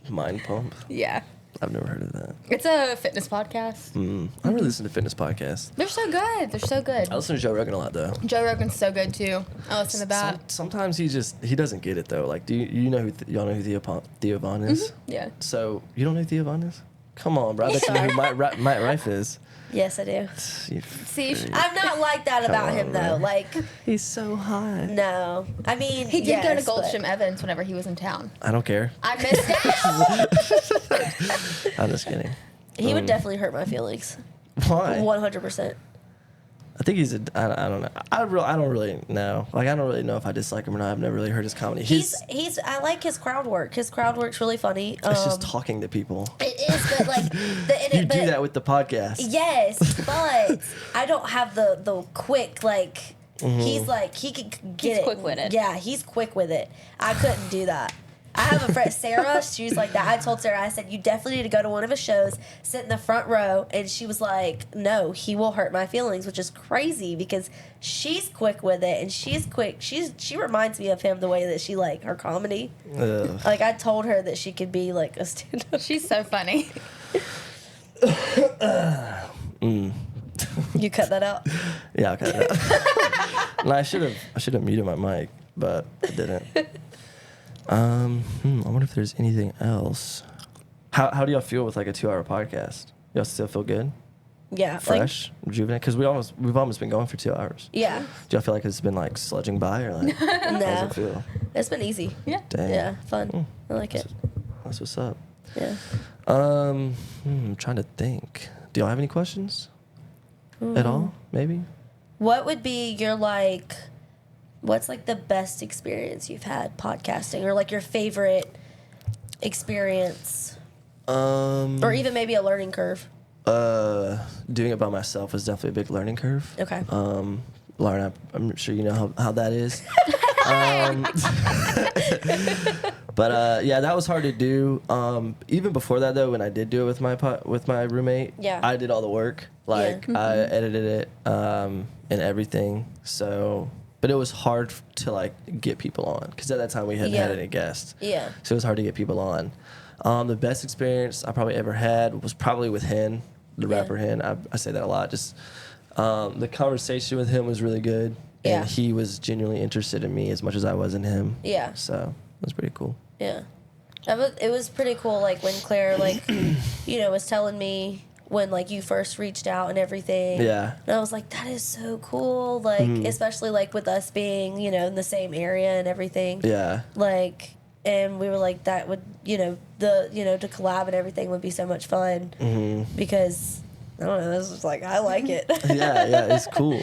Mind Pump. Yeah. I've never heard of that. It's a fitness podcast. I don't really listen to fitness podcasts. They're so good. They're so good. I listen to Joe Rogan a lot, though. Joe Rogan's so good too. I listen to that. Sometimes he doesn't get it, though. Like, do you know y'all know who Theo Von is? Yeah. So, you don't know who Theo Von is? Come on, bro. I bet you know who Matt Rife is. Yes, I do. See, I'm not like that about on, him, though. bro. Like, He's so hot. no. I mean, he did go to yes, but- Goldstream Evans whenever he was in town. I don't care. I missed it. I'm just kidding. He would definitely hurt my feelings. Why? 100%. I think he's I don't know. I don't really know. Like, I don't really know if I dislike him or not. I've never really heard his comedy. I like his crowd work. His crowd work's really funny. It's just talking to people. It is, but like You do that with the podcast. Yes, but I don't have the quick like. He's like he could get He's it. quick-witted. Yeah, he's quick with it. I couldn't do that. I have a friend, Sarah. She's like that. I told Sarah, I said, you definitely need to go to one of his shows, sit in the front row, and she was like, no, he will hurt my feelings, which is crazy because she's quick with it and she's quick. She reminds me of him the way that she like her comedy. Ugh. Like I told her that she could be like a stand-up. She's so funny. You cut that out. Yeah, okay. No, I should have muted my mic, but I didn't. I wonder if there's anything else. How do y'all feel with like a 2-hour podcast? Y'all still feel good, Yeah, fresh, rejuvenated? Because we've almost been going for 2 hours. Yeah, Do y'all feel like it's been like sludging by, or like how no, does it feel? it's been easy. Yeah. Dang, Yeah, fun. I like it. that's what's up. Yeah. I'm trying to think. Do y'all have any questions at all? Maybe. What would be your like? What's like the best experience you've had podcasting, or like your favorite experience, or even maybe a learning curve? Doing it by myself was definitely a big learning curve. Okay. Lauren, I'm sure you know how that is. But yeah, that was hard to do. Even before that, though, when I did do it with my roommate, Yeah. I did all the work. Like I edited it and everything. So, but it was hard to like get people on because at that time we hadn't had Yeah. any guests. Yeah. So it was hard to get people on. The best experience I probably ever had was probably with Hen, the Yeah. rapper Hen. I say that a lot. Just the conversation with him was really good. Yeah. And he was genuinely interested in me as much as I was in him. Yeah. So it was pretty cool. Yeah. It was pretty cool. Like when Claire, like, was telling me when like you first reached out and everything. Yeah. And I was like, that is so cool. Like, especially like with us being, in the same area and everything. Yeah. Like, and we were like, that would, to collab and everything would be so much fun because I don't know, this was like, I like it. Yeah, it's cool.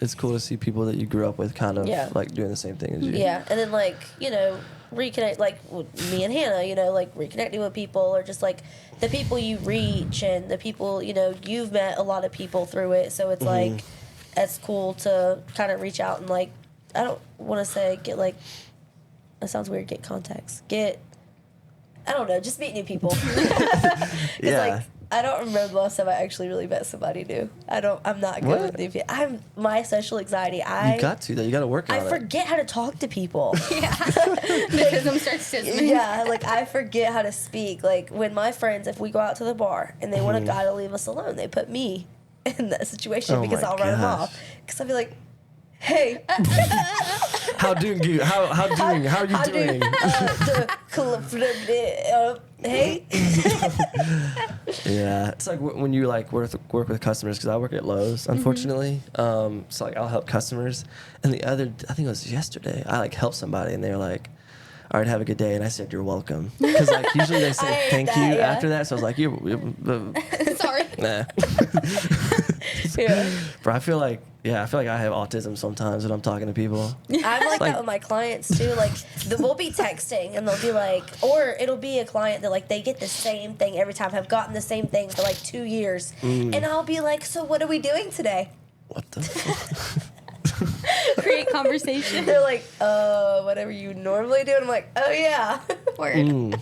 It's cool to see people that you grew up with kind of Yeah. like doing the same thing as you. Yeah, and then like reconnect like with me and Hannah, like reconnecting with people or just like the people you reach and the people you've met a lot of people through it. So it's like it's cool to kind of reach out and like I don't want to say get like that sounds weird. Get contacts. Get I don't know, just meet new people. 'Cause, Yeah. like, I don't remember the last time I actually really met somebody new. I'm not good What? with new people. My social anxiety. You got to, though. You got to work on I it. forget how to talk to people. The rhythm starts sizzling. Yeah, like I forget how to speak. Like when my friends, if we go out to the bar and they want a guy to leave us alone, they put me in that situation Oh because my I'll run them gosh. off. Because I'll be like, hey, How doing you? How are you doing? Hey. Yeah, it's like when you like work with customers, because I work at Lowe's, unfortunately. So like I'll help customers, and I think it was yesterday, I like helped somebody, and they're like, "All right, have a good day," and I said, "You're welcome," because like usually they I say hate thank that, you yeah. after that, so I was like, "You, Sorry. nah." Yeah. But I feel like I have autism sometimes when I'm talking to people. I'm like Like- that with my clients too. Like we'll be texting and they'll be like, or it'll be a client that like they get the same thing every time, have gotten the same thing for like 2 years, and I'll be like, so what are we doing today? What the? Fuck? Create conversation. They're like, whatever you normally do. And I'm like, oh yeah. Word.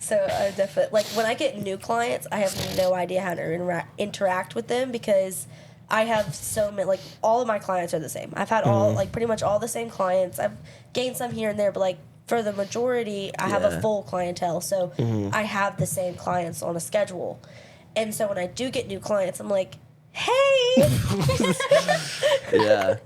So I definitely, like when I get new clients, I have no idea how to interact with them because I have so many, like all of my clients are the same. I've had all, like pretty much all the same clients. I've gained some here and there, but like for the majority, I have a Yeah. full clientele. So I have the same clients on a schedule. And so when I do get new clients, I'm like, hey. Yeah.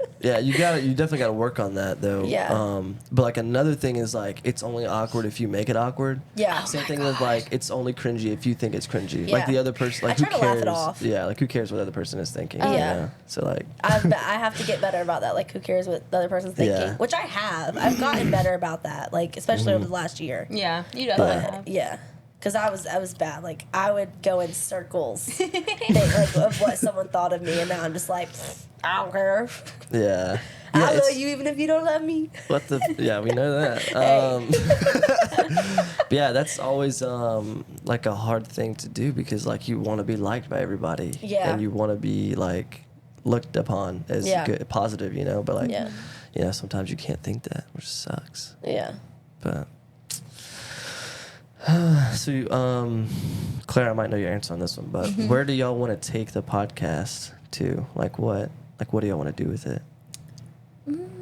You definitely gotta work on that though. Yeah. But like another thing is like it's only awkward if you make it awkward. Yeah. Same thing with like it's only cringy if you think it's cringy. Like Yeah. the other person, like I who try to laugh cares? it off. Yeah, like who cares what the other person is thinking? Oh, you yeah. know? So like, I have to get better about that. Like, who cares what the other person's thinking? Yeah. Which I have. I've gotten better about that. Like, especially over the last year. Yeah, you definitely But have. yeah, because I was bad. Like, I would go in circles, like of what someone thought of me, and now I'm just like, I don't care. yeah. I Yeah, love it's- you even if you don't love me. What the? Yeah, we know that. But yeah, that's always like a hard thing to do because like you want to be liked by everybody. Yeah. And you want to be like looked upon as Yeah. good, positive, you know. But like, Yeah. you know, sometimes you can't think that, which sucks. Yeah. But so, Claire, I might know your answer on this one, but where do y'all want to take the podcast to? Like what do y'all want to do with it?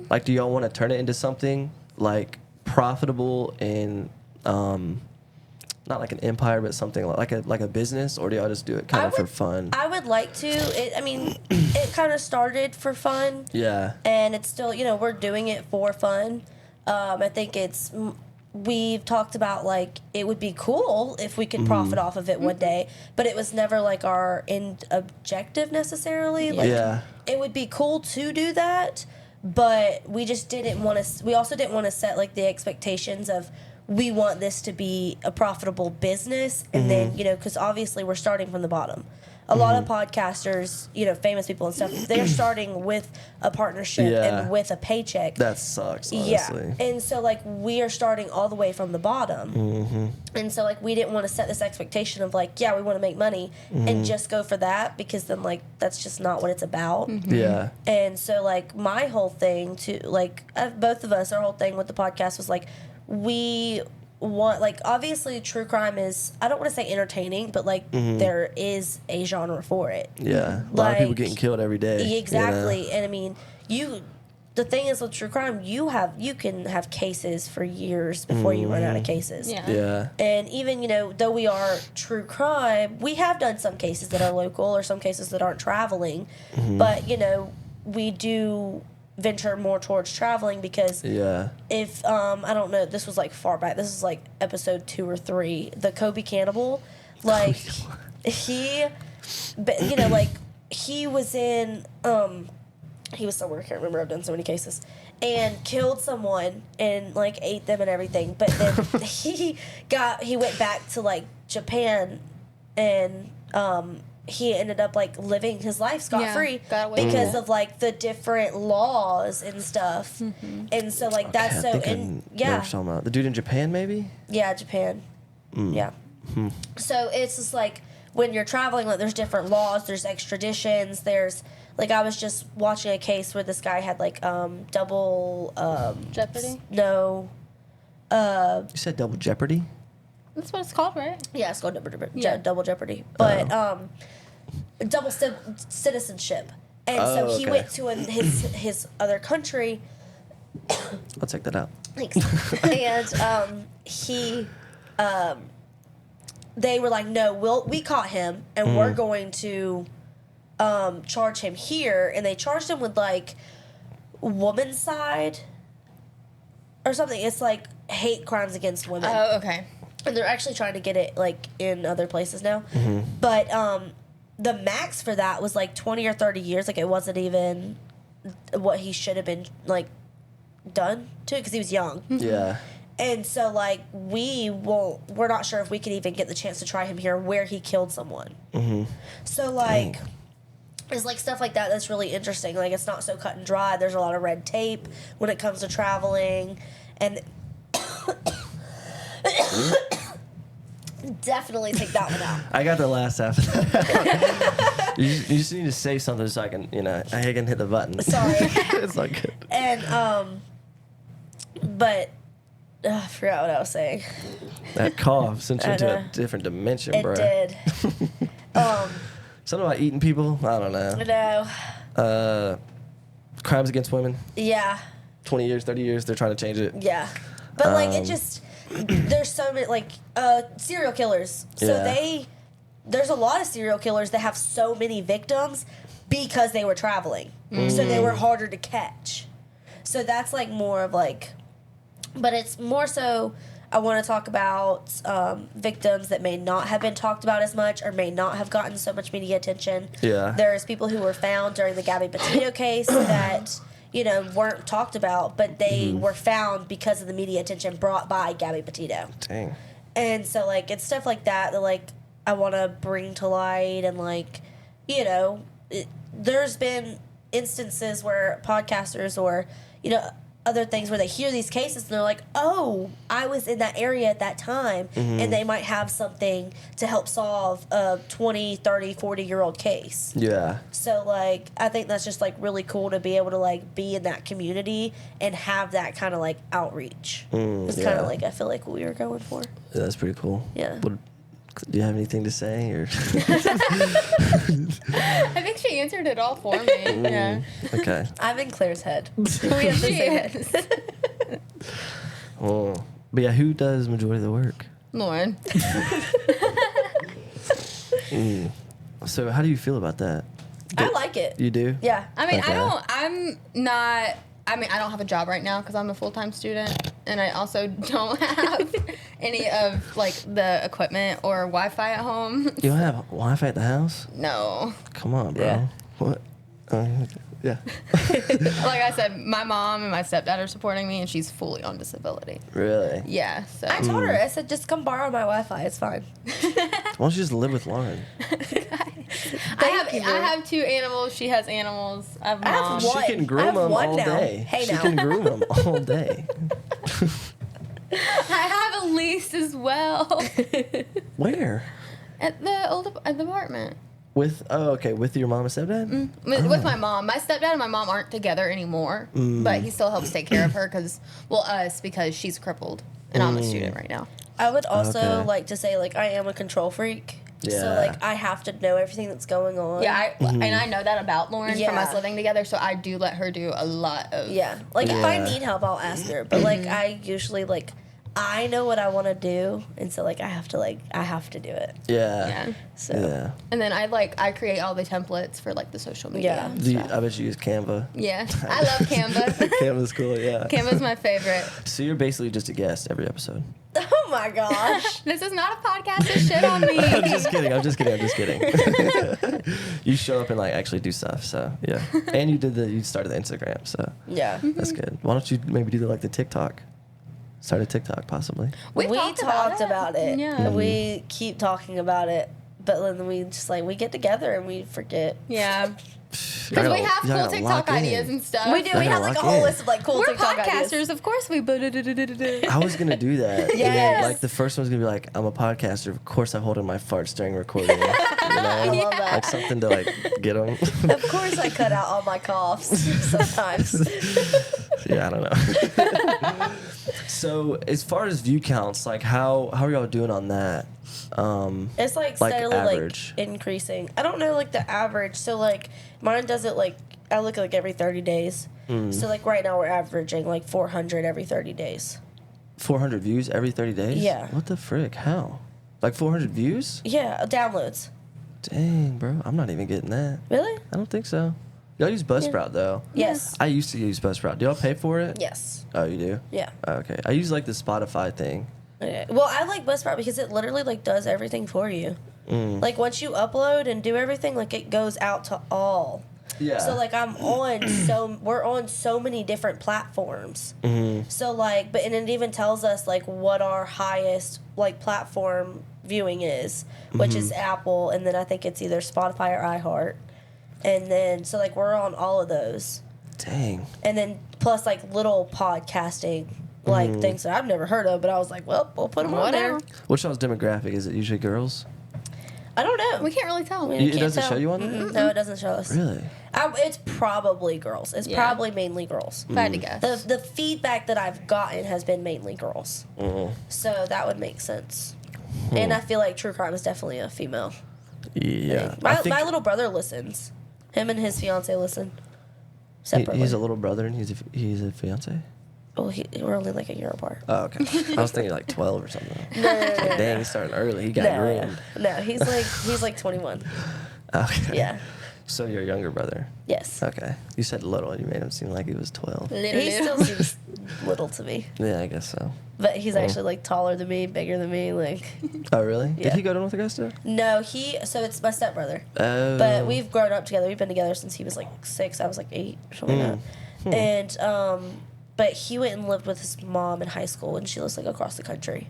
Like, do y'all want to turn it into something like profitable and not like an empire, but something like a business, or do y'all just do it kind I of for would- fun? I would like to. It kind of started for fun. Yeah. And it's still, we're doing it for fun. I think we've talked about like it would be cool if we could profit off of it one day, but it was never like our end objective necessarily. Like, Yeah. it would be cool to do that, but we just didn't want to. We also didn't want to set like the expectations of we want this to be a profitable business, and then because obviously we're starting from the bottom. A lot of podcasters, famous people and stuff, they're starting with a partnership Yeah. and with a paycheck. That sucks, honestly. Yeah. And so, like, we are starting all the way from the bottom. Mm-hmm. And so, like, we didn't want to set this expectation of, like, yeah, we want to make money and just go for that because then, like, that's just not what it's about. Yeah. And so, like, my whole thing both of us, our whole thing with the podcast was, like, we want, like, obviously true crime is, I don't want to say entertaining, but, like, there is a genre for it. Yeah. A lot of people Like, getting killed every day. you know? Exactly. And I mean, the thing is with true crime, you can have cases for years before you run out of cases. Yeah. Yeah. And even, though we are true crime, we have done some cases that are local or some cases that aren't traveling. But, we do venture more towards traveling because Yeah. if I don't know, this was like far back. This is like episode 2 or 3. The Kobe cannibal, like like he was in he was somewhere, I can't remember. I've done so many cases, and killed someone and like ate them and everything. But then he went back to like Japan, and he ended up like living his life scot free Yeah, got away with because it. of like the different laws and stuff. And so like that's Okay, I so think I know and what you're talking about. The dude in Japan, maybe? yeah, Japan. Yeah. So it's just like when you're traveling, like there's different laws, there's extraditions, there's like I was just watching a case where this guy had like double Jeopardy? no You said Double Jeopardy? That's what it's called, right? Yeah, it's called Yeah. Double Jeopardy. But double citizenship. And so he okay. went to his other country. I'll check that out. Thanks. And they were like, no, we caught him, and we're going to charge him here. And they charged him with like womanicide or something. It's like hate crimes against women. Oh, okay. And they're actually trying to get it like in other places now. But the max for that was like 20 or 30 years. Like it wasn't even what he should have been like done to, because he was young. Yeah. And so like we're not sure if we could even get the chance to try him here where he killed someone. So like it's like stuff like that that's really interesting. Like it's not so cut and dry. There's a lot of red tape when it comes to traveling, and definitely take that one out. I got the last half of that. you just need to say something so I can, I can hit the button. Sorry. It's not good. And but I forgot what I was saying. That cough sent you I into know. a different dimension, It bro. did. Something about eating people? I don't know. No. Crimes against women? Yeah. 20 years, 30 years, they're trying to change it. Yeah. But like it just there's so many like serial killers. So Yeah. there's a lot of serial killers that have so many victims because they were traveling. So they were harder to catch. So that's like more of like, but it's more so I want to talk about victims that may not have been talked about as much or may not have gotten so much media attention. Yeah. There's people who were found during the Gabby Petito case that, weren't talked about, but they were found because of the media attention brought by Gabby Petito. Dang. And so, like, it's stuff like that that, like, I want to bring to light. And, like, there's been instances where podcasters or, other things where they hear these cases and they're like, oh, I was in that area at that time. And they might have something to help solve a 20, 30, 40-year-old case. Yeah. So, like, I think that's just, like, really cool to be able to, like, be in that community and have that kind of, like, outreach. It's kind yeah. of, like, I feel like what we were going for. Yeah, that's pretty cool. Yeah. Do you have anything to say? Or I think she answered it all for me. Yeah. Okay. I'm in Claire's head. We have the She same head. is. Well, but yeah, who does majority of the work? Lauren. So how do you feel about that? I like it. You do? Yeah. I mean, Okay. I don't have a job right now because I'm a full-time student, and I also don't have any of like the equipment or Wi-Fi at home. You don't have Wi-Fi at the house? No. Come on, bro. Yeah. What? Yeah. Like I said, my mom and my stepdad are supporting me, and she's fully on disability. Really? Yeah, so I told her, I said, just come borrow my Wi-Fi. It's fine. Why don't you just live with Lauren? I have two animals. She has animals. I have I have mom. one. She can I groom have them one all now. day. Hey, she now. can groom them all day. I have a lease as well Where? at the old apartment. With with your mom and stepdad? With my mom. My stepdad and my mom aren't together anymore, but he still helps take care of her because she's crippled and I'm a student right now. I would also Okay. like to say, like, I am a control freak. So, Yeah. like, I have to know everything that's going on. Yeah, and I know that about Lauren from Yeah. us living together, so I do let her do a lot of. Yeah. Like, if I Yeah. need help, I'll ask her. But, like, I usually, like, I know what I want to do. And so, like, I have to do it. Yeah. Yeah. So, Yeah. And then I create all the templates for like the social media. Yeah. and Do you, stuff. I bet you use Canva. Yeah, I love Canva. Canva's cool, yeah. Canva's my favorite. So you're basically just a guest every episode. oh my gosh. This is not a podcast to shit on me. I'm just kidding. You show up and like actually do stuff, so yeah. And you started the Instagram, so Yeah. that's good. Why don't you maybe do the TikTok? Start a TikTok possibly. We talked about it. Yeah. We keep talking about it, but then we just like we get together and we forget. Yeah. Y'all Because we gotta- have y'all cool gotta TikTok lock in. ideas and stuff. We do. I We gotta have like a lock whole in. list of like cool We're TikTok podcasters, ideas. of course we. I was gonna do that. And then, Yes. like the first one's gonna be like, I'm a podcaster. Of course, I hold in my farts during recording. You know, I love like that. something to like get them. Of course, I cut out all my coughs sometimes. Yeah, I don't know. So as far as view counts, like how are y'all doing on that? It's like Like steadily average. like increasing. I don't know like the average. So like mine does it like I look like every 30 days. So like right now we're averaging like 400 every 30 days. 400 views every 30 days? Yeah. What the frick? How? Like 400 views? Yeah, downloads. Dang, bro. I'm not even getting that. Really? I don't think so. Y'all use Buzzsprout though. Yes. I used to use Buzzsprout. Do y'all pay for it? Yes. Oh, you do? Yeah. Okay. I use like the Spotify thing. Okay. Well, I like Buzzsprout because it literally like does everything for you. Like once you upload and do everything, like it goes out to all. Yeah. So like we're on so many different platforms. So like, but and it even tells us like what our highest like platform viewing is, which is Apple, and then I think it's either Spotify or iHeart, and then so like we're on all of those, Dang. and then plus like little podcasting like things that I've never heard of, but I was like, well, we'll put them on there. Whatever. What's y'all's demographic? Is it usually girls? I don't know. We can't really tell. We It can't doesn't tell. show you on there? No, it doesn't show us. Really? It's probably girls. It's Yeah. probably mainly girls. If I had to guess. The feedback that I've gotten has been mainly girls. So that would make sense. And I feel like true crime is definitely a female Yeah. thing. I My, think my little brother listens. Him and his fiance listen separately. he's a little brother and he's a fiance? well, we're only like a year apart. Oh, okay. I was thinking like 12 or something. No, no, no, no, Dang, he's starting early. He got no, groomed. no, he's like 21. Okay. Yeah. So your younger brother. Yes. Okay. You said little and you made him seem like he was 12. He still seems little to me, Yeah, I guess so. but he's actually like taller than me, bigger than me. Like, Oh, really? Did Yeah. he go to North Augusta? no, so it's my stepbrother. Oh. But we've grown up together. We've been together since he was like 6. I was like 8 or something like that. And but he went and lived with his mom in high school, and she lives like across the country.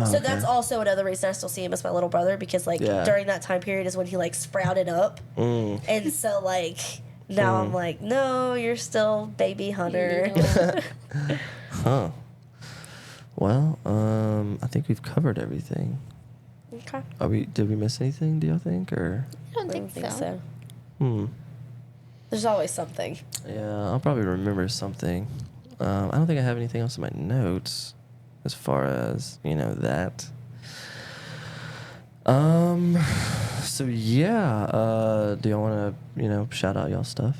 So that's also another reason I still see him as my little brother, because like Yeah. during that time period is when he like sprouted up, and so like now I'm like, no, you're still baby Hunter. Huh. Well, I think we've covered everything. Okay. Did we miss anything, do y'all think? Or I don't I don't think so. There's always something. yeah, I'll probably remember something. I don't think I have anything else in my notes as far as, that. So yeah, do y'all want to, shout out y'all stuff?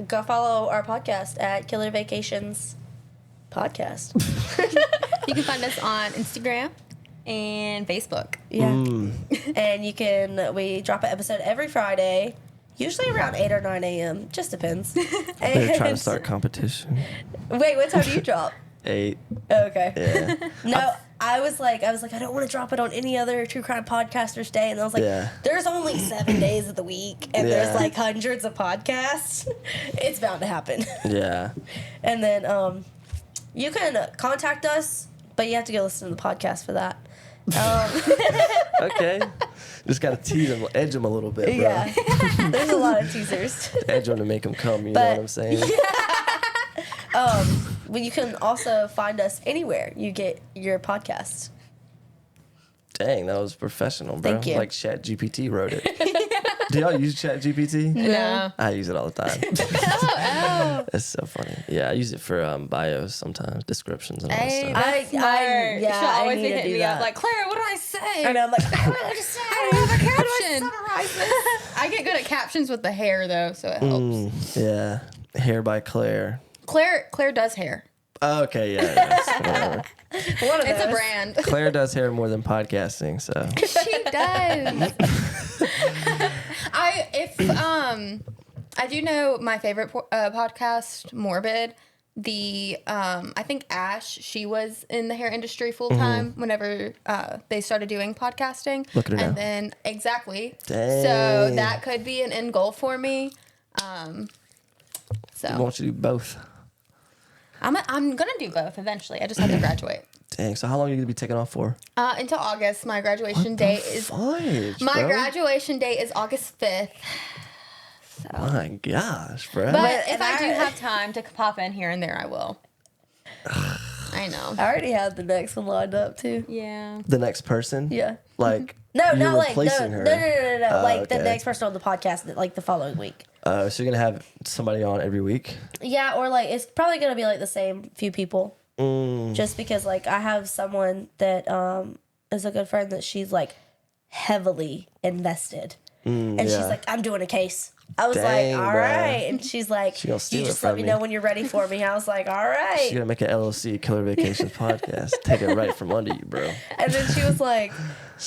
Go follow our podcast at Killer Vacations Podcast. You can find us on Instagram and Facebook. Yeah. And we drop an episode every Friday, usually around 8 or 9 a.m. Just depends. They're trying to start competition. Wait, what time do you drop? 8. Oh, okay. Yeah. No, I was like, I don't want to drop it on any other true crime podcaster's day. And I was like, Yeah. there's only 7 days of the week, and Yeah. there's like hundreds of podcasts. It's bound to happen. Yeah. And then you can contact us, but you have to go listen to the podcast for that. Okay. Just got to tease them, edge them a little bit, bro. Yeah. There's a lot of teasers. Edge them to make them come, you know But- what I'm saying? But you can also find us anywhere you get your podcasts. Dang, that was professional, bro. Thank you. Like ChatGPT wrote it. Do y'all use ChatGPT? No. I use it all the time. Oh. It's so funny. Yeah, I use it for bios sometimes, descriptions and all that Hey, stuff. that's smart. yeah, She'll I always need be to hitting do me up that. like, Claire, what do I say? And I'm like, I don't have a caption. I get good at captions with the hair though, so it helps. Yeah. Hair by Claire. Claire does hair. Okay, yeah. Whatever. one of It's a those. brand. Claire does hair more than podcasting, so. She does. I do know my favorite podcast, Morbid. I think Ash, she was in the hair industry full time whenever they started doing podcasting. Look at her and now. then exactly. Dang. So that could be an end goal for me. I So want you to do both. I'm gonna do both eventually. I just have to graduate. Dang. So how long are you gonna be taking off for? Until August. My graduation date is Fudge, my bro. graduation date is August 5th. So. My gosh, bro. But if and I do I- have time to pop in here and there, I will. I know. I already have the next one lined up too. Yeah. The next person? Yeah. Like No, you're not like replacing no, her. no. Like the okay. next person on the podcast, like the following week. So you're gonna have somebody on every week? Yeah, or like it's probably gonna be like the same few people. Mm. Just because like I have someone that is a good friend that she's like heavily invested, and she's yeah. like, I'm doing a case. I was Dang, like, all bro. right, and she's like, She gonna steal you it just let from me me. know when you're ready for me. I was like, all right. She's gonna make an LLC, Killer Vacations podcast. Take it right from under you, bro. And then she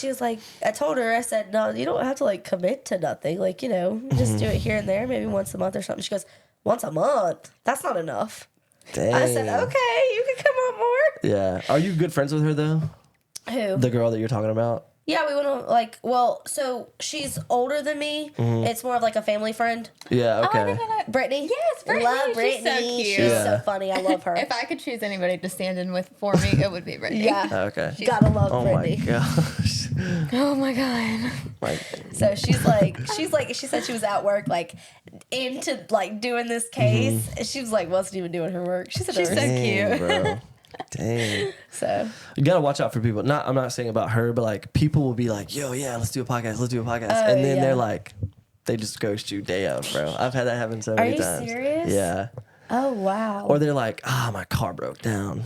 was like, I told her, I said, no, you don't have to like commit to nothing. Like, you know, just do it here and there, maybe once a month or something. She goes, once a month? That's not enough. Dang. I said, okay, you can come on more. Yeah. Are you good friends with her though? Who? The girl that you're talking about? Yeah, we went on like, well, so she's older than me. It's more of like a family friend. Yeah. Okay. Brittany. Yes, Brittany. Love She's Brittany. so cute. She's Yeah. so funny. I love her. If I could choose anybody to stand in with for me, it would be Brittany. Yeah. Okay. Gotta love Oh my Brittany. gosh. Oh my god. Like, So she said she was at work like into like doing this case. And she was like wasn't even doing her work. She said She's her- so dang, cute. bro. Dang. so You gotta watch out for people. I'm not saying about her, but like people will be like, "Yo, yeah, let's do a podcast. Let's do a podcast," Oh, and then yeah. they're like, they just ghost you day of, bro. I've had that happen so Are many you times. serious? Yeah. oh wow. Or they're like, my car broke down.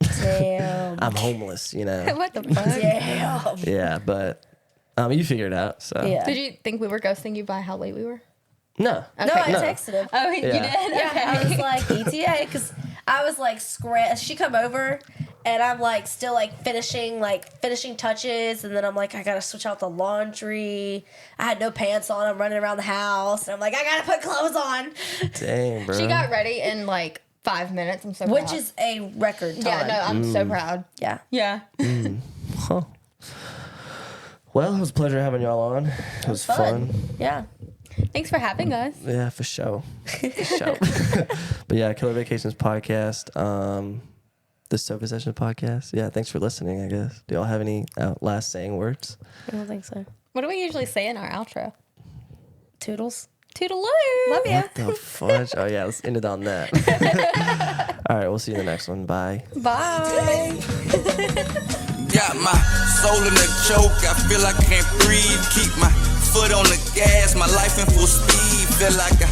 Damn. I'm homeless, you know. What the fuck? Damn. Yeah, but you figure it out. So Yeah. Did you think we were ghosting you by how late we were? no, No, I No. texted him. Oh, you Yeah. did? Yeah, Okay. I was like ETA because I was like she come over and I'm like still like finishing touches, and then I'm like I gotta switch out the laundry. I had no pants on. I'm running around the house, and I'm like I gotta put clothes on, dang, bro. She got ready in like 5 minutes. I'm so proud. which is a record time. yeah, no, I'm so proud. Yeah. Yeah. Huh. Well, it was a pleasure having y'all on. It was fun. Yeah. Thanks for having us. Yeah, for sure. For sure. But yeah, Killer Vacations podcast. The Sofa Session podcast. Yeah, thanks for listening, I guess. Do y'all have any last saying words? I don't think so. What do we usually say in our outro? Toodles. Toodaloo. Love you. What the fudge? Oh yeah, let's end it on that. All right, we'll see you in the next one. Bye. Bye. Got my soul in a choke, I feel like I can't breathe. Keep my foot on the gas, my life in full speed. Feel like I